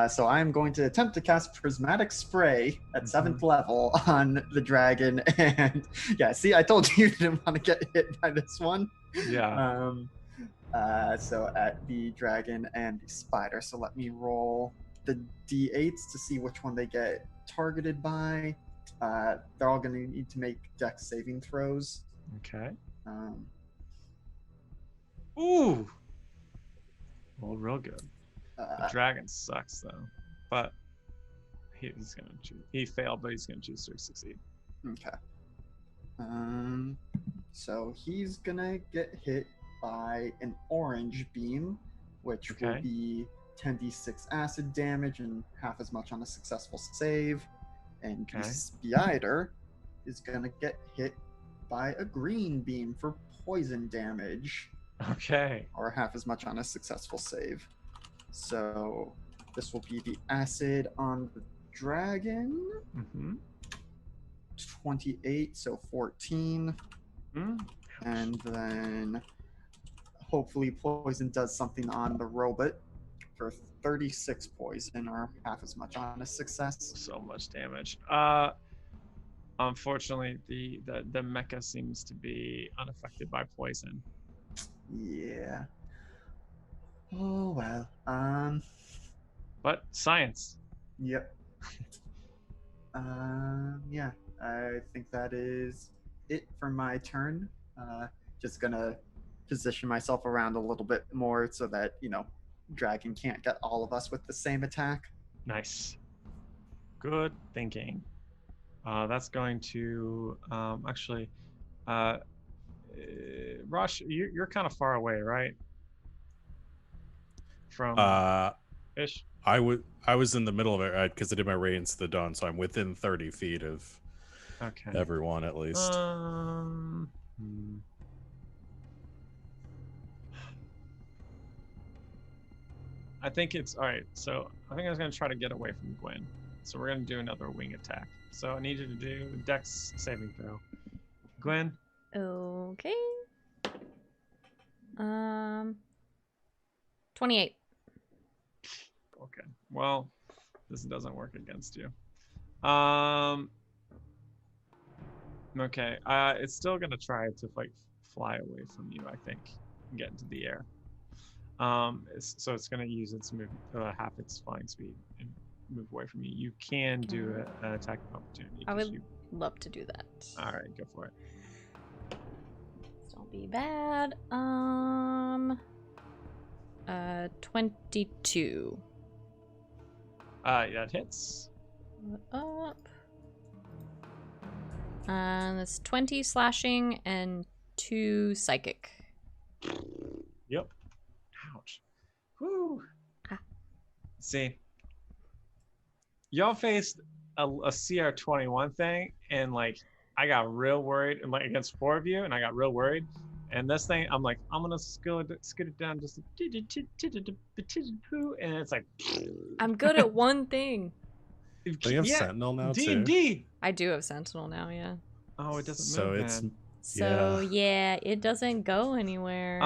So I'm going to attempt to cast Prismatic Spray at 7th level on the dragon. And yeah, see, I told you didn't want to get hit by this one. Yeah. So at the dragon and the spider. So let me roll the d8s to see which one they get targeted by. They're all going to need to make dex saving throws. Okay. Ooh. Well, real good. The dragon sucks though, but he's gonna choose. He failed, but he's gonna choose to succeed. Okay. So he's gonna get hit by an orange beam, which will be 10d6 acid damage and half as much on a successful save. And the spider is gonna get hit by a green beam for poison damage. Okay. Or half as much on a successful save. So this will be the acid on the dragon. 28, so 14. And then hopefully poison does something on the robot for 36 poison, or half as much on a success. So much damage. Unfortunately, the mecha seems to be unaffected by poison. Yeah. Oh well. But science. Yep. Yeah. I think that is it for my turn. Just gonna position myself around a little bit more so that, dragon can't get all of us with the same attack. Nice. Good thinking. That's going to actually Rosh, you're kind of far away, right? From Ish? I was in the middle of it because I did my radiance to the dawn, so I'm within 30 feet of everyone at least. I think it's all right. So I think I was gonna try to get away from Gwen. So we're gonna do another wing attack. So I need you to do Dex saving throw. Gwen. Okay. 28. Okay. Well, this doesn't work against you. Okay. It's still gonna try to fly away from you, I think, and get into the air. So it's gonna use its half its flying speed and move away from you. You can do an attack of opportunity. I would love to do that. All right, go for it. Don't be bad. 22. That hits. Up. And it's 20 slashing and 2 psychic. Yep. Ouch. Whew. See, y'all faced a CR21 thing, and I got real worried, and like against 4 of you, and I got real worried. And this thing, I'm like, I'm gonna scoot it down just, and it's like, I'm good at one thing. Do you have Sentinel now too? D&D. I do have Sentinel now, yeah. Oh, it doesn't So move. it's Then. So yeah, it doesn't go anywhere.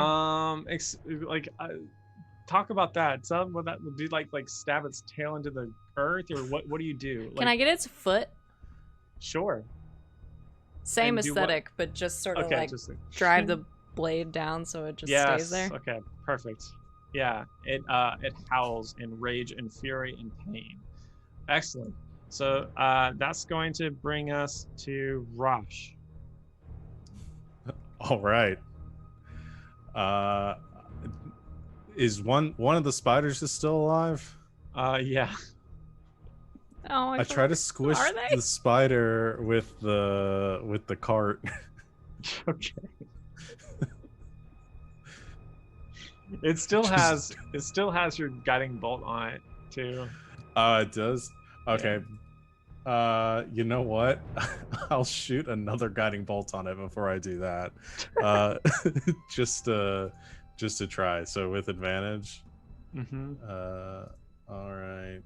Talk about that. Tell them what that would do. Like stab its tail into the earth, or what? What do you do? Like, Can I get its foot? Sure. Same And do aesthetic, but just sort of Okay, like just like drive the blade down so it just stays there. Okay, perfect. Yeah, it howls in rage and fury and pain. Excellent. So that's going to bring us to Rosh. All right. Is one of the spiders is still alive? Yeah. Oh, I try to squish the spider with the cart. Okay. It still has your guiding bolt on it too. It does. Okay. You know what? I'll shoot another guiding bolt on it before I do that. Just to try. So with advantage. Mm-hmm. All right.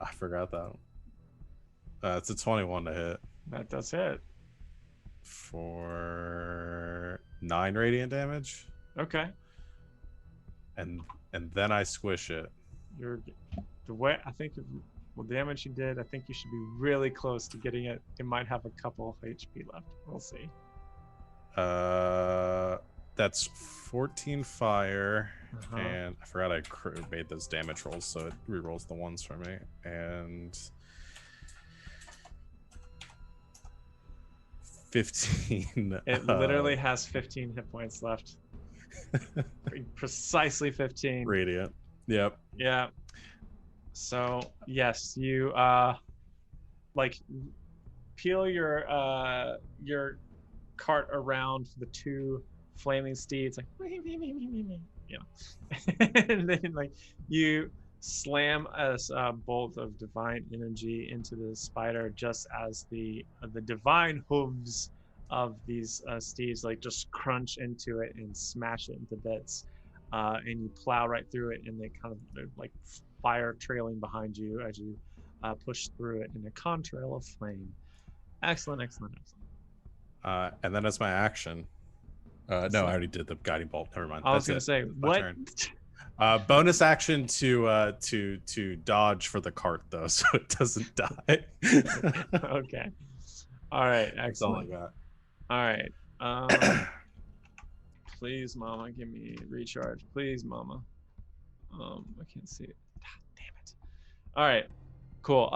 I forgot that. It's a 21 to hit. That does hit. For 9 radiant damage. Okay. And then I squish it. The way I think the damage you did, I think you should be really close to getting it. It might have a couple of HP left. We'll see. That's 14 fire, Uh-huh. and I forgot I made those damage rolls, so it rerolls the ones for me. And 15. It literally has 15 hit points left. Precisely 15. Radiant. Yep. Yeah. So yes, you like peel your cart around the 2 flaming steeds, like yeah, and then like you slam a bolt of divine energy into the spider, just as the divine hooves of these steeds like just crunch into it and smash it into bits, and you plow right through it, and they kind of like fire trailing behind you as you push through it in a contrail of flame. Excellent. And then as my action, no, I already did the guiding bolt. Never mind. I was gonna say, what? Turn. Bonus action to dodge for the cart though, so it doesn't die. Okay. All right. That's all I Excellent. got. All right. Please, Mama, give me recharge. Please, Mama. I can't see it. God damn it. All right. Cool.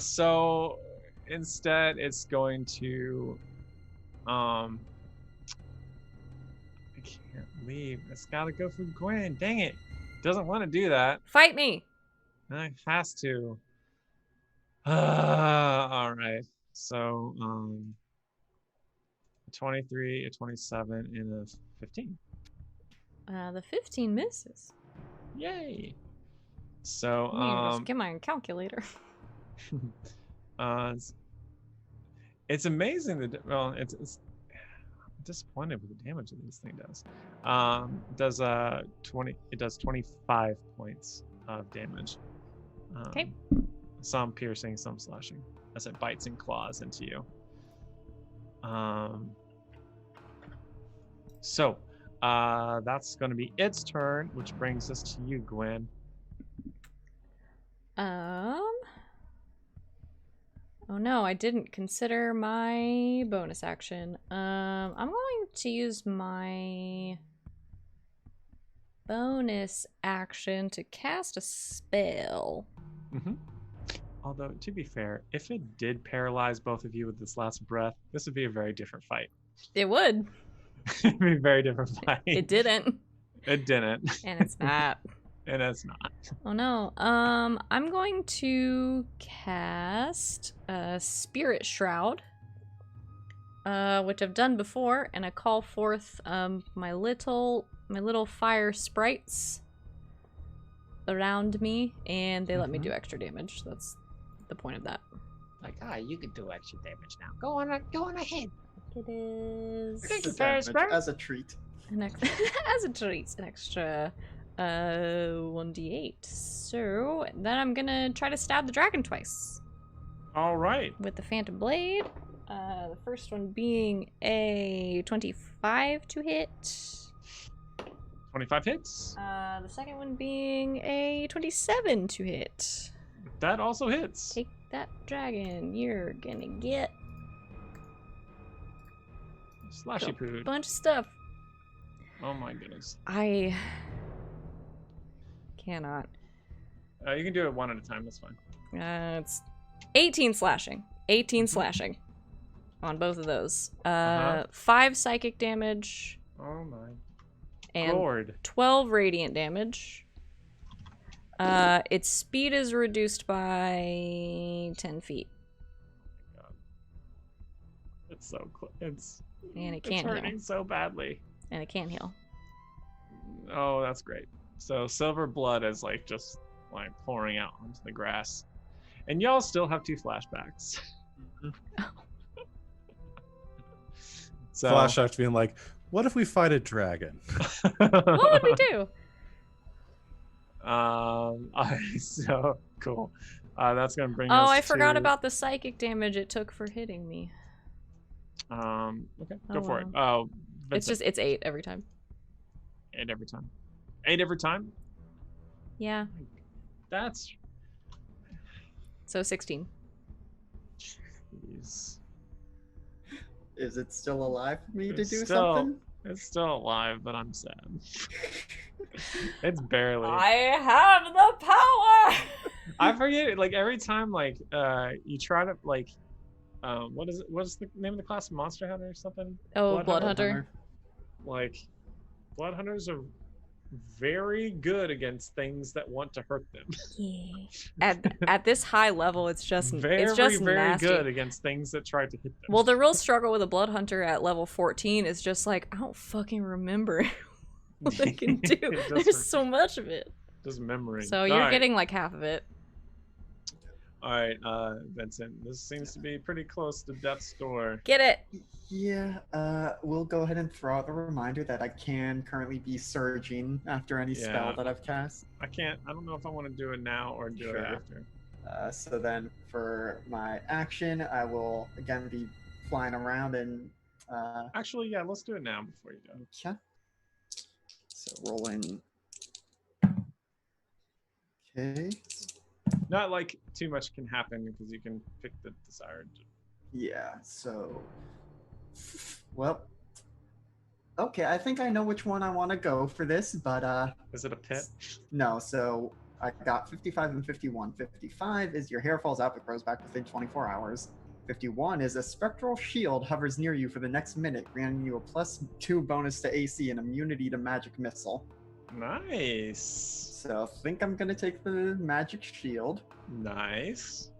So instead, it's going to I can't leave. It's got to go for Gwen. Dang it. Doesn't want to do that. Fight me. It has to. All right. So, 23, a 27, and a 15. The 15 misses. Yay. So, Just get my calculator. it's amazing that, well, it's I'm disappointed with the damage that this thing does. It does 25 points of damage. Okay. Some piercing, some slashing, as it bites and claws into you. So that's going to be its turn, which brings us to you, Gwen. Oh no, I didn't consider my bonus action. I'm going to use my bonus action to cast a spell. Mm-hmm. Although, to be fair, if it did paralyze both of you with this last breath, this would be a very different fight. It would. It'd be a very different fight. It didn't. It didn't. And it's not. And it's not. Oh no. I'm going to cast Spirit Shroud, which I've done before, and I call forth my little fire sprites around me, and they let me do extra damage. That's the point of that. Like, you can do extra damage now. Go on ahead. It is Thank you, Extra damage Ferris. as a treat. as a treat, an extra 1d8. So then I'm gonna try to stab the dragon twice All right. with the Phantom Blade. The first one being a 25 to hit. 25 hits. The second one being a 27 to hit. That also hits. Take that, dragon. You're gonna get Slashy poo. a bunch of stuff. Oh my goodness. I cannot. You can do it one at a time. That's fine. It's 18 slashing. 18 slashing on both of those. 5 psychic damage Oh my and lord. 12 radiant damage. Its speed is reduced by 10 feet. It's so close. It's And it can't hurting heal. so badly. And it can't heal. Oh, that's great. So silver blood is like just like pouring out onto the grass, and y'all still have 2 flashbacks. So Flashbacks being like, what if we fight a dragon? What would we do? so cool. That's gonna bring us. Oh, I forgot to- about the psychic damage it took for hitting me. Okay, go Oh, for it. wow. Oh, It's 8 every time. 8 every time. 8 every time. Yeah. That's. So 16. Jeez. Is it still alive for me to It's do still- something? It's still alive, but I'm sad. It's barely. I have the power. I forget it. Like every time, like you try to like, what is it? What's the name of the class? Monster Hunter or something? Oh, Blood Blood Hunter. Hunter. Like, blood hunters are very good against things that want to hurt them. Yeah. At this high level, it's just Very, very very good against things that try to hit them. Well, the real struggle with a Blood Hunter at level 14 is just like, I don't fucking remember what they can do. Just There's so much of it. just memory. So you're Alright. getting like half of it. All right, Vincent. This seems to be pretty close to death's door. Get it. Yeah, we'll go ahead and throw out the reminder that I can currently be surging after any spell Yeah. that I've cast. I don't know if I want to do it now or do it Sure. after. So then for my action, I will again be flying around and Actually, yeah, let's do it now before you do. okay. So rolling. Okay. Not like too much can happen because you can pick the desired. Yeah, so well. Okay, I think I know which one I want to go for this, but Is it a pit? no, so I got 55 and 51. 55 is your hair falls out but grows back within 24 hours. 51 is a spectral shield hovers near you for the next minute, granting you a +2 bonus to AC and immunity to magic missile. Nice. So I think I'm gonna take the magic shield. Nice.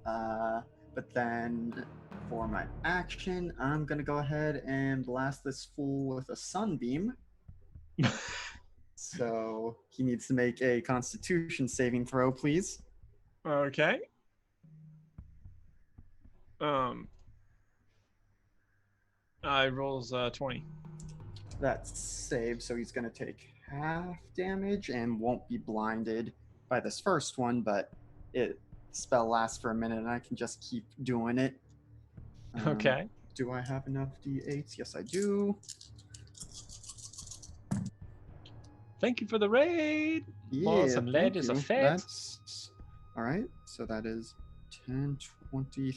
But then for my action, I'm gonna go ahead and blast this fool with a sunbeam. So he needs to make a Constitution saving throw, please. Okay. I rolls 20. That's saved, so he's gonna take half damage and won't be blinded by this first one, but it spell lasts for a minute and I can just keep doing it. Okay. Do I have enough d8s? Yes, I do. Thank you for the raid. Yeah, Balls and lead thank is a you. fit. That's all right. So that is 10, 20,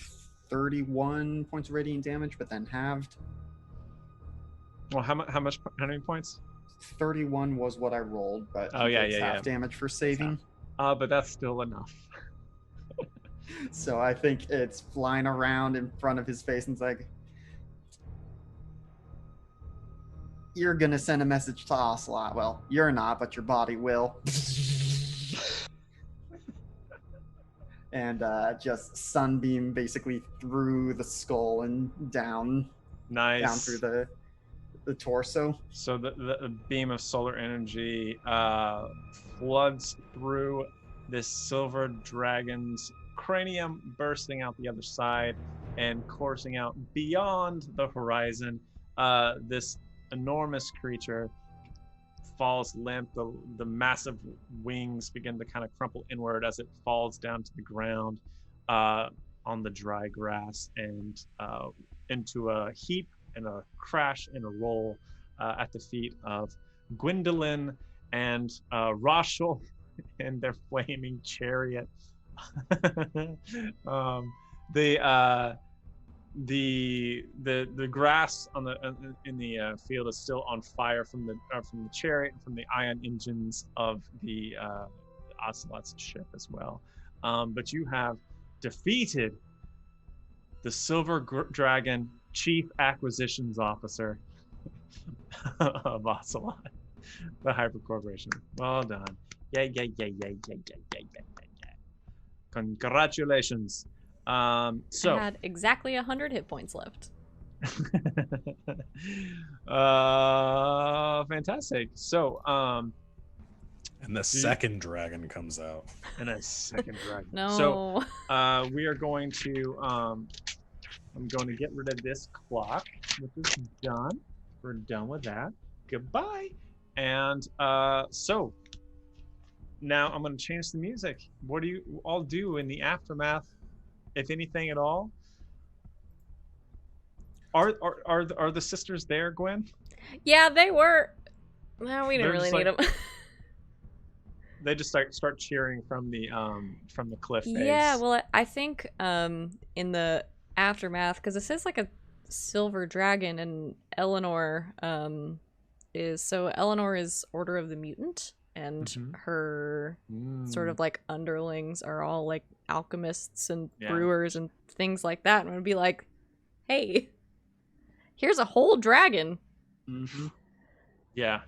31 points of radiant damage, but then halved. Well, how many points? 31 was what I rolled, but Oh, he yeah, takes yeah, half yeah. damage for saving. But that's still enough. So I think it's flying around in front of his face and it's like, you're gonna send a message to Ocelot. Well, you're not, but your body will. And just sunbeam basically through the skull and down Nice. through the torso. So the beam of solar energy floods through this silver dragon's cranium bursting out the other side and coursing out beyond the horizon. This enormous creature falls limp. The massive wings begin to kind of crumple inward as it falls down to the ground on the dry grass and into a heap and a crash and a roll at the feet of Gwendolyn and Rosh in their flaming chariot. The grass on the in the field is still on fire from the chariot and from the ion engines of the Ocelot's ship as well. But you have defeated the Silver Dragon Chief Acquisitions Officer of Ocelot, the Hyper Corporation. Well done. Yay. Congratulations. I had exactly 100 hit points left. Fantastic. So, and the second dragon comes out. And a second dragon. No. So, we are going to, I'm going to get rid of this clock, which is done. We're done with that. Goodbye. And so, now I'm going to change the music. What do you all do in the aftermath, if anything at all? Are the sisters there, Gwen? Yeah, they were. No, we didn't really need them. They just start cheering from the cliff face. Yeah, well, I think in the aftermath, because it says like a silver dragon, and Eleanor is Order of the Mutant, and her sort of like underlings are all like alchemists and brewers and things like that, and it would be like, hey, here's a whole dragon. Yeah,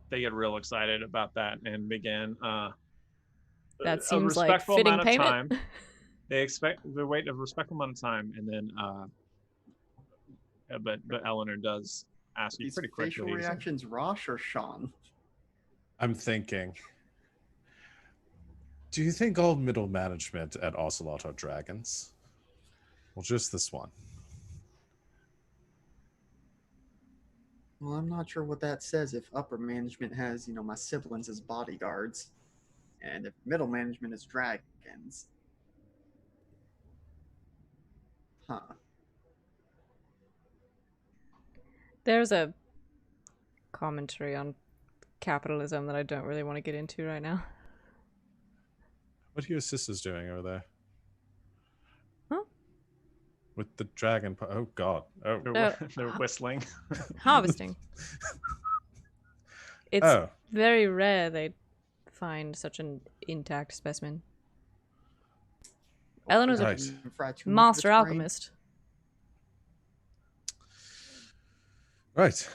they get real excited about that and begin that seems like fitting payment. They wait a respectful amount of time, and then but Eleanor does ask you pretty quickly. Facial reactions, Rosh or Sean? I'm thinking, do you think all middle management at Ocelot are dragons? Well, just this one. Well, I'm not sure what that says if upper management has, my siblings as bodyguards, and if middle management is dragons. Huh. There's a commentary on capitalism that I don't really want to get into right now. What are your sisters doing over there? Huh? With the dragon? Oh God! Oh, they're whistling. Harvesting. It's very rare they find such an intact specimen. Eleanor's a master alchemist. Right.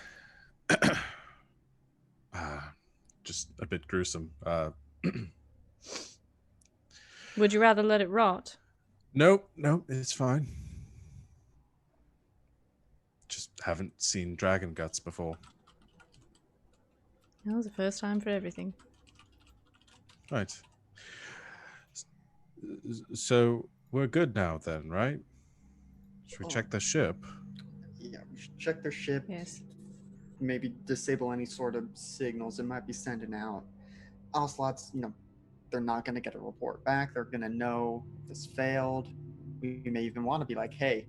Just a bit gruesome. Would you rather let it rot? Nope, it's fine. Just haven't seen dragon guts before. That was the first time for everything. Right. So we're good now then, right? Should we check the ship? Yeah, we should check their ship. Yes. Maybe disable any sort of signals it might be sending out. Ocelot's, they're not going to get a report back. They're going to know this failed. We may even want to be like, hey,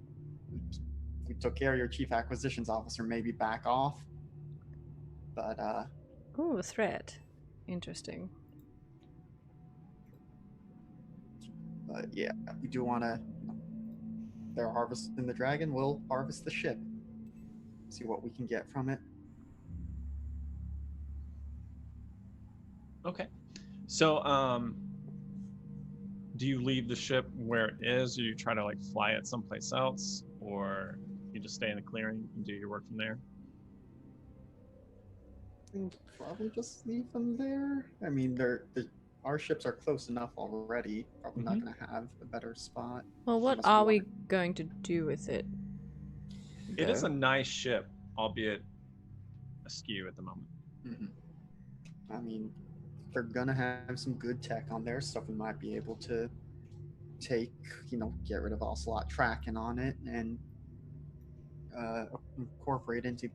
we took care of your chief acquisitions officer, maybe back off. But, ooh, a threat. Interesting. But yeah, we do want to, they're harvesting the dragon, we'll harvest the ship. See what we can get from it. Okay. So, do you leave the ship where it is, or you try to fly it someplace else, or you just stay in the clearing and do your work from there? I think probably just leave them there. I mean, our ships are close enough already. Probably not going to have a better spot. Well, what are we going to do with it? It is a nice ship, albeit askew at the moment. I mean, they're gonna have some good tech on there, stuff we might be able to take, get rid of Ocelot tracking on it and incorporate into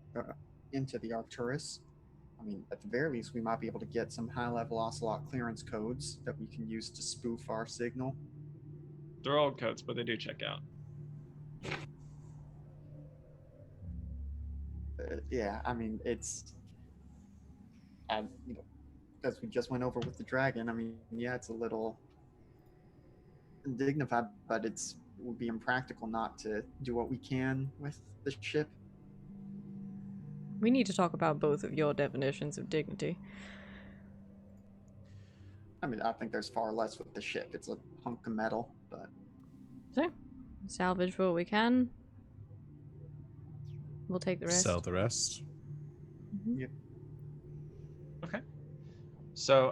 the Arcturus. I mean, at the very least, we might be able to get some high-level Ocelot clearance codes that we can use to spoof our signal. They're old codes, but they do check out. Yeah, I mean, it's, as we just went over with the dragon. I mean, yeah, it's a little dignified, but it would be impractical not to do what we can with the ship. We need to talk about both of your definitions of dignity. I mean, I think there's far less with the ship. It's a hunk of metal, but... So, salvage what we can. We'll take the rest. Sell the rest. Mm-hmm. Yep. Okay. So,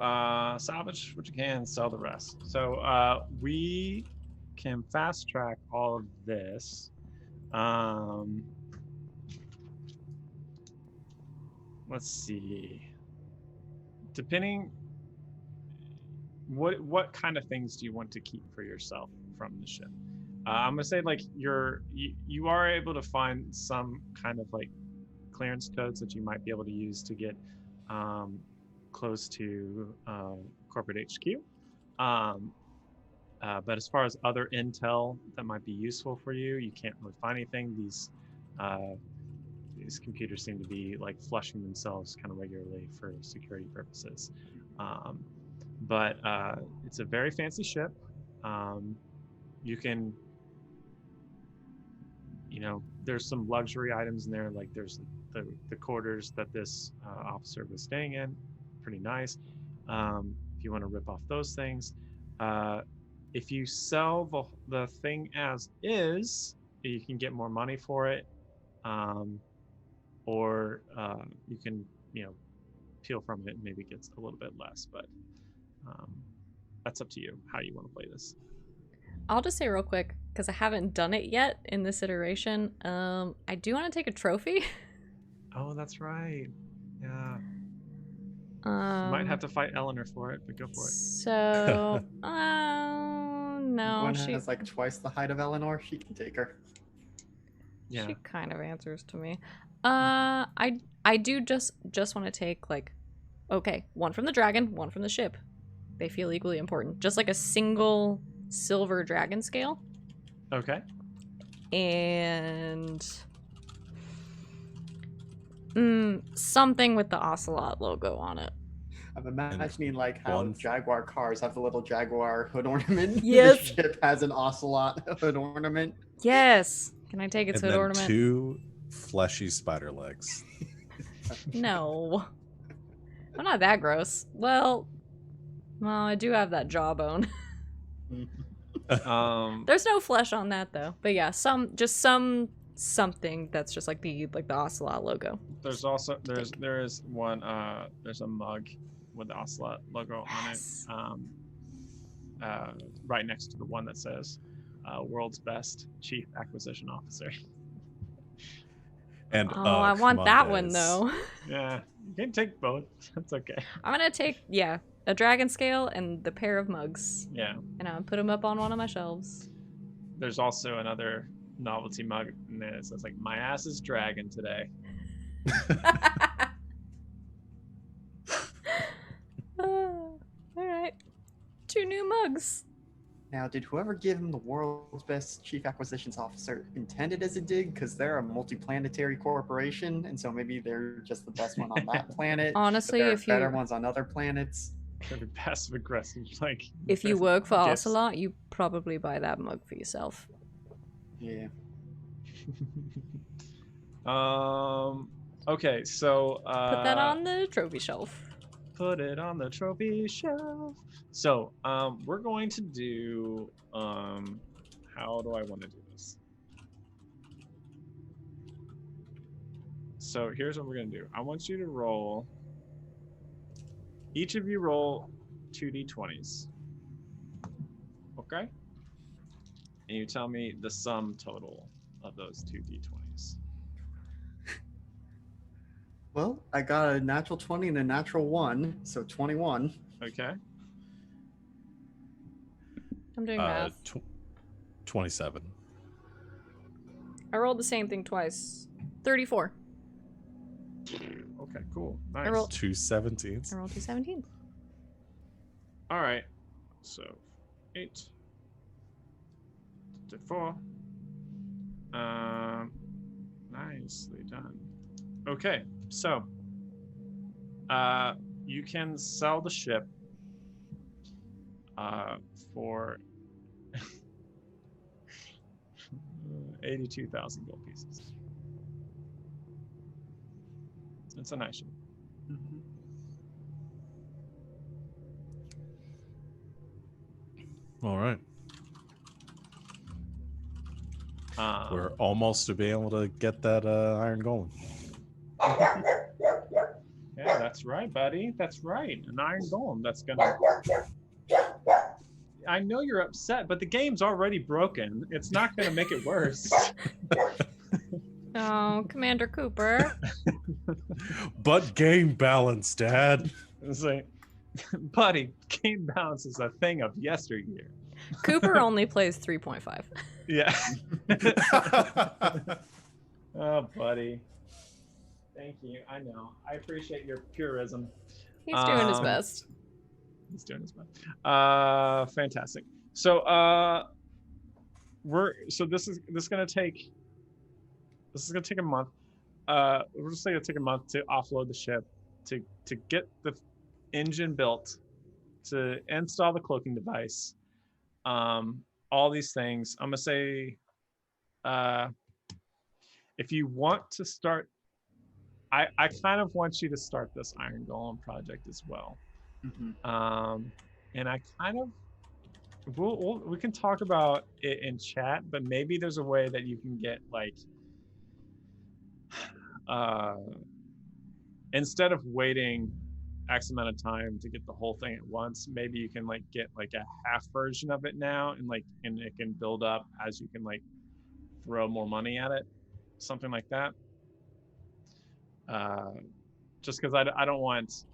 salvage what you can, sell the rest. So, we can fast track all of this. Let's see. Depending, what kind of things do you want to keep for yourself from the ship? I'm gonna say like you are able to find some kind of like clearance codes that you might be able to use to get close to corporate HQ. But as far as other intel that might be useful for you, you can't really find anything. These computers seem to be like flushing themselves kind of regularly for security purposes. But it's a very fancy ship. You can, there's some luxury items in there, like there's the quarters that this officer was staying in, pretty nice. If you want to rip off those things, if you sell the thing as is, you can get more money for it, or you can peel from it and maybe it gets a little bit less, but that's up to you how you want to play this. I'll just say real quick, because I haven't done it yet in this iteration, I do want to take a trophy. Oh, that's right. Yeah. You might have to fight Eleanor for it, but go for it. So, no, Gwen she has like twice the height of Eleanor. She can take her. Yeah. She kind of answers to me. I do just want to take like, okay, one from the dragon, one from the ship. They feel equally important. Just like a single silver dragon scale. Okay. And something with the Ocelot logo on it. I'm imagining like how One- Jaguar cars have the little Jaguar hood ornament. Yes. The ship has an Ocelot hood ornament. Yes. Can I take its and hood then ornament? 2 fleshy spider legs. No. I'm not that gross. Well, I do have that jawbone. There's no flesh on that though. But yeah, something that's just like the Ocelot logo. There's also there is one there's a mug with the Ocelot logo Yes. on it. Right next to the one that says World's Best Chief Acquisition Officer. And I want that one Mondays. though. Yeah, you can take both. That's okay. I'm gonna take a dragon scale and the pair of mugs, Yeah. and I'll put them up on one of my shelves. There's also another novelty mug, and it says like, "My ass is dragon today." All right, 2 new mugs. Now, did whoever gave him the world's best chief acquisitions officer intend it as a dig? Because they're a multi-planetary corporation, and so maybe they're just the best one on that planet. Honestly, but there are if you- better ones on other planets. Very passive aggressive, like. If you work for Yes. Ocelot, you probably buy that mug for yourself. Yeah. Okay, so Put that on the trophy shelf. Put it on the trophy shelf. So, we're going to do how do I want to do this? So, here's what we're going to do. I want you to roll, each of you roll 2d20s. Okay? And you tell me the sum total of those 2d20s. Well, I got a natural 20 and a natural 1, so 21. Okay? I'm doing math. 27. I rolled the same thing twice. 34. Okay, cool. I Nice. rolled 2 17s. I rolled 2 17s. All right. So 8 to 4. Nicely done. Okay, so you can sell the ship for 82,000 gold pieces. It's a nice ship. Mhm. All right. We're almost to be able to get that iron golem. Yeah, that's right, buddy. That's right. An iron golem. That's gonna. I know you're upset, but the game's already broken. It's not gonna make it worse. Oh, Commander Cooper. But game balance, Dad. It's like, buddy, game balance is a thing of yesteryear. Cooper only plays 3.5. Yeah. Oh, buddy. Thank you. I know. I appreciate your purism. He's doing his best. He's doing his best. Fantastic. So this is gonna take a month. We're just gonna take a month to offload the ship, to get the engine built, to install the cloaking device, all these things. I'm gonna say, if you want to start, I kind of want you to start this Iron Golem project as well. Mhm. And I kind of, we can talk about it in chat, but maybe there's a way that you can get like, instead of waiting X amount of time to get the whole thing at once, maybe you can like get like a half version of it now, and it can build up as you can like throw more money at it, something like that. Just because I don't want,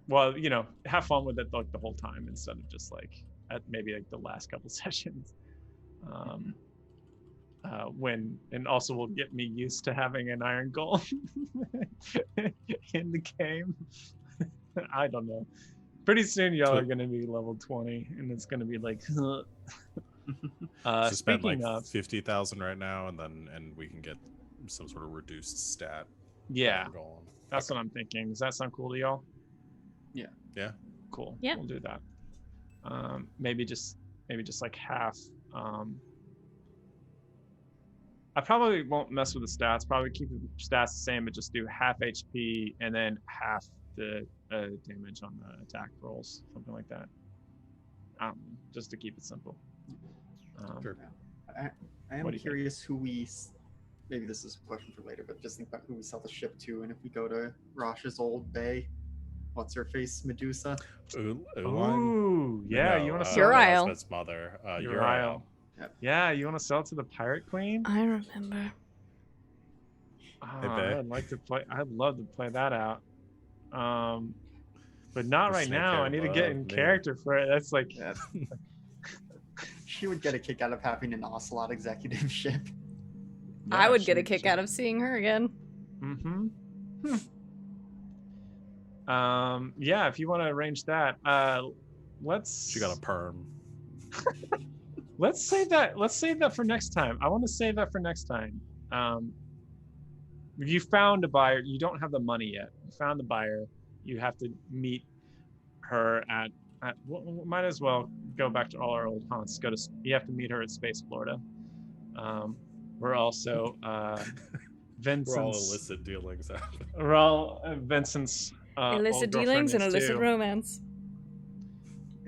well, you know, have fun with it like the whole time instead of just like at maybe like the last couple sessions. And also will get me used to having an iron golem in the game. I don't know. Pretty soon y'all are gonna be level 20 and it's gonna be like So spend like speaking of 50,000 right now, and we can get some sort of reduced stat. yeah, iron golem. that's what I'm thinking. Does that sound cool to y'all? Yeah. Cool. Yeah. We'll do that. Maybe just like half. I probably won't mess with the stats. Probably keep the stats the same, but just do half HP and then half the damage on the attack rolls, something like that. Just to keep it simple. Sure. I am What do you curious who we. Maybe this is a question for later, but just think about who we sell the ship to, and if we go to Rosh's old bay, what's her face, Medusa? Ooh, yeah, No, you want to Your sell Uriel. That's mother. Uriel. Yep. Yeah, you want to sell it to the Pirate Queen? I remember. Bae. I'd like to play. I'd love to play that out. But not right Snake now. hair I need to get love in me. character for it. That's like, Yeah. She would get a kick out of having an Ocelot executive ship. I would get a she- kick she- out of seeing her again. Yeah, if you want to arrange that, let's. She got a perm. Let's save that. Let's save that for next time. I want to save that for next time. You found a buyer. You don't have the money yet. You found the buyer. You have to meet her at might as well go back to all our old haunts. You have to meet her at Space Florida. We're also Vincent's. We're all illicit dealings. We're all Vincent's illicit old dealings and girlfriend is illicit too. romance.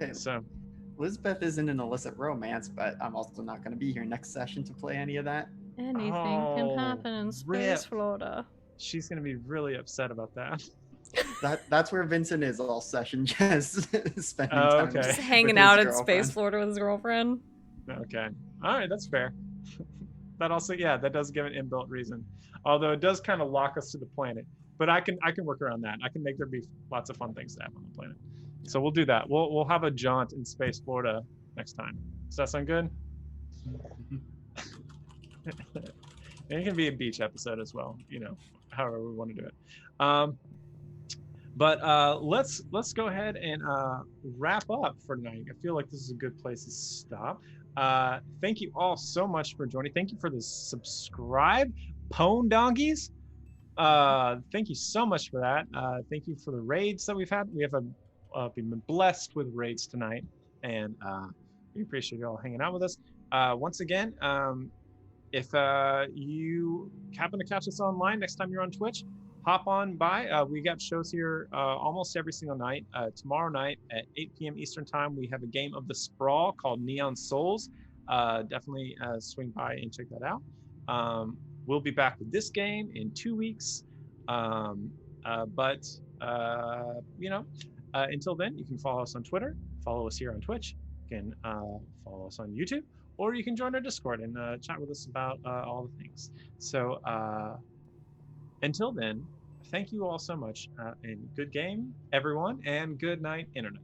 Okay, So Elizabeth isn't an illicit romance, but I'm also not going to be here next session to play any of that. Anything Oh, can happen in Space rip. Florida. she's gonna be really upset about that. That's where Vincent is all session, just spending Oh, time okay. Just with hanging his out at girlfriend. Space Florida with his girlfriend. Okay. All right, that's fair. That also, yeah, that does give an inbuilt reason. Although it does kind of lock us to the planet. But I can work around that. I can make there be lots of fun things to have on the planet. So we'll do that. We'll have a jaunt in Space Florida next time. Does that sound good? And it can be a beach episode as well, however we want to do it. But let's go ahead and wrap up for tonight. I feel like this is a good place to stop. Thank you all so much for joining. Thank you for the subscribe, Pwn Donkeys. Thank you so much for that. Thank you for the raids that we've had. We've been blessed with raids tonight, and we appreciate you all hanging out with us. Once again, if you happen to catch us online next time you're on Twitch, hop on by. We got shows here almost every single night. Tomorrow night at 8 p.m. Eastern Time, we have a game of the Sprawl called Neon Souls. Definitely swing by and check that out. We'll be back with this game in 2 weeks. But until then, you can follow us on Twitter, follow us here on Twitch, you can follow us on YouTube, or you can join our Discord and chat with us about all the things. So until then, thank you all so much, and good game, everyone, and good night, Internet.